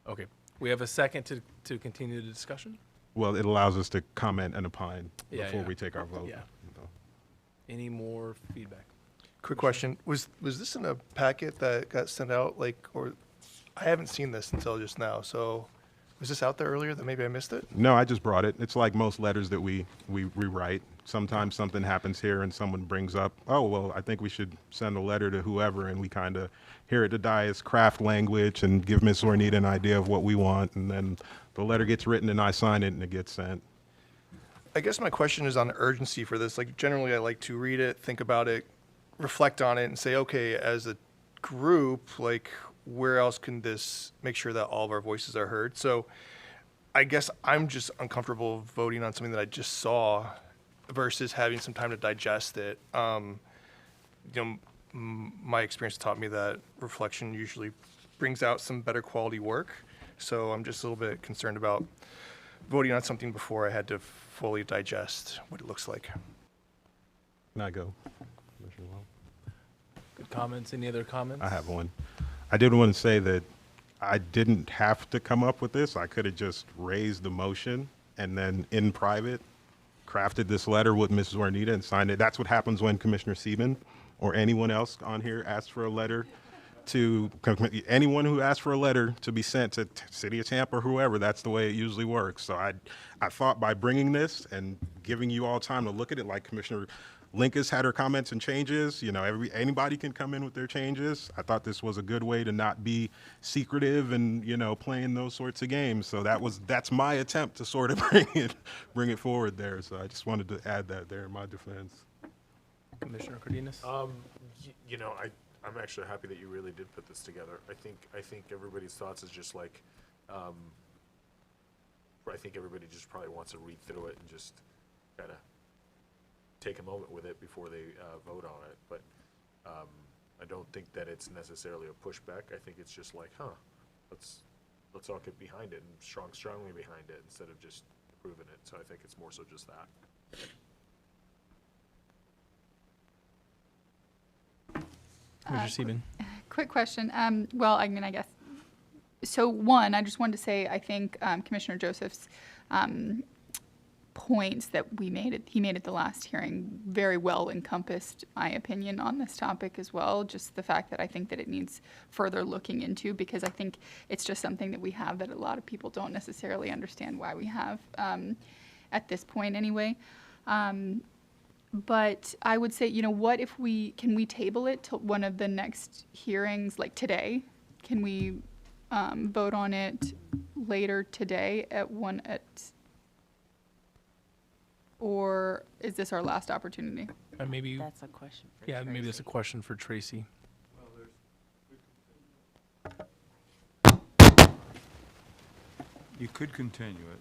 Okay. We have a second to continue the discussion? Well, it allows us to comment and opine Yeah, before yeah. we take our vote. Yeah. Any more feedback? Quick question: Was this in a packet that got sent out? Like, or I haven't seen this until just now. So, was this out there earlier that maybe I missed it? No, I just brought it. It's like most letters that we rewrite. Sometimes something happens here and someone brings up, oh, well, I think we should send a letter to whoever, and we kind of hear it to Dias craft language and give Ms. Ornita an idea of what we want, and then the letter gets written and I sign it and it gets sent. I guess my question is on urgency for this. Like, generally, I like to read it, think about it, reflect on it, and say, okay, as a group, like, where else can this make sure that all of our voices are heard? So I guess I'm just uncomfortable voting on something that I just saw versus having some time to digest it. My experience taught me that reflection usually brings out some better quality work. So I'm just a little bit concerned about voting on something before I had to fully digest what it looks like. Can I go? Good comments. Any other comments? I have one. I did want to say that I didn't have to come up with this. I could have just raised the motion and then in private crafted this letter with Mrs. Ornita and signed it. That's what happens when Commissioner Sieben or anyone else on here asks for a letter to anyone who asks for a letter to be sent to City of Tampa or whoever. That's the way it usually works. So I thought by bringing this and giving you all time to look at it, like Commissioner Linkus had her comments and changes, anybody can come in with their changes. I thought this was a good way to not be secretive and, playing those sorts of games. So that's my attempt to sort of bring it forward there. So I just wanted to add that there in my defense. Commissioner Cardenas? I'm actually happy that you really did put this together. I think everybody's thoughts is just like, I think everybody just probably wants to read through it and just kind of take a moment with it before they vote on it. But I don't think that it's necessarily a pushback. I think it's just like, let's all get behind it and strongly behind it instead of just approving it. So I think it's more so just that. Commissioner Sieben? Quick question. I guess. So one, I just wanted to say, I think Commissioner Joseph's points that he made at the last hearing very well encompassed my opinion on this topic as well. Just the fact that I think that it needs further looking into, because I think it's just something that we have that a lot of people don't necessarily understand why we have at this point anyway. But I would say, what if can we table it till one of the next hearings, like today? Can we vote on it later today or is this our last opportunity? Maybe That's a question for maybe Tracy. that's a question for Tracy. You could continue it.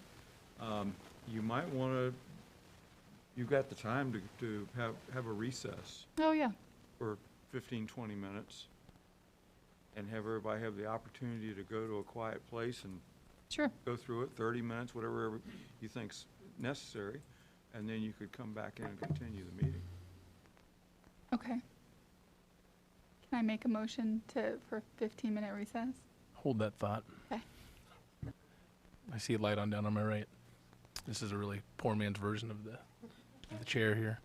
You might want to, you've got the time to have a recess Oh, yeah. for 15, 20 minutes and have everybody have the opportunity to go to a quiet place and Sure. go through it, 30 minutes, whatever you think's necessary, and then you could come back in and continue the meeting. Okay. Can I make a motion for a 15-minute recess? Hold that thought. Okay. I see a light on down on my right. This is a really poor man's version of the chair here.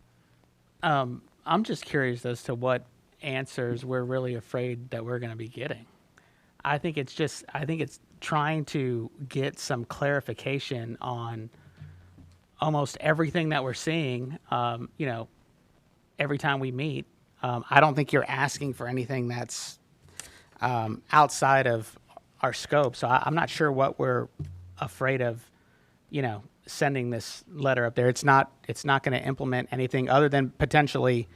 I'm just curious as to what answers we're really afraid that we're going to be getting. I think it's trying to get some clarification on almost everything that we're seeing, every time we meet. I don't think you're asking for anything that's outside of our scope. So I'm not sure what we're afraid of, sending this letter up there. It's not going to implement anything other than potentially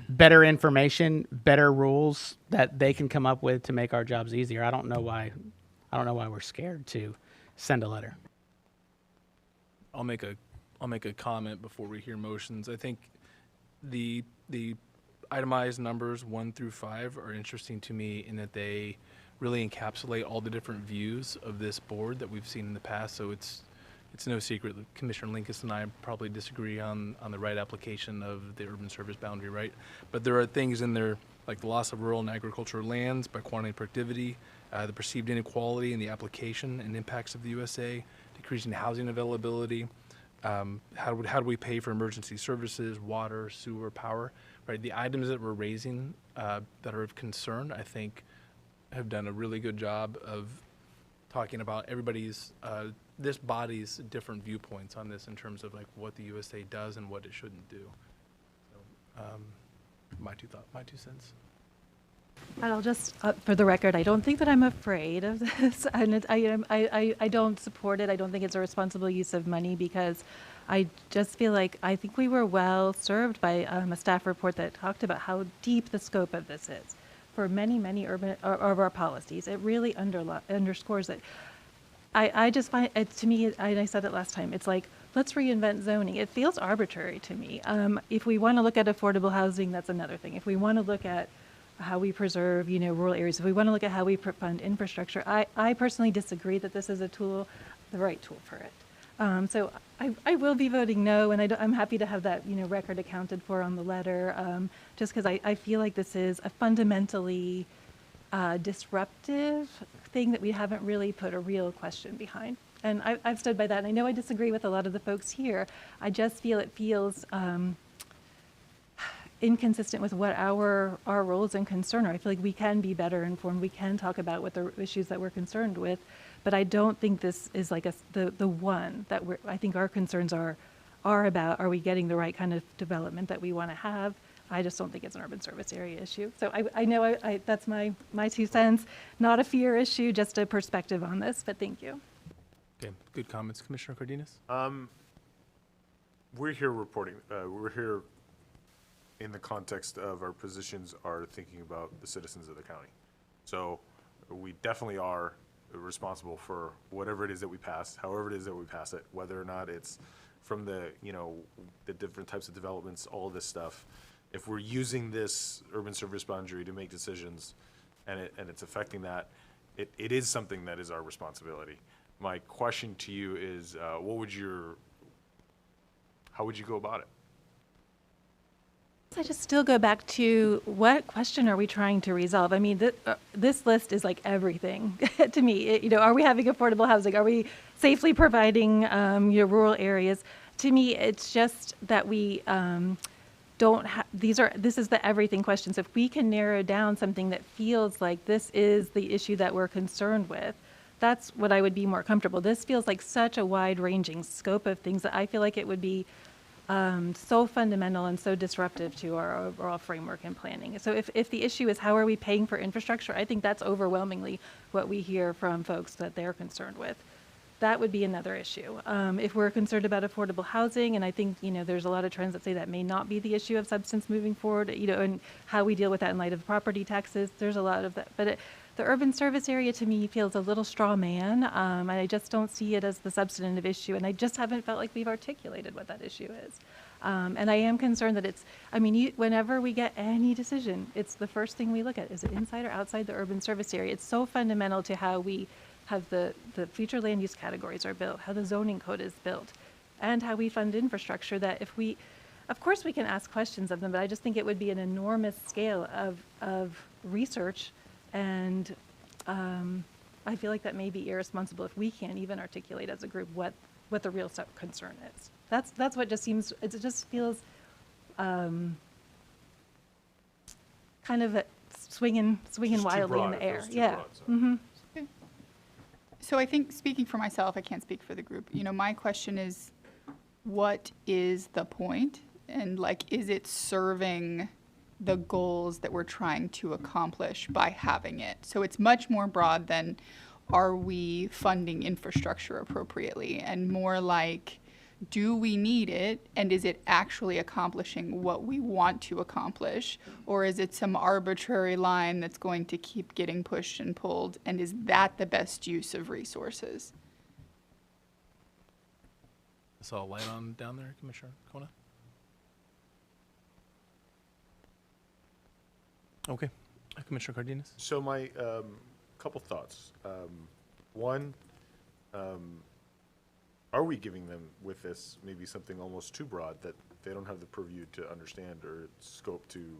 better information, better rules that they can come up with to make our jobs easier. I don't know why we're scared to send a letter. I'll make a comment before we hear motions. I think the itemized numbers 1 through 5 are interesting to me in that they really encapsulate all the different views of this board that we've seen in the past. So it's it's no secret that Commissioner Linkus and I probably disagree on the right application of the urban service boundary, right? But there are things in there like the loss of rural and agricultural lands by quantity and productivity, the perceived inequality in the application and impacts of the USA, decreasing housing availability, how do we pay for emergency services, water, sewer, power, right? The items that we're raising that are of concern, I think, have done a really good job of talking about everybody's, this body's different viewpoints on this in terms of like what the USA does and what it shouldn't do. So, my two cents. And I'll just, for the record, I don't think that I'm afraid of this, and I don't support it. I don't think it's a responsible use of money because I just feel like I think we were well served by a staff report that talked about how deep the scope of this is for many urban of our policies. It really underscores it. I just find it, to me, I said it last time, it's like, let's reinvent zoning. It feels arbitrary to me. If we want to look at affordable housing, that's another thing. If we want to look at how we preserve, rural areas, if we want to look at how we fund infrastructure, I personally disagree that this is a tool, the right tool for it. So I will be voting no, and I'm happy to have that, record accounted for on the letter, just because I feel like this is a fundamentally disruptive thing that we haven't really put a real question behind. And I've stood by that, and I know I disagree with a lot of the folks here. I just feel it feels inconsistent with what our roles and concern are. I feel like we can be better informed. We can talk about what the issues that we're concerned with, but I don't think this is like the one that I think our concerns are about. Are we getting the right kind of development that we want to have? I just don't think it's an urban service area issue. So I know that's my 2 cents. Not a fear issue, just a perspective on this. But thank you. Okay, good comments, Commissioner Cardenas. We're here reporting. We're here in the context of our positions are thinking about the citizens of the county. So we definitely are responsible for whatever it is that we pass, however it is that we pass it, whether or not it's from the, the different types of developments, all of this stuff. If we're using this urban service boundary to make decisions and it's affecting that, it is something that is our responsibility. My question to you is, how would you go about it? I just still go back to what question are we trying to resolve? I mean, this list is like everything to me. Are we having affordable housing? Are we safely providing your rural areas? To me, it's just that we don't have, this is the everything questions. If we can narrow down something that feels like this is the issue that we're concerned with, that's what I would be more comfortable. This feels like such a wide-ranging scope of things that I feel like it would be so fundamental and so disruptive to our overall framework and planning. So if the issue is how are we paying for infrastructure, I think that's overwhelmingly what we hear from folks that they're concerned with. That would be another issue. If we're concerned about affordable housing, and I think there's a lot of trends that say that may not be the issue of substance moving forward, and how we deal with that in light of property taxes, there's a lot of that. But the urban service area to me feels a little straw man, and I just don't see it as the substantive issue, and I just haven't felt like we've articulated what that issue is. And I am concerned that whenever we get any decision, it's the first thing we look at. Is it inside or outside the urban service area? It's so fundamental to how we have the future land use categories are built, how the zoning code is built, and how we fund infrastructure, that of course we can ask questions of them, but I just think it would be an enormous scale of research. And I feel like that may be irresponsible if we can't even articulate as a group what the real concern is. That's what just seems, it just feels kind of swinging wildly in the air. Yeah. Mm-hmm. So I think, speaking for myself, I can't speak for the group. My question is, what is the point? And is it serving the goals that we're trying to accomplish by having it? So it's much more broad than, are we funding infrastructure appropriately? And more like, do we need it? And is it actually accomplishing what we want to accomplish? Or is it some arbitrary line that's going to keep getting pushed and pulled? And is that the best use of resources? I saw a light on down there, Commissioner Kona. Okay, Commissioner Cardenas. So my couple thoughts. One, are we giving them with this maybe something almost too broad that they don't have the purview to understand or scope to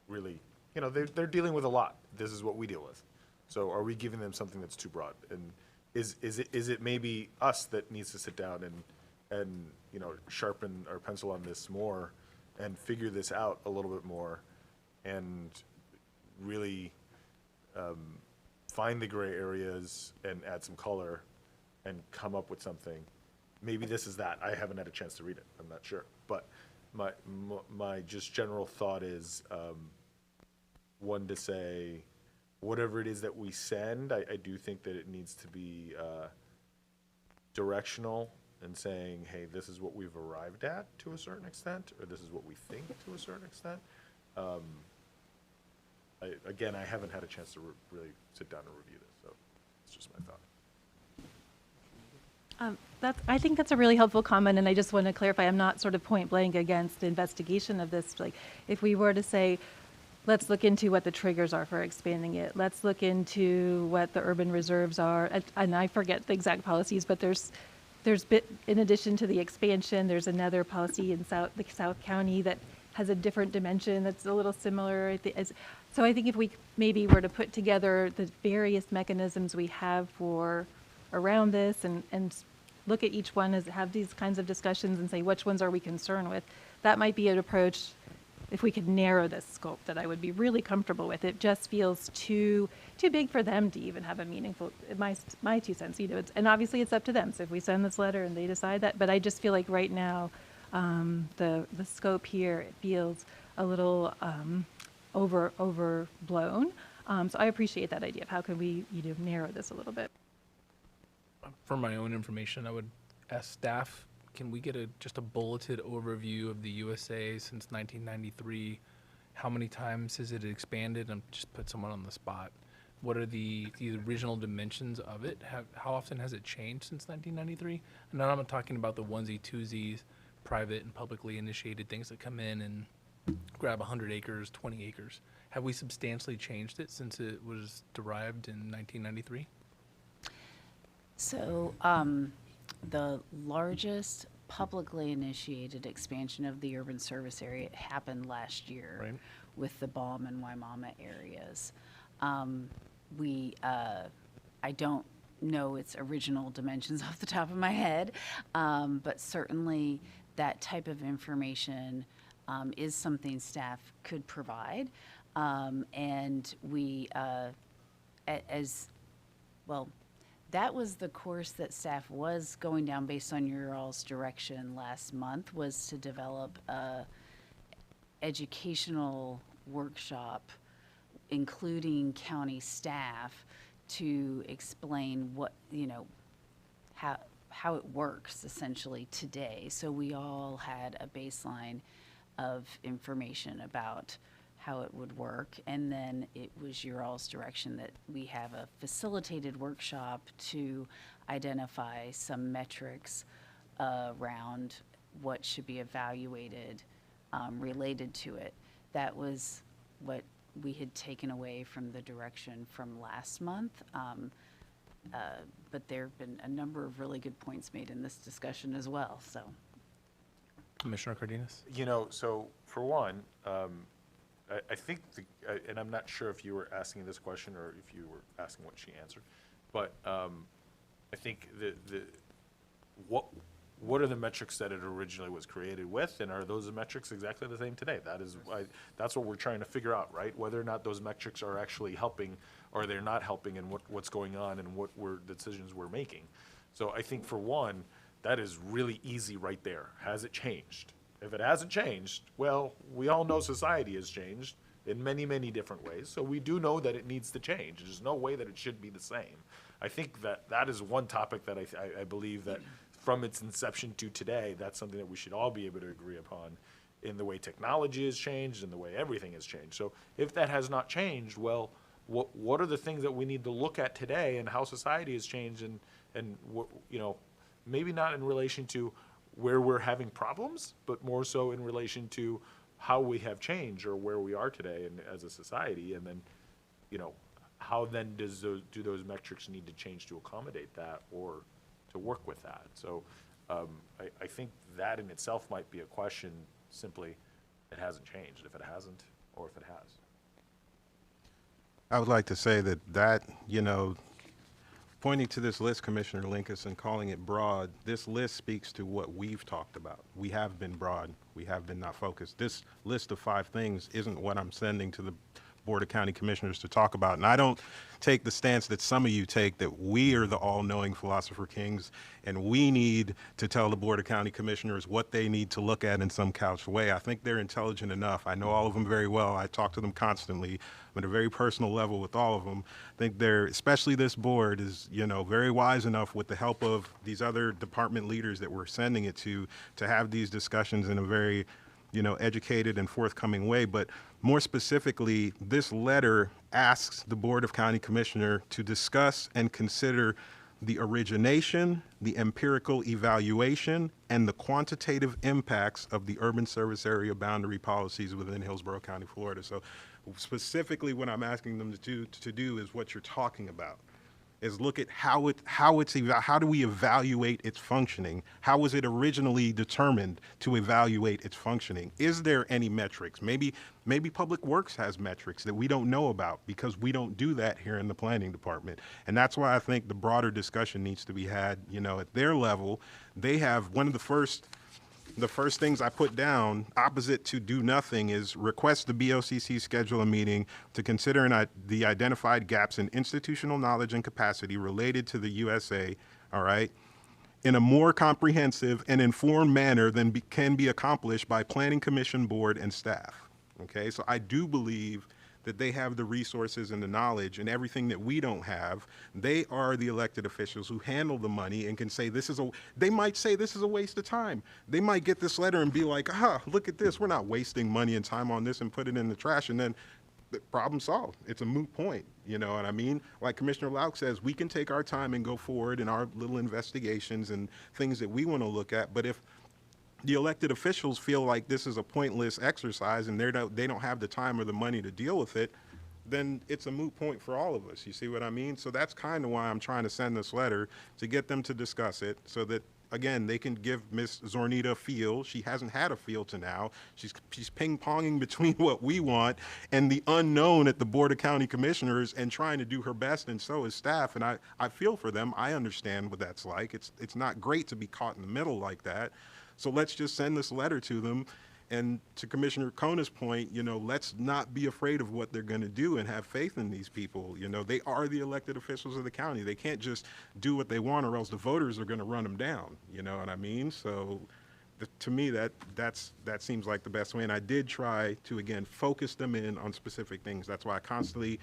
really, you know, they're dealing with a lot. This is what we deal with. So are we giving them something that's too broad? And is it maybe us that needs to sit down and you know, sharpen our pencil on this more and figure this out a little bit more and really find the gray areas and add some color and come up with something? Maybe this is that. I haven't had a chance to read it. I'm not sure. But my just general thought is, one, to say, whatever it is that we send, I do think that it needs to be directional and saying, hey, this is what we've arrived at to a certain extent, or this is what we think to a certain extent. Again, I haven't had a chance to really sit down and review this, so it's just my thought. I think that's a really helpful comment, and I just want to clarify, I'm not sort of point blank against the investigation of this. Like, if we were to say, let's look into what the triggers are for expanding it, let's look into what the urban reserves are, and I forget the exact policies, but there's in addition to the expansion, there's another policy in the South County that has a different dimension that's a little similar. So I think if we maybe were to put together the various mechanisms we have for around this and look at each one, have these kinds of discussions and say which ones are we concerned with, that might be an approach. If we could narrow this scope, that I would be really comfortable with. It just feels too big for them to even have a meaningful, my 2 cents, you know, and obviously it's up to them. So if we send this letter and they decide that, but I just feel like right now, the scope here, it feels a little overblown. So I appreciate that idea of how can we, you know, narrow this a little bit. For my own information, I would ask staff, can we get just a bulleted overview of the USA since 1993? How many times has it expanded? And just put someone on the spot. What are the original dimensions of it? How often has it changed since 1993? And I'm not talking about the onesie, twosies, private and publicly initiated things that come in and grab 100 acres, 20 acres. Have we substantially changed it since it was derived in 1993? So the largest publicly initiated expansion of the urban service area happened last year with the Balm and Waimama areas. I don't know its original dimensions off the top of my head, but certainly that type of information is something staff could provide. And we, as well, that was the course that staff was going down based on your all's direction last month, was to develop a educational workshop, including county staff, to explain what, you know, how it works essentially today. So we all had a baseline of information about how it would work, and then it was your all's direction that we have a facilitated workshop to identify some metrics around what should be evaluated related to it. That was what we had taken away from the direction from last month. But there have been a number of really good points made in this discussion as well, so. Commissioner Cardenas? You know, so for one, I think, and I'm not sure if you were asking this question or if you were asking what she answered, but I think what are the metrics that it originally was created with, and are those metrics exactly the same today? That's what we're trying to figure out, right? Whether or not those metrics are actually helping or they're not helping, and what's going on and what decisions we're making. So I think for one, that is really easy right there. Has it changed? If it hasn't changed, well, we all know society has changed in many, many different ways. So we do know that it needs to change. There's no way that it should be the same. I think that is one topic that I believe that from its inception to today, that's something that we should all be able to agree upon in the way technology has changed and the way everything has changed. So if that has not changed, well, what are the things that we need to look at today and how society has changed and what, you know, maybe not in relation to where we're having problems, but more so in relation to how we have changed or where we are today and as a society. And then, you know, how then do those metrics need to change to accommodate that, or to work with that. So I think that in itself might be a question, simply, it hasn't changed, if it hasn't, or if it has. I would like to say that, you know, pointing to this list, Commissioner Linkus, and calling it broad, this list speaks to what we've talked about. We have been broad. We have been not focused. This list of 5 things isn't what I'm sending to the Board of County Commissioners to talk about. And I don't take the stance that some of you take, that we are the all-knowing philosopher kings and we need to tell the Board of County Commissioners what they need to look at in some couched way. I think they're intelligent enough. I know all of them very well. I talk to them constantly at a very personal level with all of them. I think they're, especially this board, is, you know, very wise enough, with the help of these other department leaders that we're sending it to have these discussions in a very, you know, educated and forthcoming way. But more specifically, this letter asks the Board of County Commissioner to discuss and consider the origination, the empirical evaluation, and the quantitative impacts of the urban service area boundary policies within Hillsborough County, Florida. So specifically what I'm asking them to do is what you're talking about. Is look at how do we evaluate its functioning? How was it originally determined to evaluate its functioning? Is there any metrics? Maybe Public Works has metrics that we don't know about, because we don't do that here in the planning department. And that's why I think the broader discussion needs to be had, you know, at their level. They have one of the first things I put down, opposite to do nothing, is request the BOCC schedule a meeting to consider the identified gaps in institutional knowledge and capacity related to the USA, all right, in a more comprehensive and informed manner than can be accomplished by Planning Commission board and staff. Okay, so I do believe that they have the resources and the knowledge and everything that we don't have. They are the elected officials who handle the money and can say they might say this is a waste of time. They might get this letter and be like, look at this, we're not wasting money and time on this, and put it in the trash, and then the problem solved. It's a moot point, you know what I mean? Like Commissioner Lauk says, we can take our time and go forward in our little investigations and things that we want to look at, but if the elected officials feel like this is a pointless exercise and they don't have the time or the money to deal with it, then it's a moot point for all of us. You see what I mean? So that's kind of why I'm trying to send this letter, to get them to discuss it, so that, again, they can give Ms. Zornita a feel. She hasn't had a feel to now. She's ping-ponging between what we want and the unknown at the Board of County Commissioners, and trying to do her best, and so is staff. And I feel for them. I understand what that's like. It's not great to be caught in the middle like that. So let's just send this letter to them. And to Commissioner Kona's point, you know, let's not be afraid of what they're going to do, and have faith in these people. You know, they are the elected officials of the county. They can't just do what they want, or else the voters are going to run them down. You know what I mean? So to me, that seems like the best way. And I did try to, again, focus them in on specific things. That's why I constantly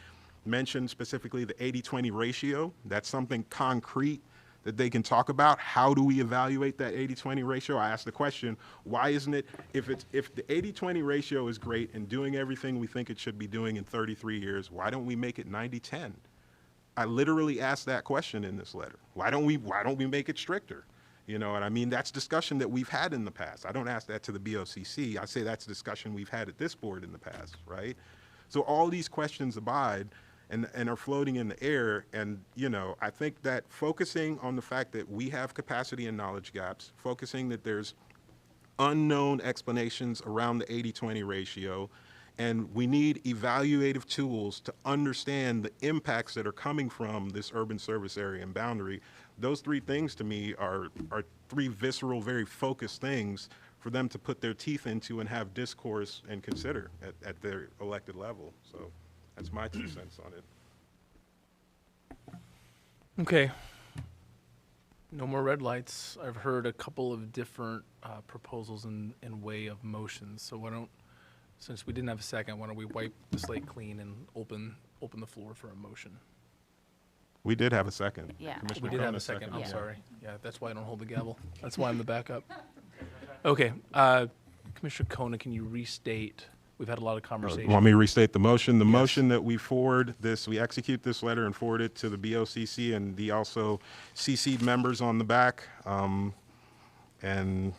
mention specifically the 80-20 ratio. That's something concrete that they can talk about. How do we evaluate that 80-20 ratio? I asked the question, why isn't it, if the 80-20 ratio is great and doing everything we think it should be doing in 33 years, why don't we make it 90-10? I literally asked that question in this letter. Why don't we make it stricter? You know what I mean? That's discussion that we've had in the past. I don't ask that to the BOCC. I say that's discussion we've had at this board in the past, right? So all these questions abide and are floating in the air. And, you know, I think that focusing on the fact that we have capacity and knowledge gaps, focusing that there's unknown explanations around the 80-20 ratio, and we need evaluative tools to understand the impacts that are coming from this urban service area and boundary. Those 3 things to me are 3 visceral, very focused things for them to put their teeth into and have discourse and consider at their elected level. So that's my 2 cents on it. Okay. No more red lights. I've heard a couple of different proposals in way of motions. So since we didn't have a second, why don't we wipe the slate clean and open the floor for a motion? We did have a second. Yeah. We did have a second. I'm Yeah. sorry. Yeah, that's why I don't hold the gavel. That's why I'm the backup. Okay. Commissioner Kona, can you restate? We've had a lot of conversation. Want me to restate the motion? The motion that we execute this letter and forward it to the BOCC, and the also CC'd members on the back, and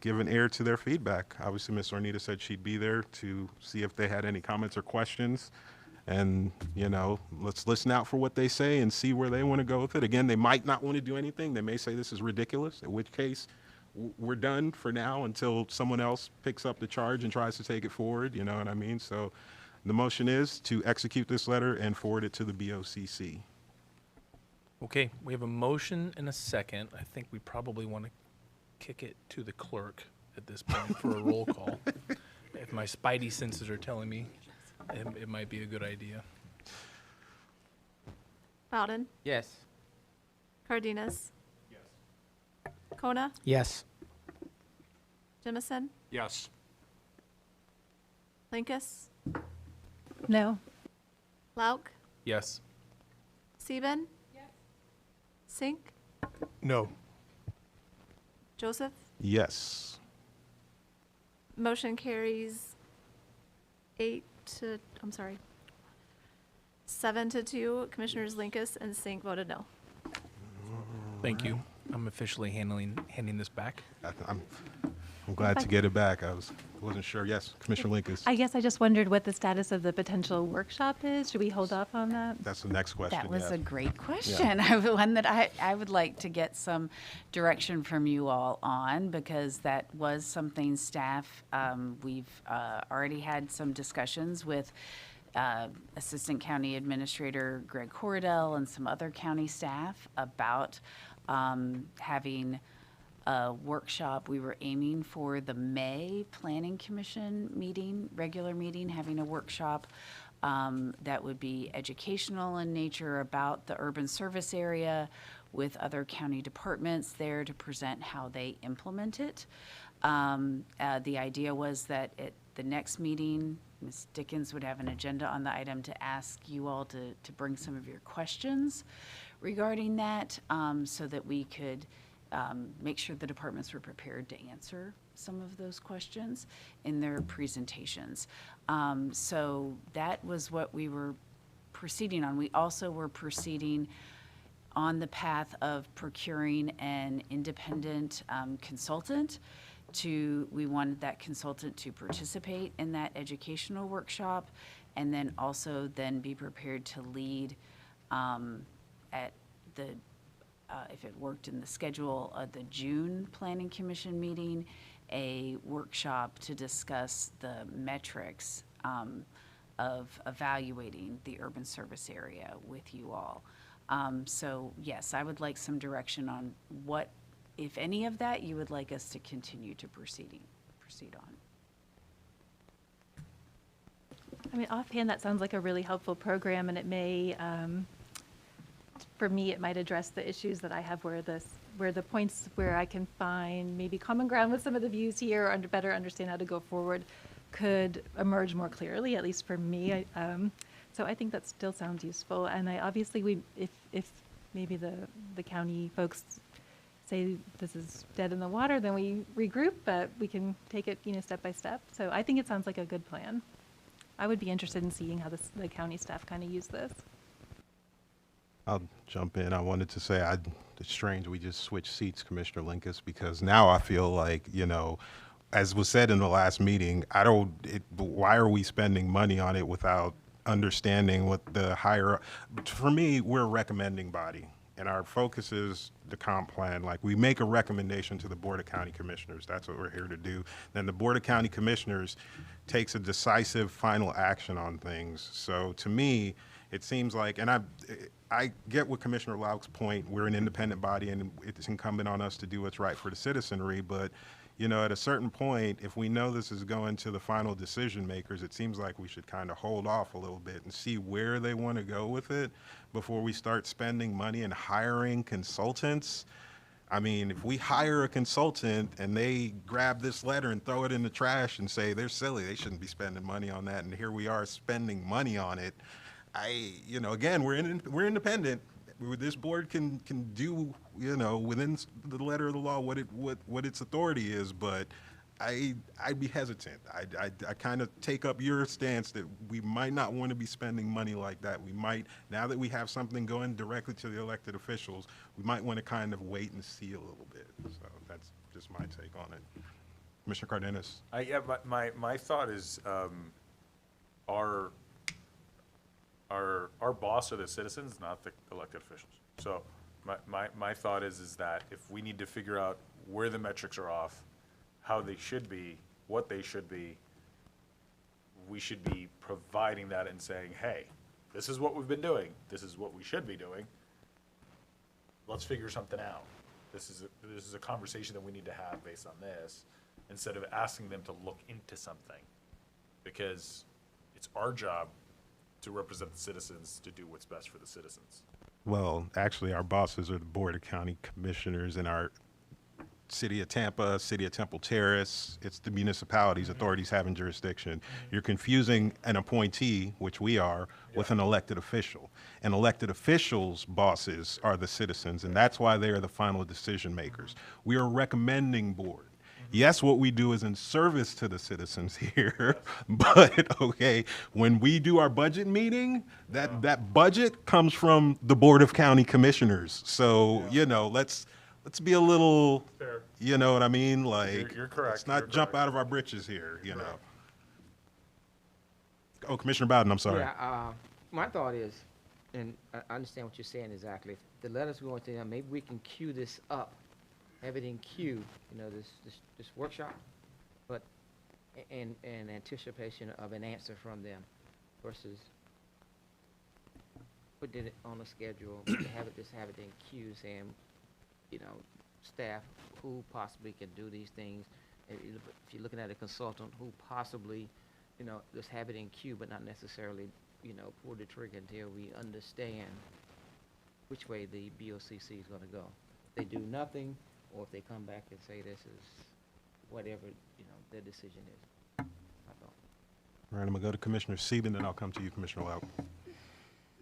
give an ear to their feedback. Obviously, Ms. Ornita said she'd be there to see if they had any comments or questions. And, let's listen out for what they say and see where they want to go with it. Again, they might not want to do anything. They may say this is ridiculous, in which case we're done for now until someone else picks up the charge and tries to take it forward. You know what I mean? So the motion is to execute this letter and forward it to the BOCC. Okay, we have a motion and a second. I think we probably want to kick it to the clerk at this point for a roll call. If my spidey senses are telling me it might be a good idea. Bowden, Yes. Cardenas. Yes. Kona, Yes. Jemison, Yes. Linkus. No. Lauk, Yes. Sieben. Yes. Sink, No. Joseph. Yes. Motion carries 7-2. Commissioners Linkus and Sink voted no. Thank you. I'm officially handing this back. I'm glad to get it back. I wasn't sure. Yes, Commissioner Linkus. I guess I just wondered what the status of the potential workshop is. Should we hold off on that? That's the next question. That was yes. a great question. One that I would like to get some direction from you all on, because that was something staff, we've already had some discussions with Assistant County Administrator Greg Cordell and some other county staff about having a workshop. We were aiming for the May Planning Commission meeting, regular meeting, having a workshop that would be educational in nature about the urban service area, with other county departments there to present how they implement it. The idea was that at the next meeting, Ms. Dickens would have an agenda on the item to ask you all to bring some of your questions regarding that, so that we could make sure the departments were prepared to answer some of those questions in their presentations. So that was what we were proceeding on. We also were proceeding on the path of procuring an independent consultant. We wanted that consultant to participate in that educational workshop, and then also then be prepared to lead at the, if it worked in the schedule, the June Planning Commission meeting, a workshop to discuss the metrics of evaluating the urban service area with you all. So yes, I would like some direction on what, if any of that, you would like us to continue to proceed on. I mean, offhand, that sounds like a really helpful program, and it may, for me, it might address the issues that I have where the points where I can find maybe common ground with some of the views here, or better understand how to go forward, could emerge more clearly, at least for me. So I think that still sounds useful. And if maybe the county folks say this is dead in the water, then we regroup, but we can take it, step by step. So I think it sounds like a good plan. I would be interested in seeing how the county staff kind of use this. I'll jump in. I wanted to say it's strange we just switched seats, Commissioner Linkus, because now I feel like, as was said in the last meeting, why are we spending money on it without understanding what the for me, we're a recommending body, and our focus is the comp plan. Like, we make a recommendation to the Board of County Commissioners. That's what we're here to do. Then the Board of County Commissioners takes a decisive final action on things. So to me, it seems like, and I get what Commissioner Lauk's point, we're an independent body and it's incumbent on us to do what's right for the citizenry, but at a certain point, if we know this is going to the final decision makers, it seems like we should kind of hold off a little bit and see where they want to go with it before we start spending money and hiring consultants. I mean, if we hire a consultant and they grab this letter and throw it in the trash and say they're silly, they shouldn't be spending money on that, and here we are spending money on it. Again, we're independent. This board can do, within the letter of the law what its authority is, but I'd be hesitant. I kind of take up your stance that we might not want to be spending money like that. We might, now that we have something going directly to the elected officials, we might want to kind of wait and see a little bit. So that's just my take on it. Commissioner Cardenas. My thought is, our boss are the citizens, not the elected officials. So my thought is that if we need to figure out where the metrics are off, how they should be, what they should be, we should be providing that and saying, hey, this is what we've been doing. This is what we should be doing. Let's figure something out. This is a conversation that we need to have based on this, instead of asking them to look into something, because it's our job to represent the citizens, to do what's best for the citizens. Well, actually, our bosses are the Board of County Commissioners in our City of Tampa, City of Temple Terrace. It's the municipalities, authorities having jurisdiction. You're confusing an appointee, which we are, with an elected official. And elected officials' bosses are the citizens, and that's why they are the final decision makers. We are a recommending board. Yes, what we do is in service to the citizens here, but okay, when we do our budget meeting, that budget comes from the Board of County Commissioners. So, you know, let's be a little, Fair. You know what I mean? Like, You're correct. let's not jump out of our britches here, you know. Oh, Commissioner Bowden, I'm sorry. Yeah, my thought is, and I understand what you're saying exactly. If the letters going to them, maybe we can queue this up, have it in queue, you know, this workshop, but in anticipation of an answer from them, versus putting it on the schedule, to have it in queue, saying, you know, staff who possibly can do these things. If you're looking at a consultant who possibly, you know, just have it in queue, but not necessarily, you know, pull the trigger until we understand which way the BOCC is going to go. If they do nothing, or if they come back and say this is whatever, you know, their decision is. I thought. All right, I'm gonna go to Commissioner Sieben, then I'll come to you, Commissioner Lauk.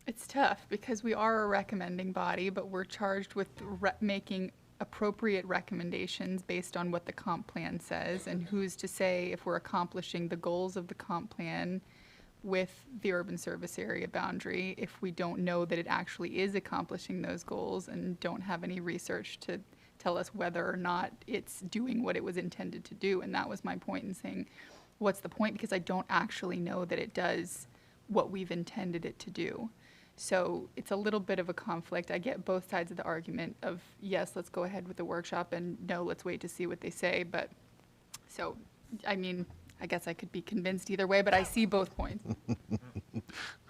It's tough because we are a recommending body, but we're charged with making appropriate recommendations based on what the comp plan says, and who's to say if we're accomplishing the goals of the comp plan with the urban service area boundary if we don't know that it actually is accomplishing those goals and don't have any research to tell us whether or not it's doing what it was intended to do. And that was my point in saying, what's the point? Because I don't actually know that it does what we've intended it to do. So it's a little bit of a conflict. I get both sides of the argument of, yes, let's go ahead with the workshop, and no, let's wait to see what they say. But so, I mean, I guess I could be convinced either way, but I see both points.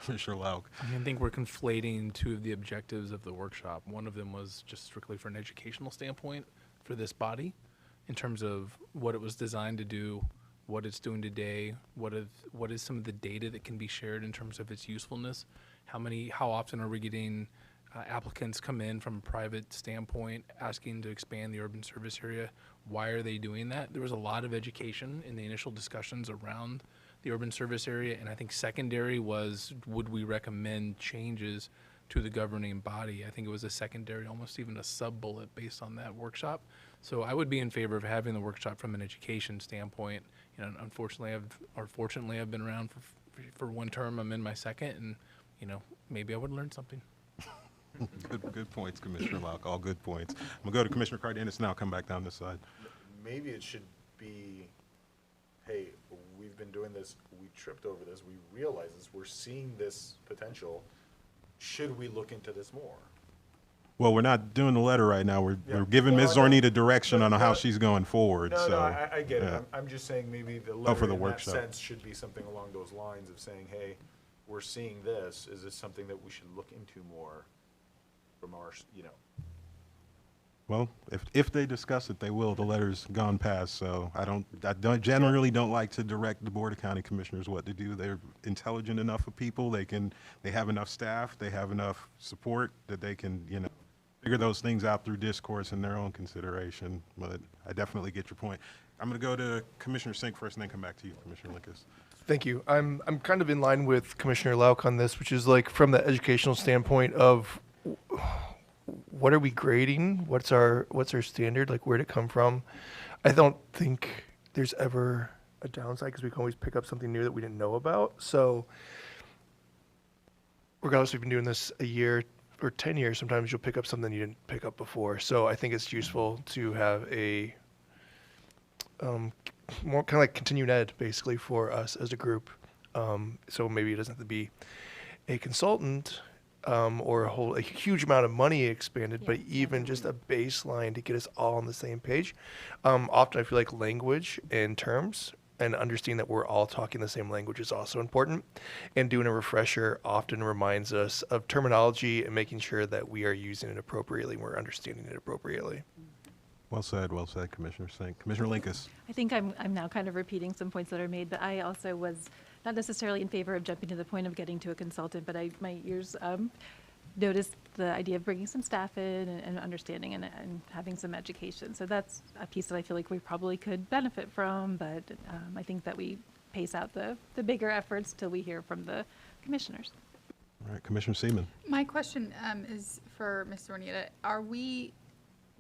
Commissioner Lauk. I think we're conflating two of the objectives of the workshop. One of them was just strictly for an educational standpoint for this body, in terms of what it was designed to do, what it's doing today, what is some of the data that can be shared in terms of its usefulness. How often are we getting applicants come in from a private standpoint asking to expand the urban service area? Why are they doing that? There was a lot of education in the initial discussions around the urban service area, and I think secondary was, would we recommend changes to the governing body? I think it was a secondary, almost even a sub-bullet based on that workshop. So I would be in favor of having the workshop from an education standpoint. You know, fortunately I've been around for one term. I'm in my second, and you know, maybe I would learn something. Good points, Commissioner Lauk. All good points. I'm gonna go to Commissioner Cardenas now. Come back down this side. Maybe it should be, hey, we've been doing this, we tripped over this, we realize this, we're seeing this potential. Should we look into this more? Well, we're not doing the letter right now. We're giving Ms. Zornita direction on how she's going forward. No, I get it. I'm just saying maybe the letter for the in workshop. that sense should be something along those lines of saying, hey, we're seeing this. Is this something that we should look into more from our, you know? Well, if they discuss it, they will. The letter's gone past, so I generally don't like to direct the Board of County Commissioners what to do. They're intelligent enough of people. They have enough staff. They have enough support that they can, you know, figure those things out through discourse and their own consideration. But I definitely get your point. I'm going to go to Commissioner Sink first, and then come back to you, Commissioner Linkus. Thank you. I'm kind of in line with Commissioner Lauk on this, which is like from the educational standpoint of what are we grading? What's our standard? Like, where'd it come from? I don't think there's ever a downside because we can always pick up something new that we didn't know about. So regardless, we've been doing this a year or 10 years. Sometimes you'll pick up something you didn't pick up before. So I think it's useful to have a more kind of like continued ed basically for us as a group. So maybe it doesn't have to be a consultant or a huge amount of money expended, but even just a baseline to get us all on the same page. Often I feel like language and terms and understanding that we're all talking the same language is also important. And doing a refresher often reminds us of terminology and making sure that we are using it appropriately and we're understanding it appropriately. Well said, Commissioner Sink. Commissioner Linkus. I think I'm now kind of repeating some points that are made, but I also was not necessarily in favor of jumping to the point of getting to a consultant, but my ears noticed the idea of bringing some staff in and understanding and having some education. So that's a piece that I feel like we probably could benefit from, but I think that we pace out the bigger efforts till we hear from the commissioners. All right, Commissioner Seaman. My question is for Mr. Ornita.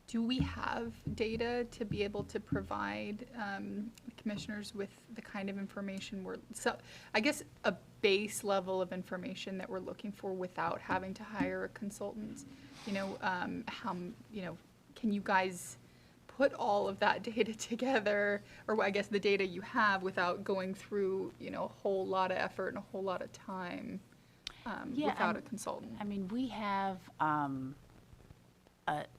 Do we have data to be able to provide commissioners with the kind of information I guess a base level of information that we're looking for without having to hire a consultant? Can you guys put all of that data together, or I guess the data you have, without going through, a whole lot of effort and a whole lot of time without a consultant? I mean, we have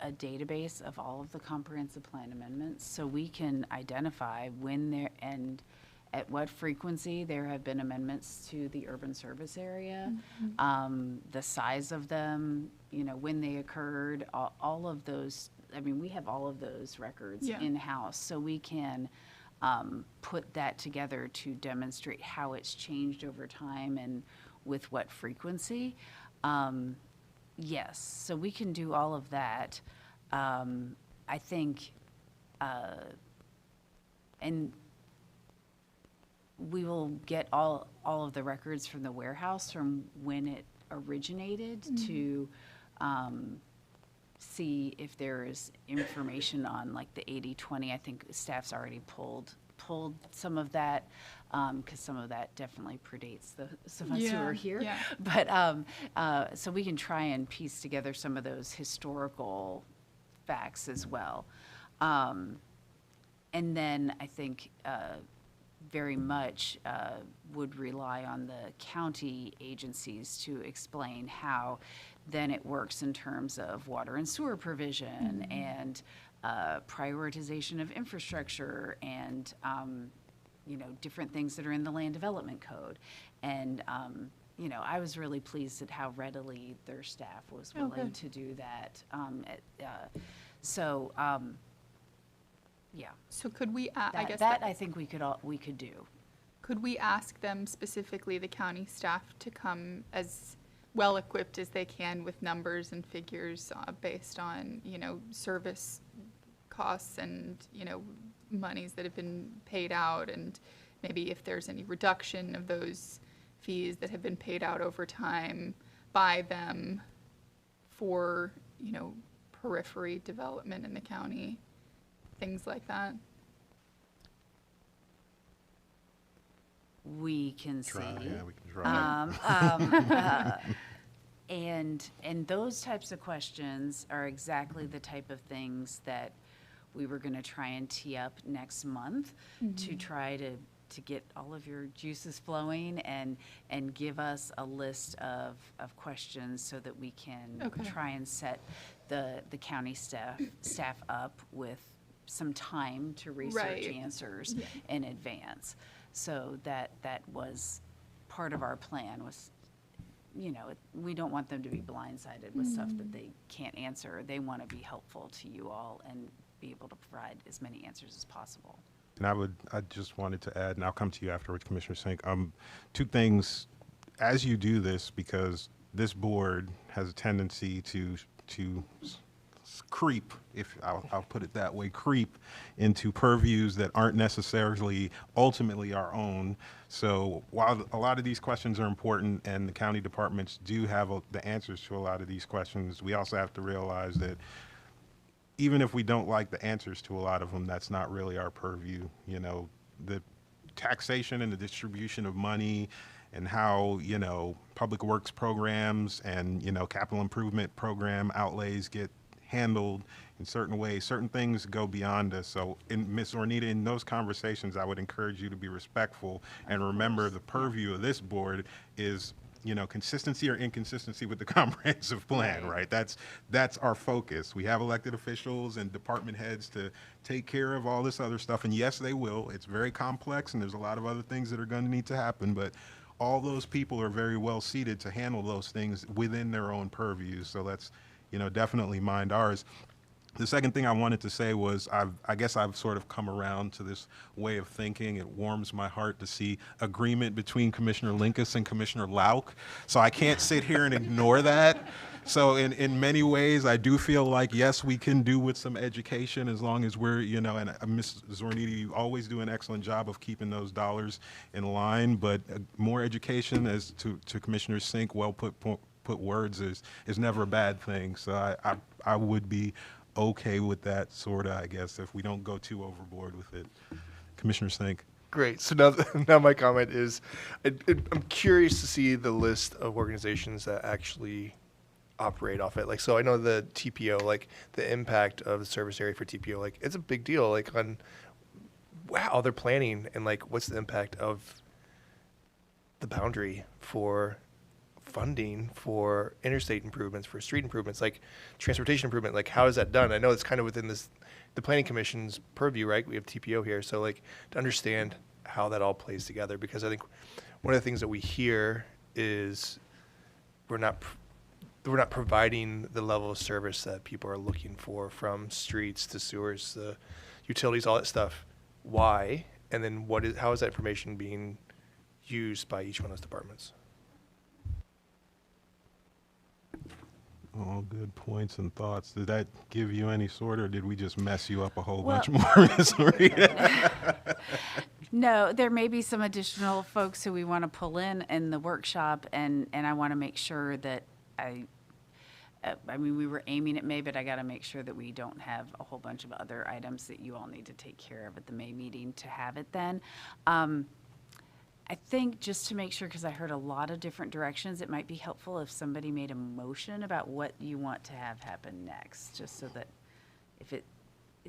a database of all of the comprehensive plan amendments, so we can identify when there and at what frequency there have been amendments to the urban service area, the size of them, when they occurred, all of those. I mean, we have all of those records in-house, so we can put that together to demonstrate how it's changed over time and with what frequency. Yes, so we can do all of that. I think, and we will get all of the records from the warehouse from when it originated to see if there is information on like the 80-20. I think staff's already pulled some of that, because some of that definitely predates some of us who are here. Yeah. But so we can try and piece together some of those historical facts as well. And then I think very much would rely on the county agencies to explain how then it works in terms of water and sewer provision and prioritization of infrastructure and different things that are in the land development code. And I was really pleased at how readily their staff was willing to do that. Yeah. So could we, I think we could do. Could we ask them specifically, the county staff, to come as well equipped as they can with numbers and figures based on, service costs and, monies that have been paid out, and maybe if there's any reduction of those fees that have been paid out over time by them for, periphery development in the county, things like that? We can see. Yeah, we can try. And those types of questions are exactly the type of things that we were going to try and tee up next month to try to get all of your juices flowing and give us a list of questions so that we can try and set the county staff up with some time to research answers in advance. So that was part of our plan was, we don't want them to be blindsided with stuff that they can't answer. They want to be helpful to you all and be able to provide as many answers as possible. And I just wanted to add, and I'll come to you afterwards, Commissioner Sink, two things. As you do this, because this board has a tendency to creep, if I'll put it that way, creep into purviews that aren't necessarily ultimately our own. So while a lot of these questions are important and the county departments do have the answers to a lot of these questions, we also have to realize that even if we don't like the answers to a lot of them, that's not really our purview. The taxation and the distribution of money and how, public works programs and, capital improvement program outlays get handled in certain ways. Certain things go beyond us. So, Ms. Ornita, in those conversations, I would encourage you to be respectful and remember the purview of this board is consistency or inconsistency with the comprehensive plan, right? That's our focus. We have elected officials and department heads to take care of all this other stuff, and yes, they will. It's very complex, and there's a lot of other things that are going to need to happen, but all those people are very well seated to handle those things within their own purview. So let's, definitely mind ours. The second thing I wanted to say was I guess I've sort of come around to this way of thinking. It warms my heart to see agreement between Commissioner Linkus and Commissioner Lauk. So I can't sit here and ignore that. So in many ways, I do feel like, yes, we can do with some education as long as we're, and Ms. Zorniti, you always do an excellent job of keeping those dollars in line, but more education, as to Commissioner Sink, well put words, is never a bad thing. So I would be okay with that, sort of, I guess, if we don't go too overboard with it. Commissioner Sink. Great. So now my comment is, I'm curious to see the list of organizations that actually operate off it. Like, so I know the TPO, like the impact of the service area for TPO, like it's a big deal, like on how they're planning and like what's the impact of the boundary for funding for interstate improvements, for street improvements, like transportation improvement, like how is that done? I know it's kind of within the Planning Commission's purview, right? We have TPO here. So like to understand how that all plays together, because I think one of the things that we hear is we're not providing the level of service that people are looking for, from streets to sewers, the utilities, all that stuff. Why? And then how is that information being used by each one of those departments? All good points and thoughts. Did that give you any sort, or did we just mess you up a whole bunch more, Ms. Maria? No, there may be some additional folks who we want to pull in the workshop, and I want to make sure that I mean, we were aiming at May, but I got to make sure that we don't have a whole bunch of other items that you all need to take care of at the May meeting to have it then. I think just to make sure, because I heard a lot of different directions, it might be helpful if somebody made a motion about what you want to have happen next, just so that if it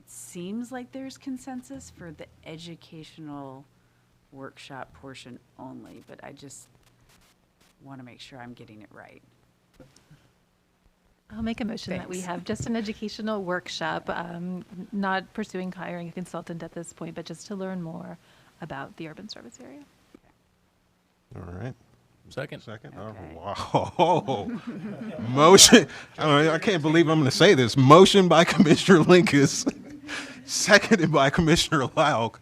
seems like there's consensus for the educational workshop portion only, but I just want to make sure I'm getting it right. I'll make a motion that we have just an educational workshop, not pursuing hiring a consultant at this point, but just to learn more about the urban service area. All right. Second. Okay. Oh, wow. Motion. I can't believe I'm going to say this. Motion by Commissioner Linkus, seconded by Commissioner Lauk.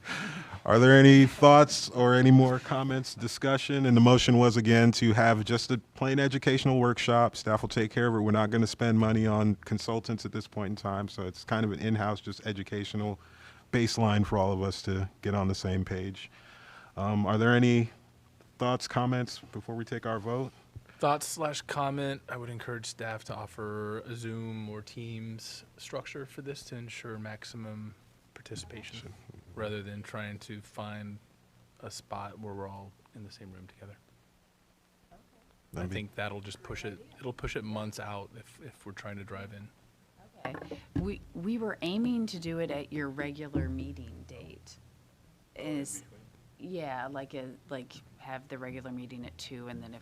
Are there any thoughts or any more comments, discussion? And the motion was, again, to have just a plain educational workshop. Staff will take care of it. We're not going to spend money on consultants at this point in time, so it's kind of an in-house, just educational baseline for all of us to get on the same page. Are there any thoughts, comments before we take our vote? Thoughts/comment, I would encourage staff to offer a Zoom or Teams structure for this to ensure maximum participation, rather than trying to find a spot where we're all in the same room together. I think that'll just push it, it'll push it months out if we're trying to drive in. Okay. We were aiming to do it at your regular meeting date. Like have the regular meeting at 2, and then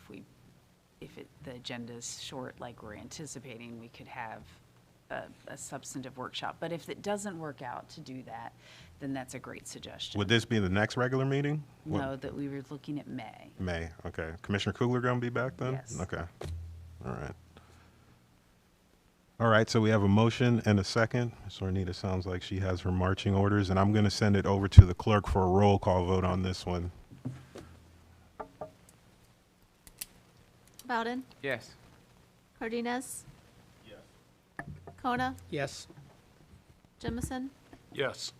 if the agenda's short like we're anticipating, we could have a substantive workshop. But if it doesn't work out to do that, then that's a great suggestion. Would this be the next regular meeting? No, that we were looking at May. May, okay. Commissioner Kugler going to be back then? Yes. Okay. All right. All right, so we have a motion and a second. Ms. Ornita sounds like she has her marching orders, and I'm going to send it over to the clerk for a roll call vote on this one. Bowden? Yes. Cardenas? Yes. Kona? Yes. Jemison? Yes.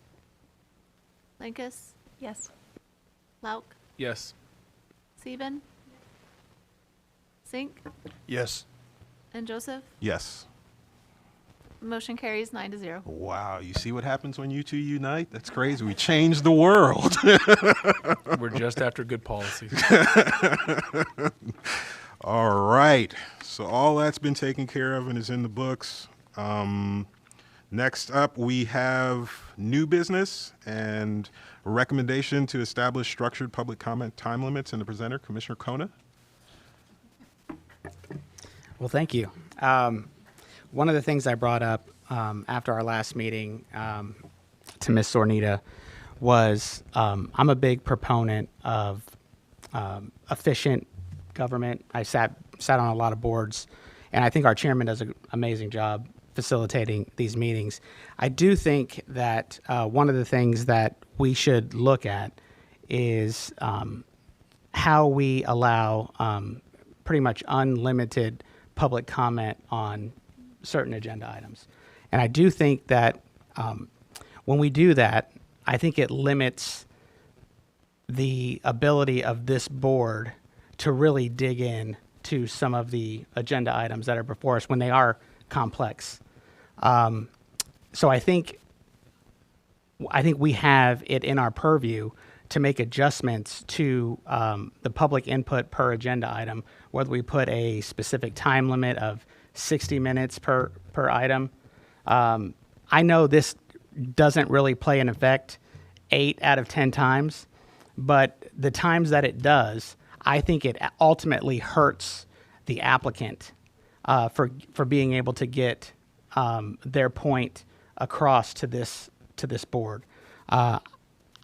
Linkus? Yes. Lauk? Yes. Sieben? Sink? Yes. And Joseph? Yes. Motion carries 9-0. Wow, you see what happens when you two unite? That's crazy. We changed the world. We're just after good policies. All right. So all that's been taken care of and is in the books. Next up, we have new business and a recommendation to establish structured public comment time limits, and the presenter, Commissioner Kona. Well, thank you. One of the things I brought up after our last meeting to Ms. Sornita was I'm a big proponent of efficient government. I sat on a lot of boards, and I think our chairman does an amazing job facilitating these meetings. I do think that one of the things that we should look at is how we allow pretty much unlimited public comment on certain agenda items. And I do think that when we do that, I think it limits the ability of this board to really dig in to some of the agenda items that are before us when they are complex. So I think we have it in our purview to make adjustments to the public input per agenda item, whether we put a specific time limit of 60 minutes per item. I know this doesn't really play an effect 8 out of 10 times, but the times that it does, I think it ultimately hurts the applicant for being able to get their point across to this board.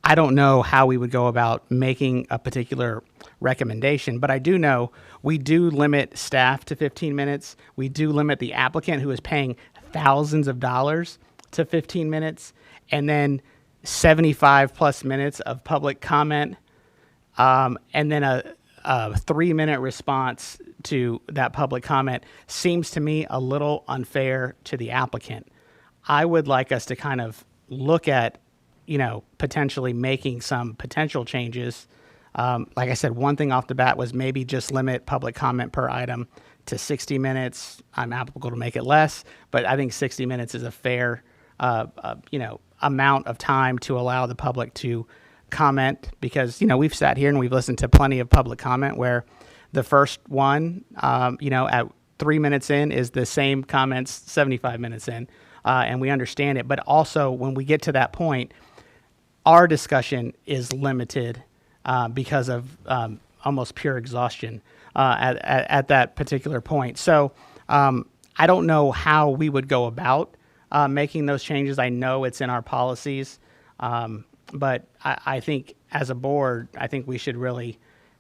I don't know how we would go about making a particular recommendation, but I do know we do limit staff to 15 minutes. We do limit the applicant who is paying thousands of dollars to 15 minutes, and then 75 plus minutes of public comment, and then a 3-minute response to that public comment seems to me a little unfair to the applicant. I would like us to kind of look at, potentially making some potential changes. Like I said, one thing off the bat was maybe just limit public comment per item to 60 minutes. I'm applicable to make it less, but I think 60 minutes is a fair, amount of time to allow the public to comment, because, we've sat here and we've listened to plenty of public comment where the first one, at 3 minutes in is the same comments 75 minutes in, and we understand it. But also when we get to that point, our discussion is limited because of almost pure exhaustion at that particular point. So I don't know how we would go about making those changes. I know it's in our policies, but I think as a board, I think we should really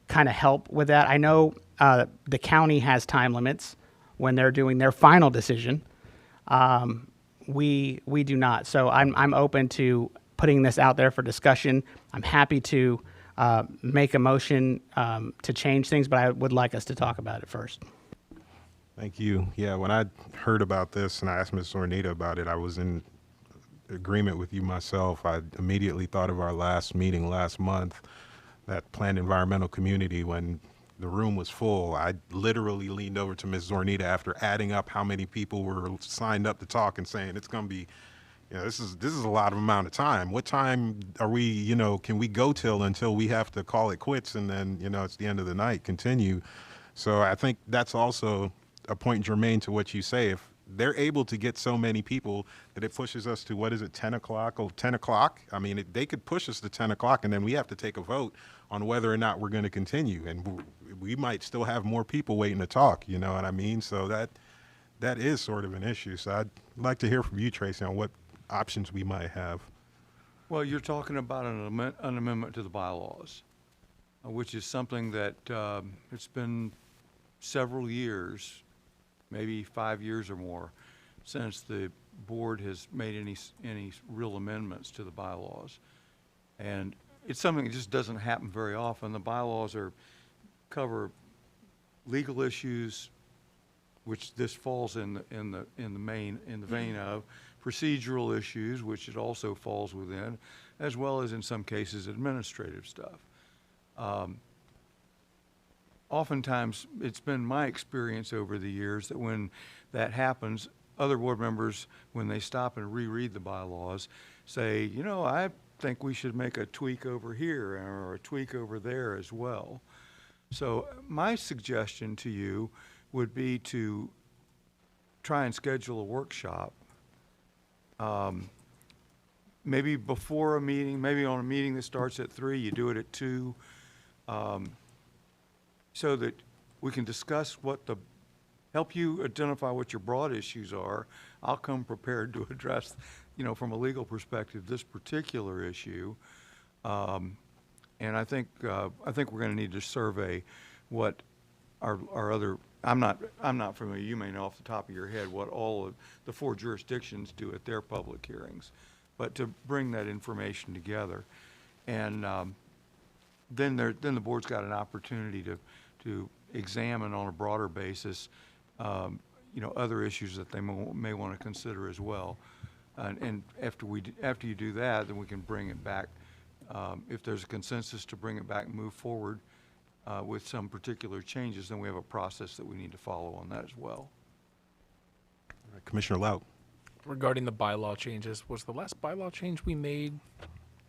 kind of help with that. I know the county has time limits when they're doing their final decision. We do not. So I'm open to putting this out there for discussion. I'm happy to make a motion to change things, but I would like us to talk about it first. Thank you. Yeah, when I heard about this and I asked Ms. Sornita about it, I was in agreement with you myself. I immediately thought of our last meeting last month, that planned environmental community, when the room was full. I literally leaned over to Ms. Zornita after adding up how many people were signed up to talk and saying, it's going to be, this is a lot of amount of time. What time are we, can we go until we have to call it quits and then, it's the end of the night, continue. So I think that's also a point germane to what you say. If they're able to get so many people that it pushes us to, 10 o'clock or 10 o'clock? I mean, they could push us to 10 o'clock and then we have to take a vote on whether or not we're going to continue. And we might still have more people waiting to talk, you know what I mean? So that is sort of an issue. So I'd like to hear from you, Tracy, on what options we might have. Well, you're talking about an amendment to the bylaws, which is something that it's been several years, maybe 5 years or more, since the board has made any real amendments to the bylaws. And it's something that just doesn't happen very often. The bylaws cover legal issues, which this falls in the vein of, procedural issues, which it also falls within, as well as in some cases administrative stuff. Oftentimes, it's been my experience over the years that when that happens, other board members, when they stop and reread the bylaws, say, I think we should make a tweak over here or a tweak over there as well. So my suggestion to you would be to try and schedule a workshop, maybe before a meeting, maybe on a meeting that starts at 3, you do it at 2, so that we can discuss what the help you identify what your broad issues are. I'll come prepared to address, from a legal perspective, this particular issue. And I think we're going to need to survey what our other, I'm not familiar, you may know off the top of your head what all of the 4 jurisdictions do at their public hearings, but to bring that information together. And then the board's got an opportunity to examine on a broader basis, other issues that they may want to consider as well. And after you do that, then we can bring it back. If there's a consensus to bring it back and move forward with some particular changes, then we have a process that we need to follow on that as well. Commissioner Laut. Regarding the bylaw changes, was the last bylaw change we made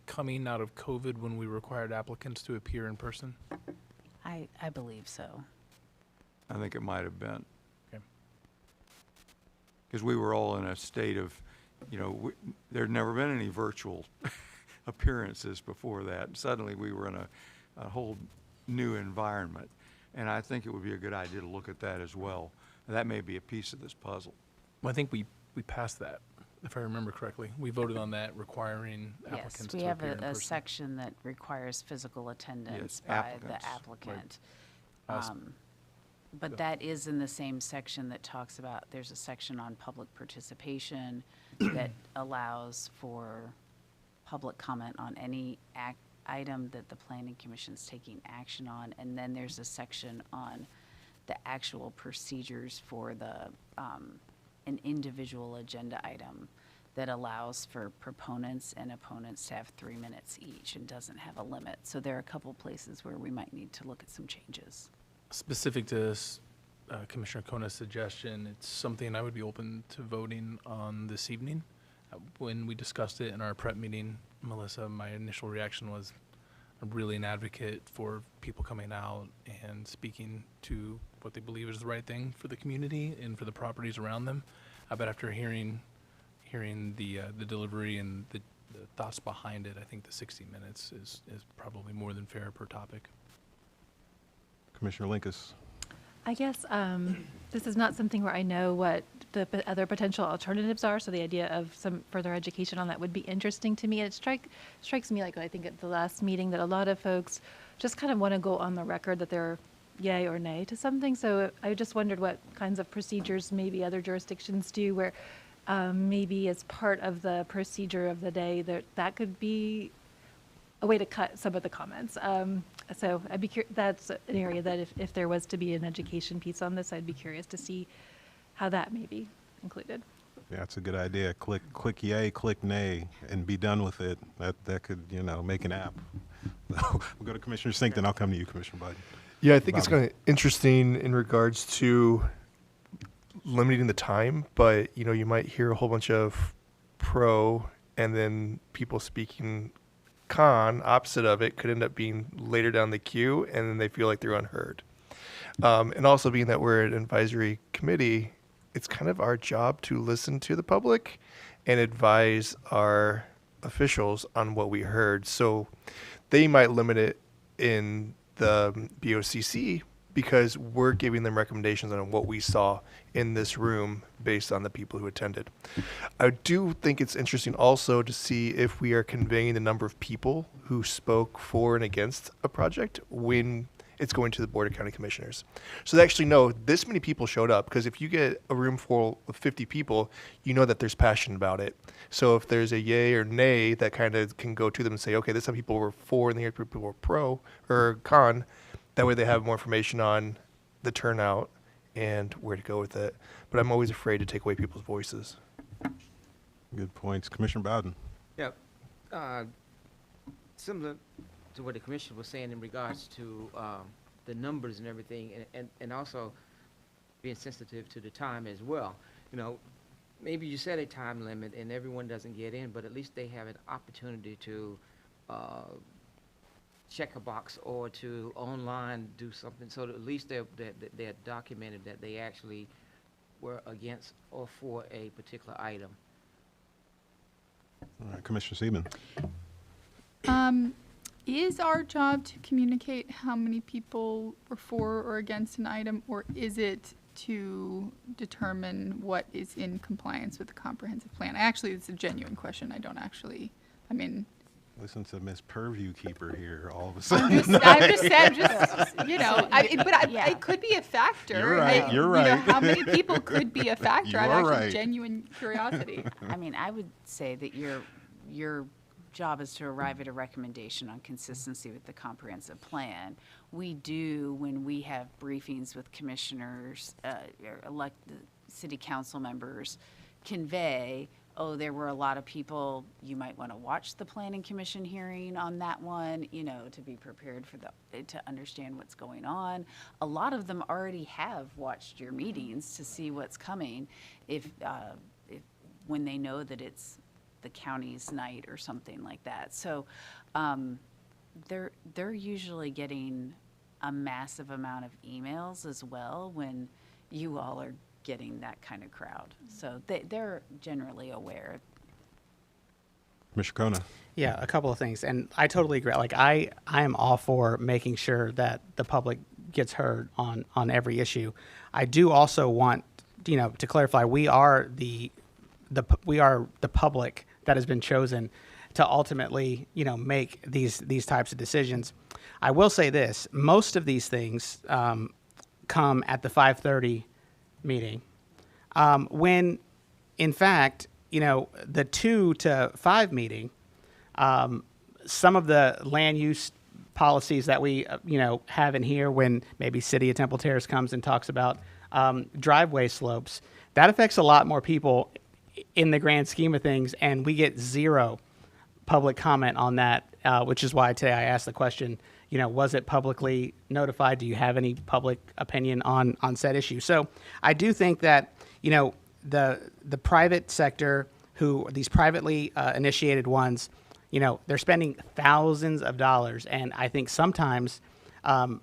coming out of COVID when we required applicants to appear in person? I believe so. I think it might have been. Okay. Because we were all in a state of, there'd never been any virtual appearances before that. And suddenly we were in a whole new environment. And I think it would be a good idea to look at that as well. And that may be a piece of this puzzle. Well, I think we passed that, if I remember correctly. We voted on that requiring applicants Yes, to we have appear in a person. section that requires physical attendance Yes, by applicants, the applicant. Us. But that is in the same section that talks about, there's a section on public participation that allows for public comment on any item that the Planning Commission's taking action on. And then there's a section on the actual procedures for an individual agenda item that allows for proponents and opponents to have 3 minutes each and doesn't have a limit. So there are a couple places where we might need to look at some changes. Specific to this, Commissioner Kona's suggestion, it's something I would be open to voting on this evening. When we discussed it in our prep meeting, Melissa, my initial reaction was I'm really an advocate for people coming out and speaking to what they believe is the right thing for the community and for the properties around them. But after hearing the delivery and the thoughts behind it, I think the 60 minutes is probably more than fair per topic. Commissioner Linkus. I guess this is not something where I know what the other potential alternatives are, so the idea of some further education on that would be interesting to me. And it strikes me, like I think at the last meeting, that a lot of folks just kind of want to go on the record that they're yay or nay to something. So I just wondered what kinds of procedures maybe other jurisdictions do where maybe as part of the procedure of the day that could be a way to cut some of the comments. So I'd be that's an area that if there was to be an education piece on this, I'd be curious to see how that may be included. Yeah, that's a good idea. Click yay, click nay, and be done with it. That could, make an app. We'll go to Commissioner Sink, then I'll come to you, Commissioner Biden. Yeah, I think it's kind of interesting in regards to limiting the time, but you might hear a whole bunch of pro and then people speaking con, opposite of it, could end up being later down the queue, and then they feel like they're unheard. And also being that we're an advisory committee, it's kind of our job to listen to the public and advise our officials on what we heard. So they might limit it in the BOCC because we're giving them recommendations on what we saw in this room based on the people who attended. I do think it's interesting also to see if we are conveying the number of people who spoke for and against a project when it's going to the Board of County Commissioners. So they actually know this many people showed up, because if you get a room full of 50 people, you know that there's passion about it. So if there's a yay or nay, that kind of can go to them and say, okay, this is how people were for and here people were pro or con. That way they have more information on the turnout and where to go with it. But I'm always afraid to take away people's voices. Good points. Commissioner Bowden. Yeah. Similar to what the commissioner was saying in regards to the numbers and everything, and also being sensitive to the time as well. Maybe you set a time limit and everyone doesn't get in, but at least they have an opportunity to check a box or to online do something, so that at least they're documented that they actually were against or for a particular item. All right, Commissioner Sieben. Is our job to communicate how many people were for or against an item, or is it to determine what is in compliance with the comprehensive plan? Actually, it's a genuine question. I don't actually, I mean, Listen to Miss Purview Keeper here all of a sudden. I'm just, you know, it could be a factor. You're right, you're right. You know, how many people could be a factor? You I have are actually right. genuine curiosity. I mean, I would say that your job is to arrive at a recommendation on consistency with the comprehensive plan. We do, when we have briefings with commissioners, or elected city council members, convey, oh, there were a lot of people, you might want to watch the planning commission hearing on that one, you know, to be prepared for to understand what's going on. A lot of them already have watched your meetings to see what's coming if when they know that it's the county's night or something like that. So they're usually getting a massive amount of emails as well when you all are getting that kind of crowd. So they're generally aware. Mr. Kona. Yeah, a couple of things. And I totally agree. Like I am all for making sure that the public gets heard on every issue. I do also want, you know, to clarify, we are the public that has been chosen to ultimately, you know, make these types of decisions. I will say this, most of these things come at the 5:30 meeting, when in fact, you know, the 2 to 5 meeting, some of the land use policies that we, you know, have in here, when maybe City of Temple Terrace comes and talks about driveway slopes, that affects a lot more people in the grand scheme of things, and we get zero public comment on that, which is why today I asked the question, you know, was it publicly notified? Do you have any public opinion on said issue? So I do think that, you know, the private sector, who these privately initiated ones, you know, they're spending thousands of dollars. And I think sometimes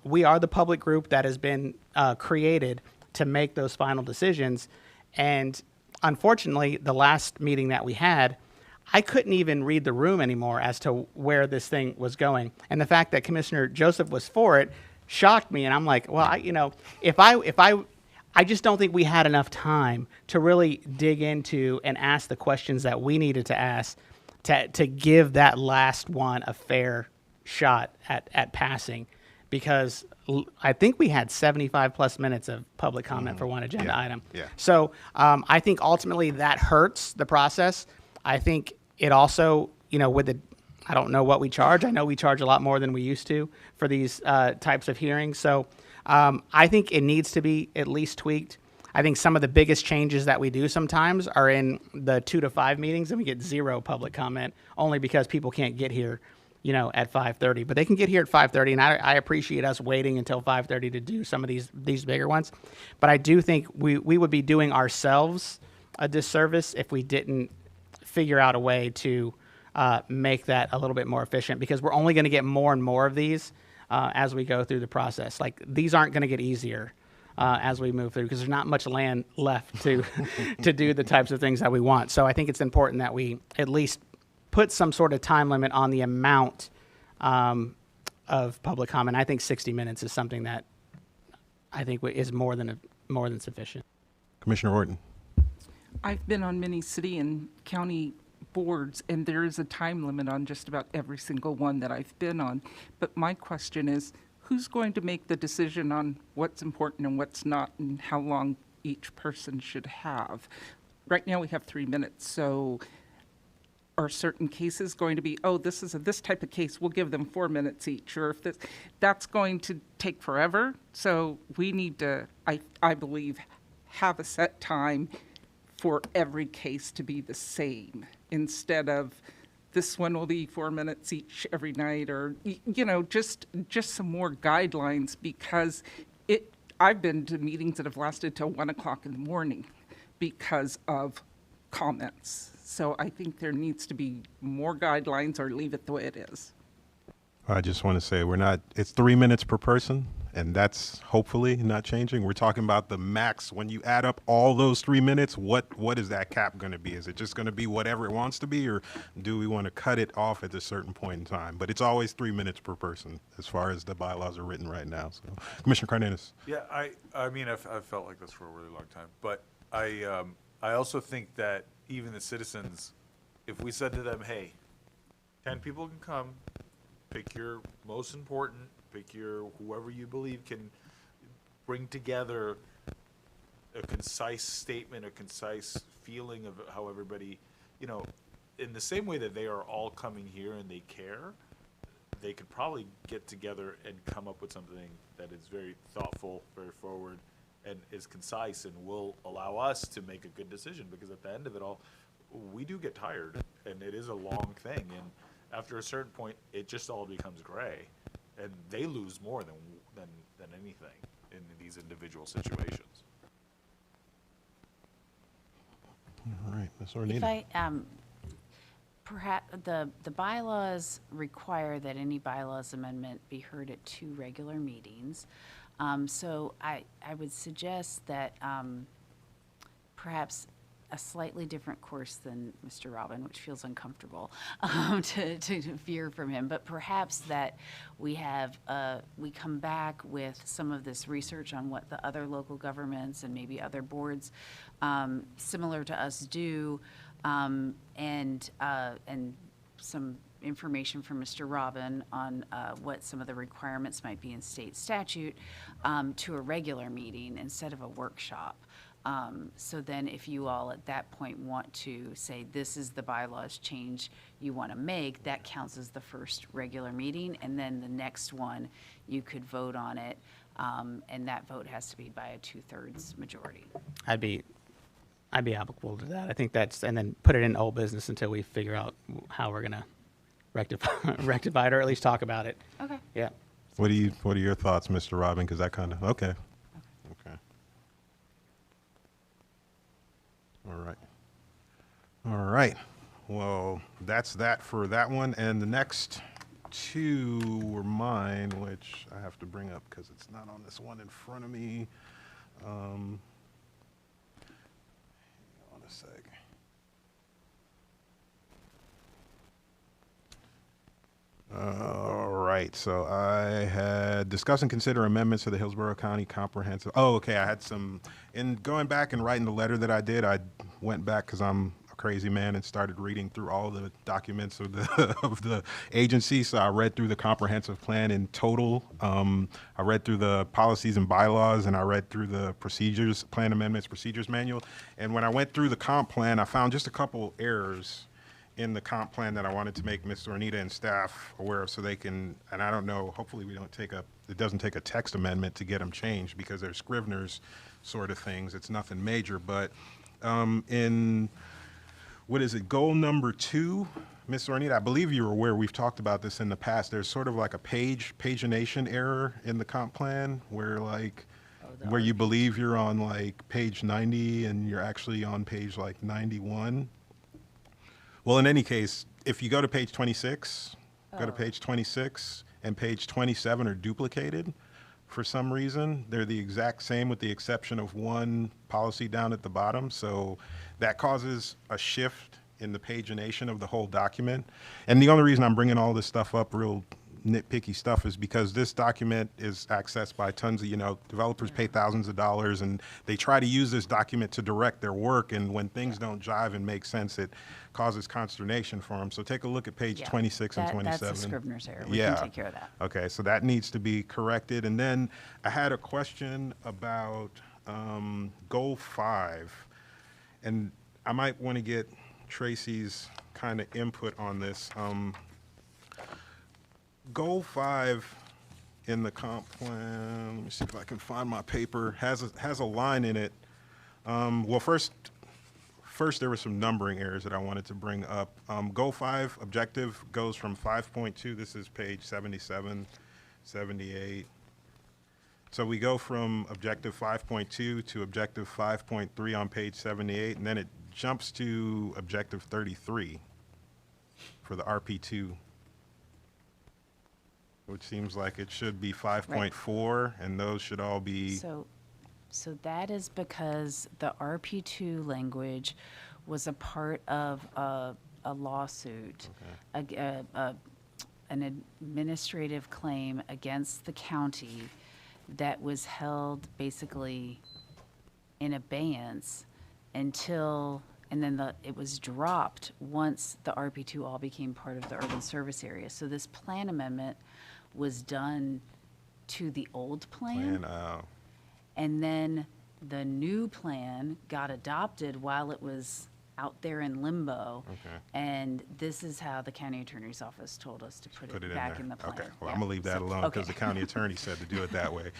we are the public group that has been created to make those final decisions. And unfortunately, the last meeting that we had, I couldn't even read the room anymore as to where this thing was going. And the fact that Commissioner Joseph was for it shocked me. And I'm like, well, you know, I just don't think we had enough time to really dig into and ask the questions that we needed to ask to give that last one a fair shot at passing, because I think we had 75 plus minutes of public comment for one agenda item. Yeah. So I think ultimately that hurts the process. I think it also, you know, I don't know what we charge. I know we charge a lot more than we used to for these types of hearings. So I think it needs to be at least tweaked. I think some of the biggest changes that we do sometimes are in the 2 to 5 meetings, and we get zero public comment only because people can't get here, you know, at 5:30. But they can get here at 5:30, and I appreciate us waiting until 5:30 to do some of these bigger ones. But I do think we would be doing ourselves a disservice if we didn't figure out a way to make that a little bit more efficient, because we're only going to get more and more of these as we go through the process. Like, these aren't going to get easier as we move through, because there's not much land left to do the types of things that we want. So I think it's important that we at least put some sort of time limit on the amount of public comment. I think 60 minutes is something that I think is more than sufficient. Commissioner Orton. I've been on many city and county boards, and there is a time limit on just about every single one that I've been on. But my question is, who's going to make the decision on what's important and what's not, and how long each person should have? Right now we have 3 minutes, so are certain cases going to be, oh, this is this type of case, we'll give them 4 minutes each, or if that's going to take forever? So we need to, I believe, have a set time for every case to be the same, instead of this one will be 4 minutes each every night, or, you know, just some more guidelines, because I've been to meetings that have lasted till 1 o'clock in the morning because of comments. So I think there needs to be more guidelines, or leave it the way it is. I just want to say it's 3 minutes per person, and that's hopefully not changing. We're talking about the max. When you add up all those 3 minutes, what is that cap going to be? Is it just going to be whatever it wants to be, or do we want to cut it off at a certain point in time? But it's always 3 minutes per person as far as the bylaws are written right now. So, Commissioner Cardenas. Yeah, I mean, I've felt like this for a really long time, but I also think that even the citizens, if we said to them, hey, 10 people can come, pick your most important, pick your whoever you believe can bring together a concise statement, a concise feeling of how everybody, you know, in the same way that they are all coming here and they care, they could probably get together and come up with something that is very thoughtful, very forward, and is concise and will allow us to make a good decision, because at the end of it all, we do get tired, and it is a long thing, and after a certain point, it just all becomes gray, and they lose more than anything in these individual situations. All right, Ms. If Ornita. I, perhaps the bylaws require that any bylaws amendment be heard at 2 regular meetings. So I would suggest that perhaps a slightly different course than Mr. Robin, which feels uncomfortable to hear from him, but perhaps that we have, we come back with some of this research on what the other local governments and maybe other boards similar to us do, and some information from Mr. Robin on what some of the requirements might be in state statute to a regular meeting instead of a workshop. So then if you all at that point want to say this is the bylaws change you want to make, that counts as the first regular meeting, and then the next one you could vote on it, and that vote has to be by a 2/3 majority. I'd be applicable to that. I think that's, and then put it in old business until we figure out how we're gonna rectify it, or at least talk about it. Okay. Yeah. What are your thoughts, Mr. Robin? Because that kind of, okay. All right. Well, that's that for that one. And the next 2 were mine, which I have to bring up because it's not on this one in front of me. Hang on a sec. All right, so I had discuss and consider amendments to the Hillsborough County Comprehensive. Oh, okay, I had some, in going back and writing the letter that I did, I went back because I'm a crazy man and started reading through all the documents of the of the agency. So I read through the comprehensive plan in total. I read through the policies and bylaws, and I read through the procedures, plan amendments, procedures manual. And when I went through the comp plan, I found just a couple errors in the comp plan that I wanted to make Mr. Ornita and staff aware of, so they can, and I don't know, hopefully it doesn't take a text amendment to get them changed, because they're Scrivener's sort of things. It's nothing major, but in, what is it, goal number 2, Ms. Ornita, I believe you were aware, we've talked about this in the past, there's sort of like a pagination error in the comp plan, where like, where you believe you're on like page 90 and you're actually on page like 91. Well, in any case, if you go to page 26, go to page 26 and page 27 are duplicated for some reason. They're the exact same with the exception of one policy down at the bottom. So that causes a shift in the pagination of the whole document. And the only reason I'm bringing all this stuff up, real nitpicky stuff, is because this document is accessed by tons of, developers pay thousands of dollars, and they try to use this document to direct their work, and when things don't jive and make sense, it causes consternation for them. So take a look at page 26 and 27. That's a Scrivener's error. We can take care of that. Okay, so that needs to be corrected. And then I had a question about goal 5, and I might want to get Tracy's kind of input on this. Goal 5 in the comp plan, let me see if I can find my paper, has a line in it. Well, first there were some numbering errors that I wanted to bring up. Goal 5 objective goes from 5.2, this is page 77, 78. So we go from objective 5.2 to objective 5.3 on page 78, and then it jumps to objective 33 for the RP2. which seems like it should be 5.4, and those should all be. So that is because the RP2 language was a part of a lawsuit, an administrative claim against the county that was held basically in abeyance until, and then it was dropped once the RP2 all became part of the urban service area. So this plan amendment was done to the old plan. And then the new plan got adopted while it was out there in limbo. And this is how the county attorney's office told us to put it back in the plan. Okay, well, I'm gonna leave that alone because the county attorney said to do it that way.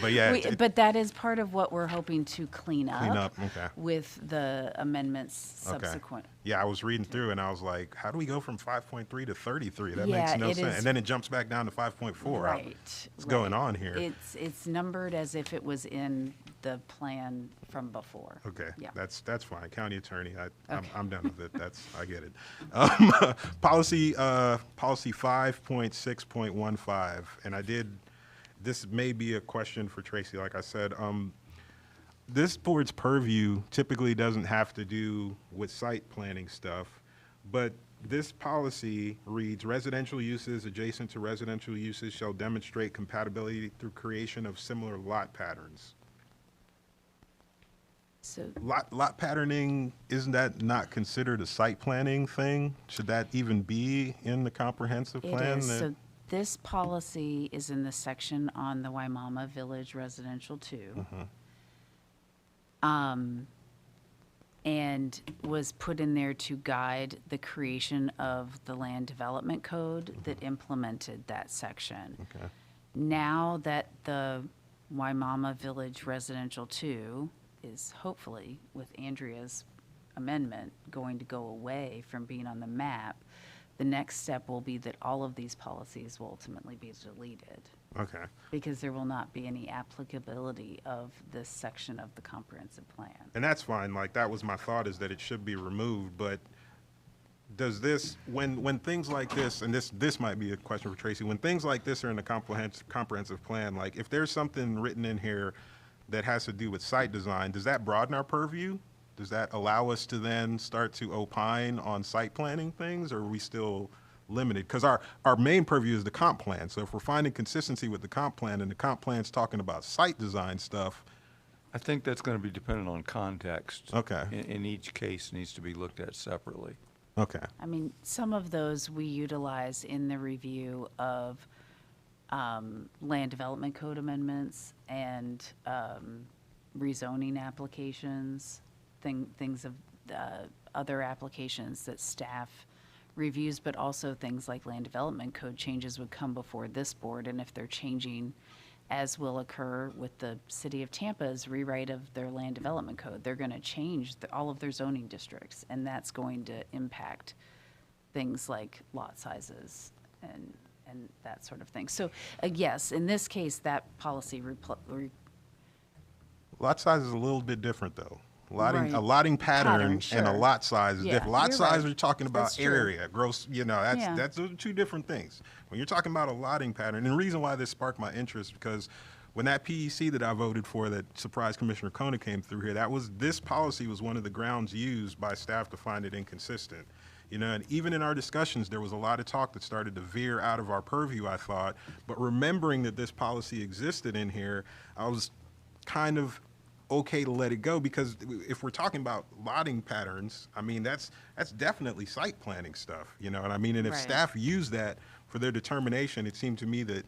But yeah. But that is part of what we're hoping to clean up. Okay. With the amendments subsequent. Yeah, I was reading through and I was like, how do we go from 5.3 to 33? That Yeah, makes no it sense. is- And then it jumps back down to 5.4. Right. What's going on here? It's numbered as if it was in the plan from before. Okay, Yeah. that's fine. County attorney, Okay. I'm done with it. I get it. Policy 5.6.15, and this may be a question for Tracy, like I said. This board's purview typically doesn't have to do with site planning stuff, but this policy reads, residential uses adjacent to residential uses shall demonstrate compatibility through creation of similar lot patterns. So Lot patterning, isn't that not considered a site planning thing? Should that even be in the comprehensive plan? it is. So this policy is in the section on the Waimama Village Residential 2. And was put in there to guide the creation of the land development code that implemented that section. Now that the Waimama Village Residential 2 is hopefully, with Andrea's amendment, going to go away from being on the map, the next step will be that all of these policies will ultimately be deleted. Okay. Because there will not be any applicability of this section of the comprehensive plan. And that's fine, like, that was my thought, is that it should be removed, but does this, when things like this, and this might be a question for Tracy, when things like this are in the comprehensive plan, like, if there's something written in here that has to do with site design, does that broaden our purview? Does that allow us to then start to opine on site planning things, or are we still limited? Because our main purview is the comp plan. So if we're finding consistency with the comp plan and the comp plan's talking about site design stuff. I think that's going to be dependent on context. Okay. In each case needs to be looked at separately. Okay. I mean, some of those we utilize in the review of land development code amendments and rezoning applications, things of other applications that staff reviews, but also things like land development code changes would come before this board, and if they're changing, as will occur with the City of Tampa's rewrite of their land development code, they're going to change all of their zoning districts, and that's going to impact things like lot sizes and that sort of thing. So, yes, in this case, that policy Lot size is a little bit different, though. Right. A lotting pattern Sure. and a lot size is Yeah, different. Lot you're size, right. we're talking about That's true. area, gross, Yeah. those are two different things. When you're talking about a lotting pattern, and the reason why this sparked my interest, because when that PEC that I voted for, that surprised Commissioner Kona came through here, this policy was one of the grounds used by staff to find it inconsistent. And even in our discussions, there was a lot of talk that started to veer out of our purview, I thought. But remembering that this policy existed in here, I was kind of okay to let it go, because if we're talking about lotting patterns, I mean, that's definitely site planning stuff, And if Right. staff use that for their determination, it seemed to me that,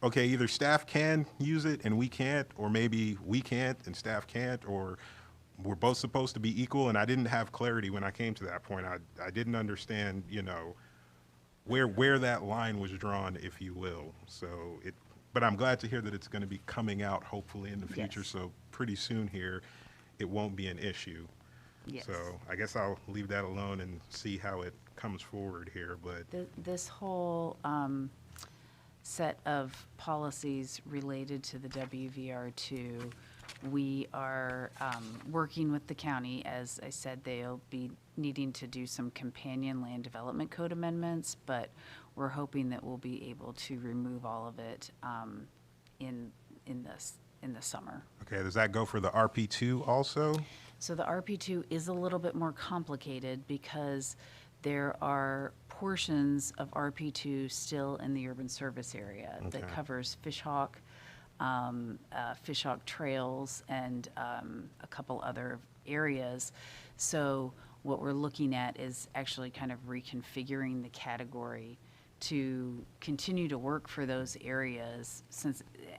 okay, either staff can use it and we can't, or maybe we can't and staff can't, or we're both supposed to be equal. And I didn't have clarity when I came to that point. I didn't understand, where that line was drawn, if you will. But I'm glad to hear that it's going to be coming out hopefully in the future. Yes. So pretty soon here, it won't be an issue. Yes. So I guess I'll leave that alone and see how it comes forward here. But This whole set of policies related to the WVR2, we are working with the county. As I said, they'll be needing to do some companion land development code amendments, but we're hoping that we'll be able to remove all of it in the summer. Okay, does that go for the RP2 also? So the RP2 is a little bit more complicated because there are portions of RP2 still in the urban service area that Okay. covers Fishhawk, Fishhawk Trails, and a couple other areas. So what we're looking at is actually kind of reconfiguring the category to continue to work for those areas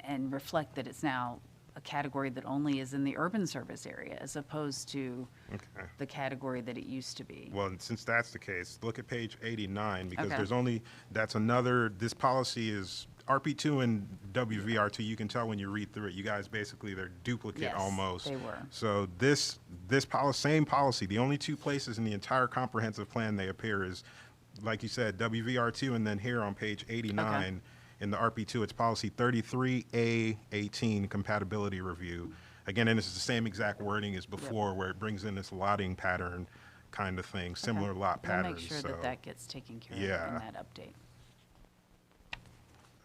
and reflect that it's now a category that only is in the urban service area as opposed to Okay. the category that it used to be. Well, since that's the case, look at page 89 because Okay. there's this policy is RP2 and WVR2. You can tell when you read through it, you guys basically, they're duplicate Yes, almost. they were. So same policy, the only two places in the entire comprehensive plan they appear is, like you said, WVR2, and then here on page 89 in the RP2, it's policy 33A18, compatibility review. Again, and this is the same exact wording as before, where it brings in this lotting pattern kind of thing, similar lot We'll patterns. make sure so. that gets taken care of Yeah. in that update.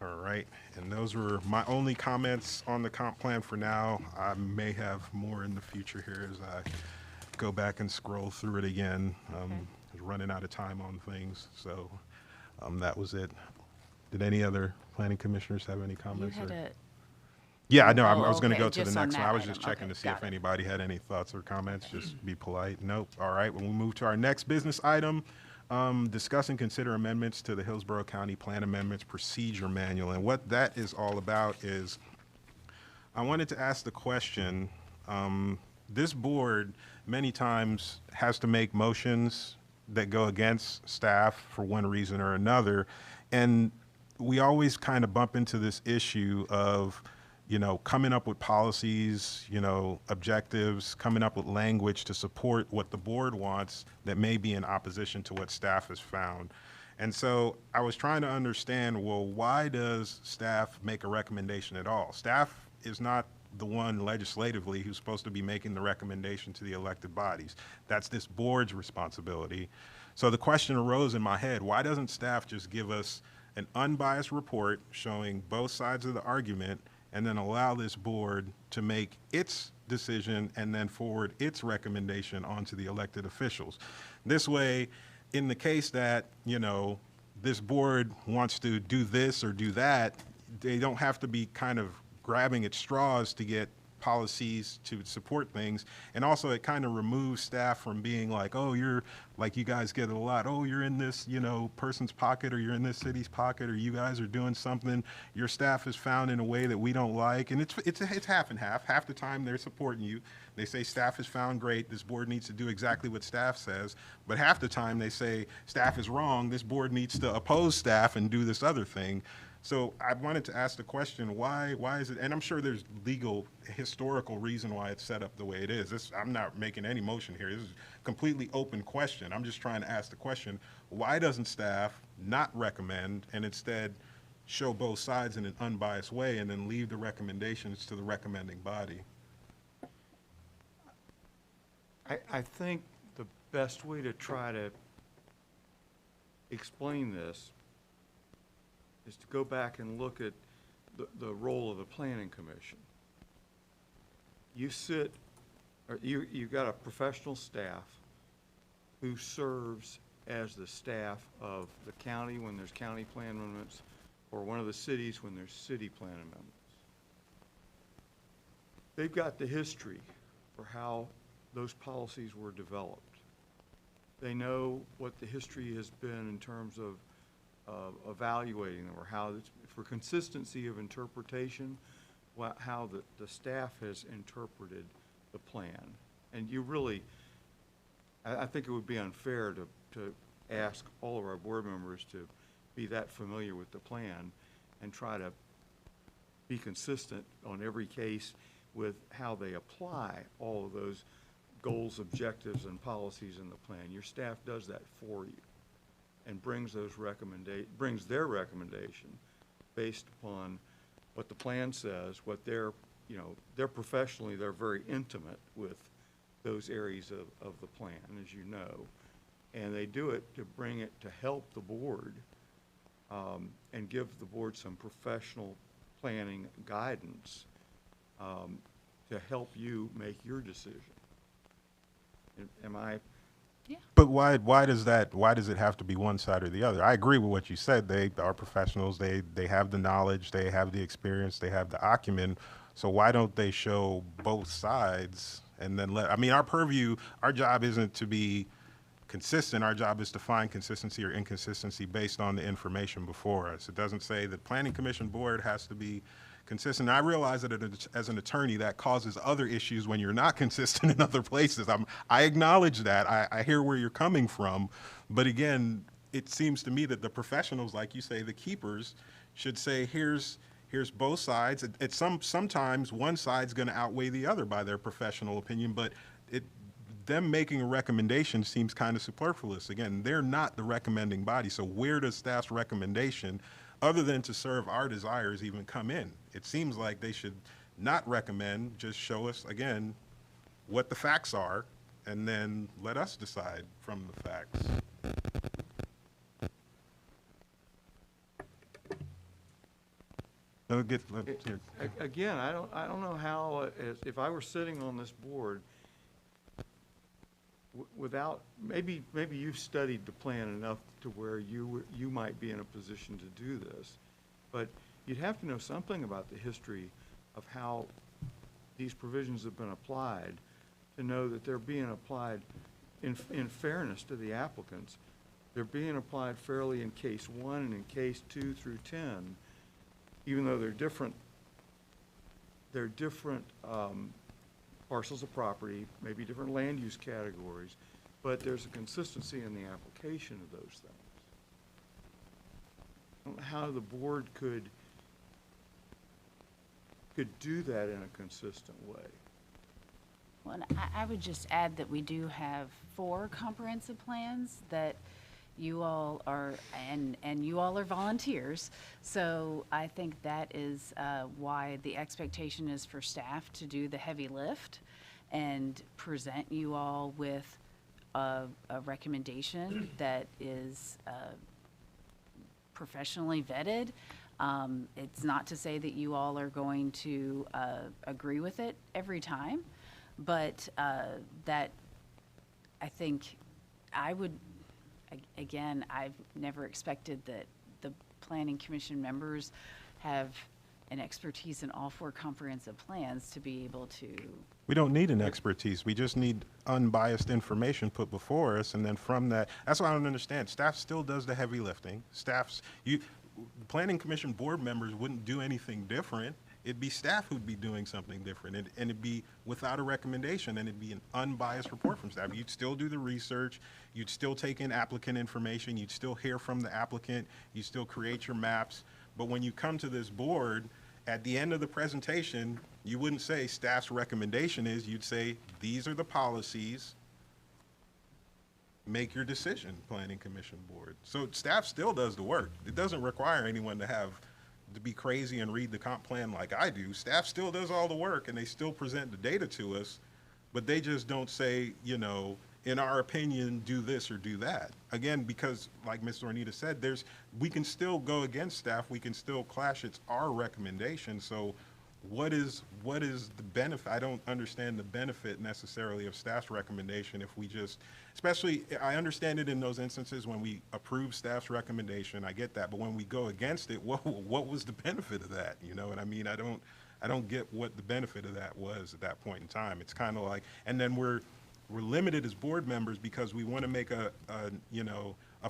All right, and those were my only comments on the comp plan for now. I may have more in the future here as I go back and scroll through it again. Running out of time on things, so that was it. Did any other planning commissioners have any You comments? had or- a, Yeah, I know, I Oh, was going to okay, go to the just on next one. that I was just item. checking Okay, to see if got it. anybody had any thoughts or comments. Just be polite. Nope. All right, when we move to our next business item, discuss and consider amendments to the Hillsborough County Plan Amendments Procedure Manual. And what that is all about is, I wanted to ask the question, this board many times has to make motions that go against staff for one reason or another. And we always kind of bump into this issue of, coming up with policies, objectives, coming up with language to support what the board wants that may be in opposition to what staff has found. And so I was trying to understand, well, why does staff make a recommendation at all? Staff is not the one legislatively who's supposed to be making the recommendation to the elected bodies. That's this board's responsibility. So the question arose in my head, why doesn't staff just give us an unbiased report showing both sides of the argument and then allow this board to make its decision and then forward its recommendation onto the elected officials? This way, in the case that, this board wants to do this or do that, they don't have to be kind of grabbing at straws to get policies to support things. And also it kind of removes staff from being like, oh, you're like, you guys get it a lot. Oh, you're in this, person's pocket, or you're in this city's pocket, or you guys are doing something your staff is found in a way that we don't like. And it's half and half. Half the time they're supporting you. They say staff is found great. This board needs to do exactly what staff says. But half the time they say staff is wrong. This board needs to oppose staff and do this other thing. So I wanted to ask the question, why is it, and I'm sure there's legal, historical reason why it's set up the way it is. I'm not making any motion here. This is a completely open question. I'm just trying to ask the question, why doesn't staff not recommend and instead show both sides in an unbiased way and then leave the recommendations to the recommending body? I think the best way to try to explain this is to go back and look at the role of the Planning Commission. You've got a professional staff who serves as the staff of the county when there's county plan amendments, or one of the cities when there's city plan amendments. They've got the history for how those policies were developed. They know what the history has been in terms of evaluating them, or how, for consistency of interpretation, how the staff has interpreted the plan. And you really, I think it would be unfair to ask all of our board members to be that familiar with the plan and try to be consistent on every case with how they apply all of those goals, objectives, and policies in the plan. Your staff does that for you and brings their recommendation based upon what the plan says, what they're professionally, they're very intimate with those areas of the plan, as you know. And they do it to bring it to help the board and give the board some professional planning guidance to help you make your decision. Am I? But why does it have to be one side or the other? I agree with what you said. They are professionals. They have the knowledge. They have the experience. They have the acumen. So why don't they show both sides and then our purview, our job isn't to be consistent. Our job is to find consistency or inconsistency based on the information before us. It doesn't say the Planning Commission board has to be consistent. I realize that as an attorney, that causes other issues when you're not consistent in other places. I acknowledge that. I hear where you're coming from. But again, it seems to me that the professionals, like you say, the keepers, should say, here's both sides. Sometimes one side's going to outweigh the other by their professional opinion, but them making a recommendation seems kind of superfluous. Again, they're not the recommending body. So where does staff's recommendation, other than to serve our desires, even come in? It seems like they should not recommend, just show us, again, what the facts are, and then let us decide from the facts. Again, I don't know how, if I were sitting on this board, without, maybe you've studied the plan enough to where you might be in a position to do this, but you'd have to know something about the history of how these provisions have been applied to know that they're being applied in fairness to the applicants. They're being applied fairly in case 1 and in case 2 through 10, even though they're different parcels of property, maybe different land use categories, but there's a consistency in the application of those things. I don't know how the board could do that in a consistent way. Well, and I would just add that we do have 4 comprehensive plans that you all are, and you all are volunteers. So I think that is why the expectation is for staff to do the heavy lift and present you all with a recommendation that is professionally vetted. It's not to say that you all are going to agree with it every time, but that I think I would, again, I've never expected that the Planning Commission members have an expertise in all 4 comprehensive plans to be able to. We don't need an expertise. We just need unbiased information put before us, and then from that, that's what I don't understand. Staff still does the heavy lifting. Planning Commission board members wouldn't do anything different. It'd be staff who'd be doing something different, and it'd be without a recommendation, and it'd be an unbiased report from staff. You'd still do the research, you'd still take in applicant information, you'd still hear from the applicant, you'd still create your maps. But when you come to this board, at the end of the presentation, you wouldn't say staff's recommendation is, you'd say, these are the policies, make your decision, Planning Commission board. So staff still does the work. It doesn't require anyone to be crazy and read the comp plan like I do. Staff still does all the work, and they still present the data to us, but they just don't say, in our opinion, do this or do that. Again, because like Ms. Zornita said, we can still go against staff, we can still clash. It's our recommendation. So what is the benefit? I don't understand the benefit necessarily of staff's recommendation if we just, especially, I understand it in those instances when we approve staff's recommendation, I get that, but when we go against it, what was the benefit of that? You know what I mean? I don't get what the benefit of that was at that point in time. It's kind of like, and then we're limited as board members because we want to make a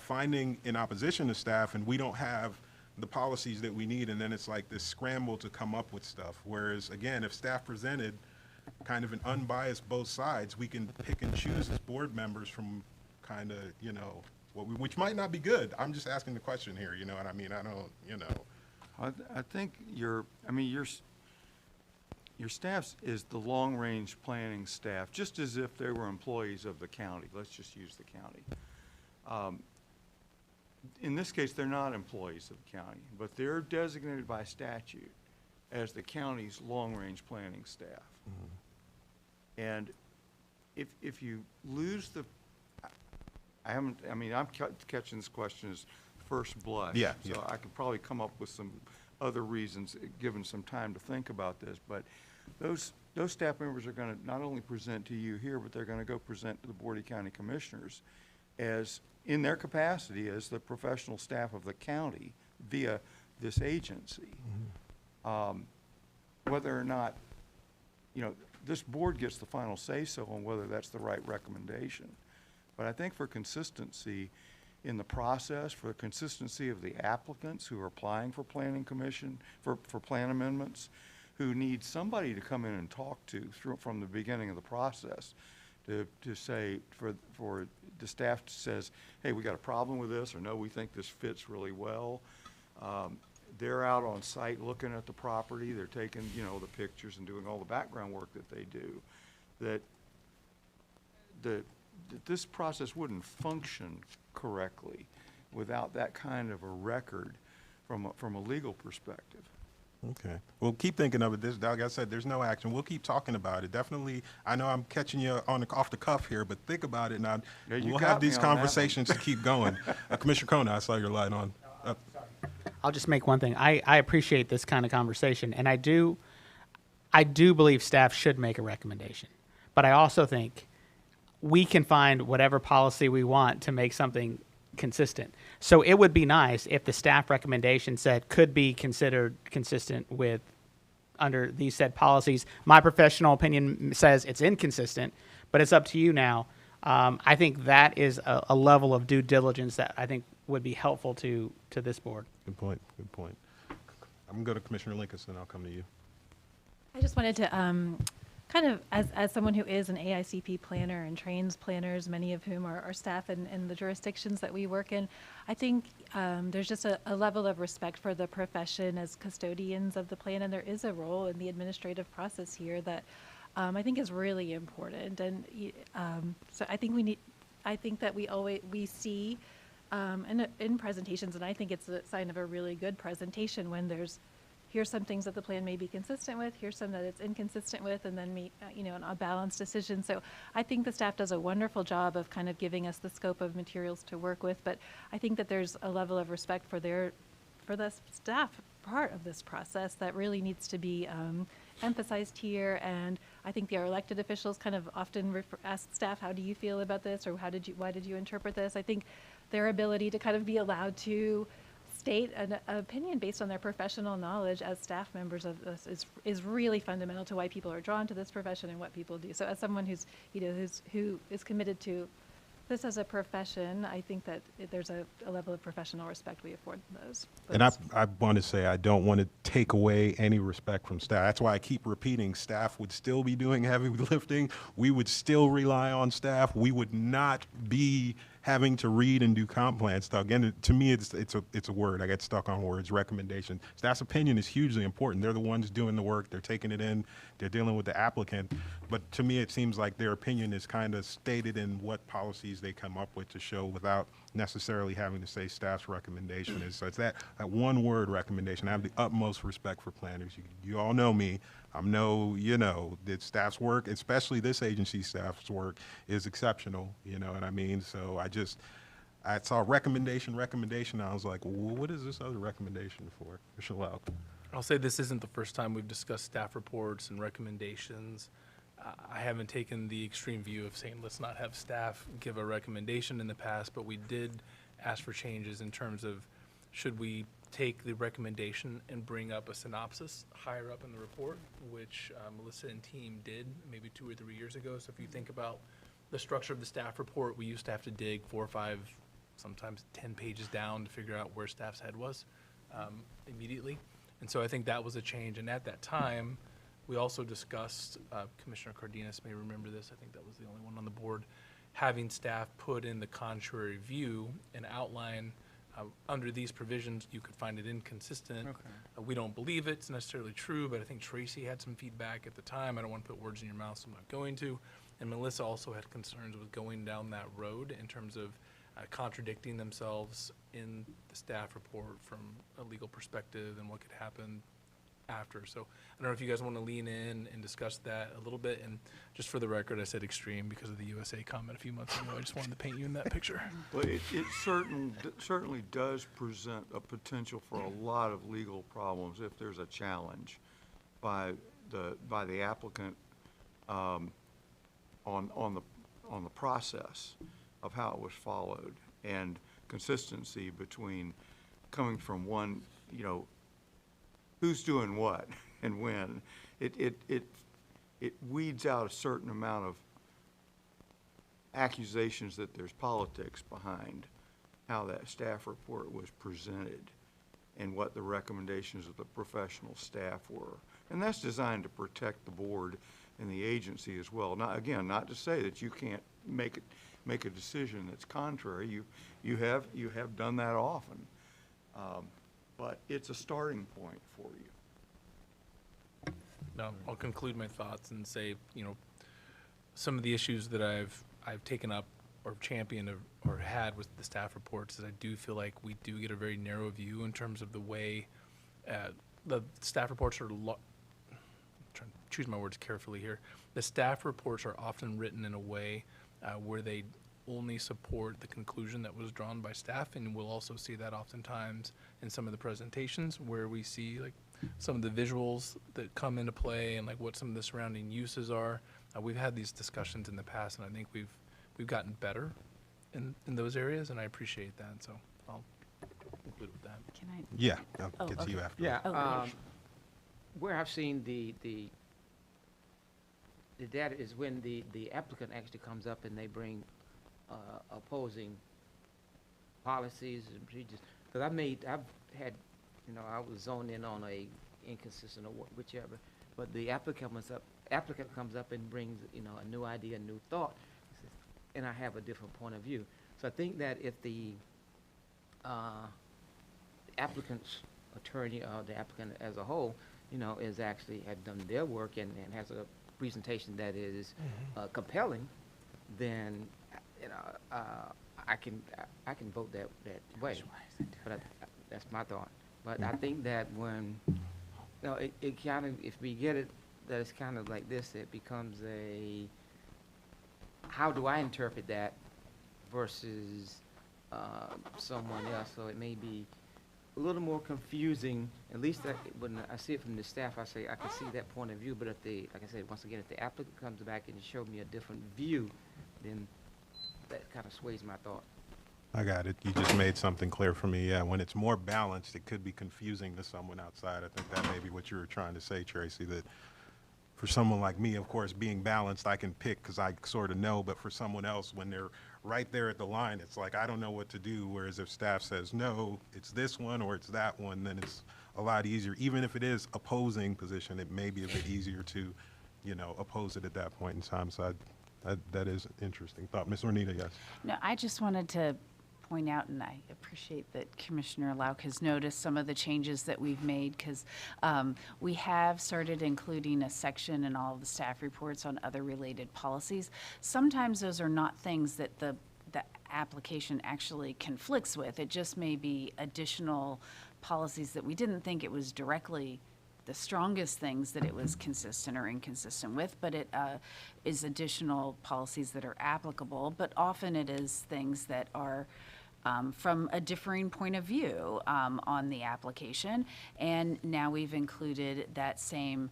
finding in opposition to staff, and we don't have the policies that we need, and then it's like this scramble to come up with stuff. Whereas again, if staff presented kind of an unbiased both sides, we can pick and choose as board members from kind of, which might not be good. I'm just asking the question here, you know what I mean? I don't, I think your staff is the long-range planning staff, just as if they were employees of the county. Let's just use the county. In this case, they're not employees of the county, but they're designated by statute as the county's long-range planning staff. Mm-hmm. And if you lose I'm catching this question as the first blush. Yeah, So yeah. I could probably come up with some other reasons, given some time to think about this. But those staff members are going to not only present to you here, but they're going to go present to the Board of County Commissioners as, in their capacity as the professional staff of the county via this agency. Whether or not, this board gets the final say-so on whether that's the right recommendation. But I think for consistency in the process, for the consistency of the applicants who are applying for planning commission, for plan amendments, who need somebody to come in and talk to from the beginning of the process, to say, for the staff says, hey, we got a problem with this, or no, we think this fits really well. They're out on site looking at the property, they're taking, the pictures and doing all the background work that they do, that this process wouldn't function correctly without that kind of a record from a legal perspective. Okay. Well, keep thinking of it. Like I said, there's no action. We'll keep talking about it. Definitely, I know I'm catching you off the cuff here, but think about it, and we'll have these conversations to keep going. Commissioner Kona, I saw your light on. I'll just make one thing. I appreciate this kind of conversation, and I do believe staff should make a recommendation. But I also think we can find whatever policy we want to make something consistent. So it would be nice if the staff recommendation said could be considered consistent with under these said policies. My professional opinion says it's inconsistent, but it's up to you now. I think that is a level of due diligence that I think would be helpful to this board. Good point. Good point. I'm going to go to Commissioner Linkus, and I'll come to you. I just wanted to kind of, as someone who is an AICP planner and trains planners, many of whom are staff in the jurisdictions that we work in, I think there's just a level of respect for the profession as custodians of the plan, and there is a role in the administrative process here that I think is really important. And so I think that we see in presentations, and I think it's a sign of a really good presentation when here's some things that the plan may be consistent with, here's some that it's inconsistent with, and then a balanced decision. So I think the staff does a wonderful job of kind of giving us the scope of materials to work with, but I think that there's a level of respect for the staff part of this process that really needs to be emphasized here. And I think our elected officials kind of often ask staff, how do you feel about this, or why did you interpret this? I think their ability to kind of be allowed to state an opinion based on their professional knowledge as staff members of this is really fundamental to why people are drawn to this profession and what people do. So as someone who is committed to this as a profession, I think that there's a level of professional respect we afford those. And I want to say I don't want to take away any respect from staff. That's why I keep repeating, staff would still be doing heavy lifting. We would still rely on staff. We would not be having to read and do comp plan stuff. Again, to me, it's a word. I get stuck on words. Recommendation. Staff's opinion is hugely important. They're the ones doing the work. They're taking it in. They're dealing with the applicant. But to me, it seems like their opinion is kind of stated in what policies they come up with to show without necessarily having to say staff's recommendation is. So it's that one word recommendation. I have the utmost respect for planners. You all know me. That staff's work, especially this agency staff's work, is exceptional, you know what I mean? So I saw recommendation. I was like, well, what is this other recommendation for? I'll say this isn't the first time we've discussed staff reports and recommendations. I haven't taken the extreme view of saying let's not have staff give a recommendation in the past, but we did ask for changes in terms of should we take the recommendation and bring up a synopsis higher up in the report, which Melissa and team did maybe 2 or 3 years ago. So if you think about the structure of the staff report, we used to have to dig 4 or 5, sometimes 10 pages down to figure out where staff's head was immediately. And so I think that was a change. And at that time, we also discussed, Commissioner Cardenas may remember this, I think that was the only one on the board, having staff put in the contrary view and outline under these provisions, you could find it inconsistent. Okay. We don't believe it's necessarily true, but I think Tracy had some feedback at the time. I don't want to put words in your mouth, so I'm not going to. And Melissa also had concerns with going down that road in terms of contradicting themselves in the staff report from a legal perspective and what could happen after. So I don't know if you guys want to lean in and discuss that a little bit. And just for the record, I said extreme because of the USA comment a few months ago. I just wanted to paint you in that picture. Well, it certainly does present a potential for a lot of legal problems if there's a challenge by the applicant on the process of how it was followed, and consistency between coming from one, who's doing what and when. It weeds out a certain amount of accusations that there's politics behind how that staff report was presented and what the recommendations of the professional staff were. And that's designed to protect the board and the agency as well. Not to say that you can't make a decision that's contrary. You have done that often. But it's a starting point for you. No, I'll conclude my thoughts and say, some of the issues that I've taken up or championed or had with the staff reports is I do feel like we do get a very narrow view in terms of the way the staff reports are. I'm trying to choose my words carefully here. The staff reports are often written in a way where they only support the conclusion that was drawn by staff, and we'll also see that oftentimes in some of the presentations where we see like some of the visuals that come into play and like what some of the surrounding uses are. We've had these discussions in the past, and I think we've gotten better in those areas, and I appreciate that. So I'll conclude with that. Can I? Yeah, I'll get to you after. Yeah, where I've seen the data is when the applicant actually comes up and they bring opposing policies and procedures. Because I've had, I was zoned in on a inconsistent or whichever, but the applicant comes up and brings, a new idea, a new thought, and I have a different point of view. So I think that if the applicant's attorney or the applicant as a whole, is actually had done their work and has a presentation that is compelling, then I can vote that way. But that's my thought. But I think that when it kind of, if we get it that it's kind of like this, it becomes a how do I interpret that versus someone else. So it may be a little more confusing. At least when I see it from the staff, I say I can see that point of view. But if like I said, once again, if the applicant comes back and shows me a different view, then that kind of sways my thought. I got it. You just made something clear for me. Yeah, when it's more balanced, it could be confusing to someone outside. I think that may be what you were trying to say, Tracy, that for someone like me, of course, being balanced, I can pick because I sort of know, but for someone else, when they're right there at the line, it's like, I don't know what to do. Whereas if staff says, no, it's this one or it's that one, then it's a lot easier. Even if it is opposing position, it may be a bit easier to, oppose it at that point in time. So that is an interesting thought. Ms. Ornita, yes? No, I just wanted to point out, and I appreciate that Commissioner Lauk has noticed some of the changes that we've made, because we have started including a section in all of the staff reports on other related policies. Sometimes those are not things that the application actually conflicts with. It just may be additional policies that we didn't think it was directly the strongest things that it was consistent or inconsistent with, but it is additional policies that are applicable. But often it is things that are from a differing point of view on the application. And now we've included that same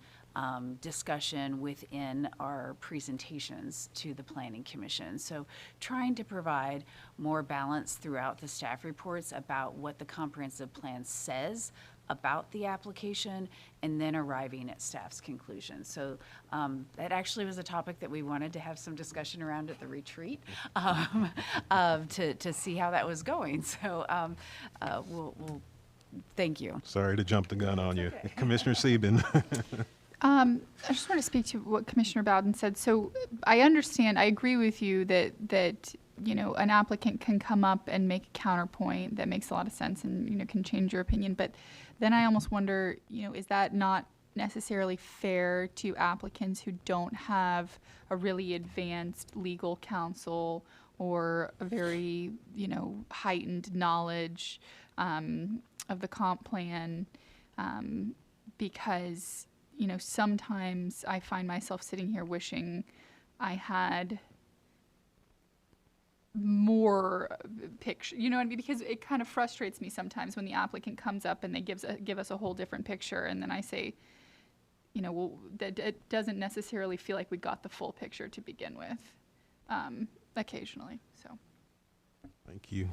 discussion within our presentations to the Planning Commission. So trying to provide more balance throughout the staff reports about what the comprehensive plan says about the application, and then arriving at staff's conclusion. So that actually was a topic that we wanted to have some discussion around at the retreat to see how that was going. So we'll thank you. Sorry to jump the gun on you. Commissioner Sieben. I just want to speak to what Commissioner Bowden said. So I understand, I agree with you that an applicant can come up and make a counterpoint that makes a lot of sense and, can change your opinion. But then I almost wonder, is that not necessarily fair to applicants who don't have a really advanced legal counsel or a very, heightened knowledge of the comp plan? because, you know, sometimes I find myself sitting here wishing I had more picture, you know what I mean? Because it kind of frustrates me sometimes when the applicant comes up and they give us a whole different picture, and then I say, you know, well, that it doesn't necessarily feel like we got the full picture to begin with, occasionally. So. Thank you.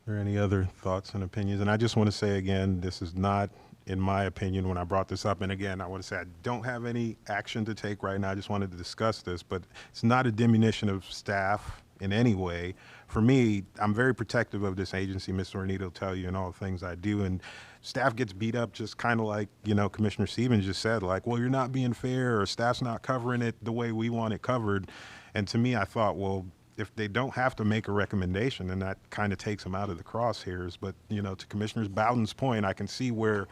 Are there any other thoughts and opinions? And I just want to say again, this is not, in my opinion, when I brought this up, and again, I want to say I don't have any action to take right now. I just wanted to discuss this, but it's not a diminution of staff in any way. For me, I'm very protective of this agency. Mr. Ornito will tell you, and all the things I do, and staff gets beat up just kind of like, you know, Commissioner Stevens just said, like, well, you're not being fair, or staff's not covering it the way we want it covered. And to me, I thought, well, if they don't have to make a recommendation, then that kind of takes them out of the crosshairs. But, you know, to Commissioner Bowden's point, I can see where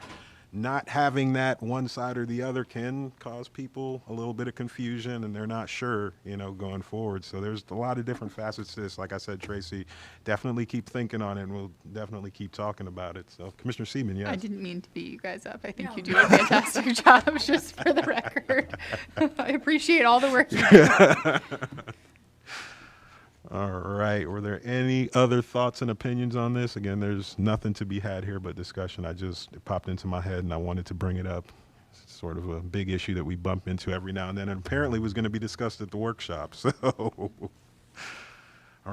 not having that one side or the other can cause people a little bit of confusion, and they're not sure, you know, going forward. So there's a lot of different facets to this. Like I said, Tracy, definitely keep thinking on it, and we'll definitely keep talking about it. So Commissioner Seaman, yes. I didn't mean to beat you guys up. I think you do a fantastic job, just for the record. I appreciate all the work you do. All right. Were there any other thoughts and opinions on this? Again, there's nothing to be had here but discussion. It popped into my head and I wanted to bring it up. It's sort of a big issue that we bump into every now and then, and apparently was going to be discussed at the workshop. So, all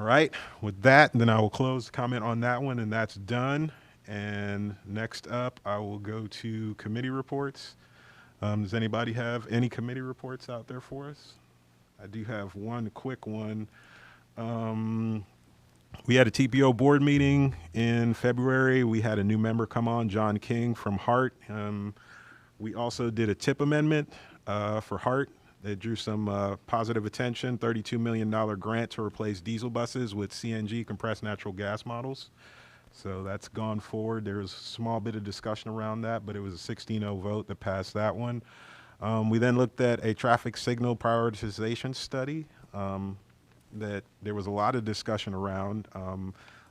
right. With that, then I will close the comment on that one, and that's done. And next up, I will go to committee reports. Does anybody have any committee reports out there for us? I do have one quick one. We had a TPO board meeting in February. We had a new member come on, John King from Hart. We also did a tip amendment for Hart that drew some positive attention, $32 million grant to replace diesel buses with CNG, compressed natural gas models. So that's gone forward. There was a small bit of discussion around that, but it was a 16-0 vote that passed that one. We then looked at a traffic signal prioritization study. That there was a lot of discussion around.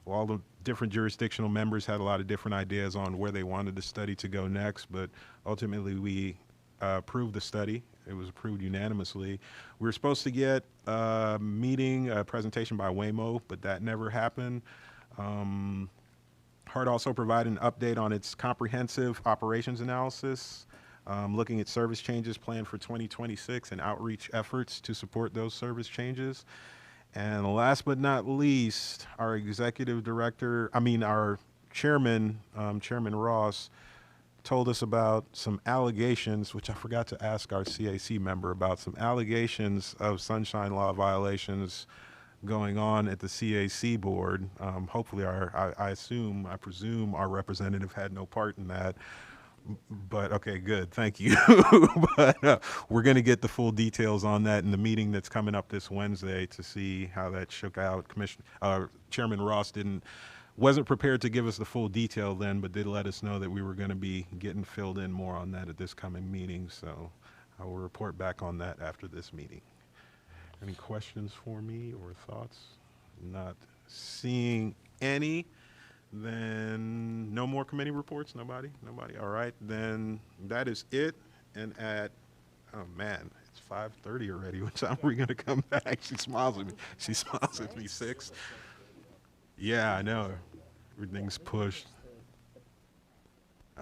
All the different jurisdictional members had a lot of different ideas on where they wanted the study to go next, but ultimately we approved the study. It was approved unanimously. We were supposed to get a presentation by Waymo, but that never happened. Hart also provided an update on its comprehensive operations analysis, looking at service changes planned for 2026 and outreach efforts to support those service changes. And last but not least, our chairman, Chairman Ross, told us about some allegations, which I forgot to ask our CAC member about, some allegations of sunshine law violations going on at the CAC board. Hopefully I presume our representative had no part in that. But okay, good, thank you. But we're going to get the full details on that in the meeting that's coming up this Wednesday to see how that shook out. Chairman Ross wasn't prepared to give us the full detail then, but did let us know that we were going to be getting filled in more on that at this coming meeting. So I will report back on that after this meeting. Any questions for me or thoughts? Not seeing any. Then no more committee reports? Nobody? All right, then that is it. And oh man, it's 5:30 already. What time are we going to come back? She smiles at me. 6. Yeah, I know. Everything's pushed.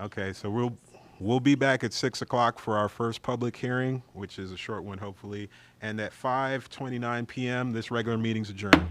Okay, so we'll be back at 6 o'clock for our first public hearing, which is a short one, hopefully. And at 5:29 p.m., this regular meeting's adjourned.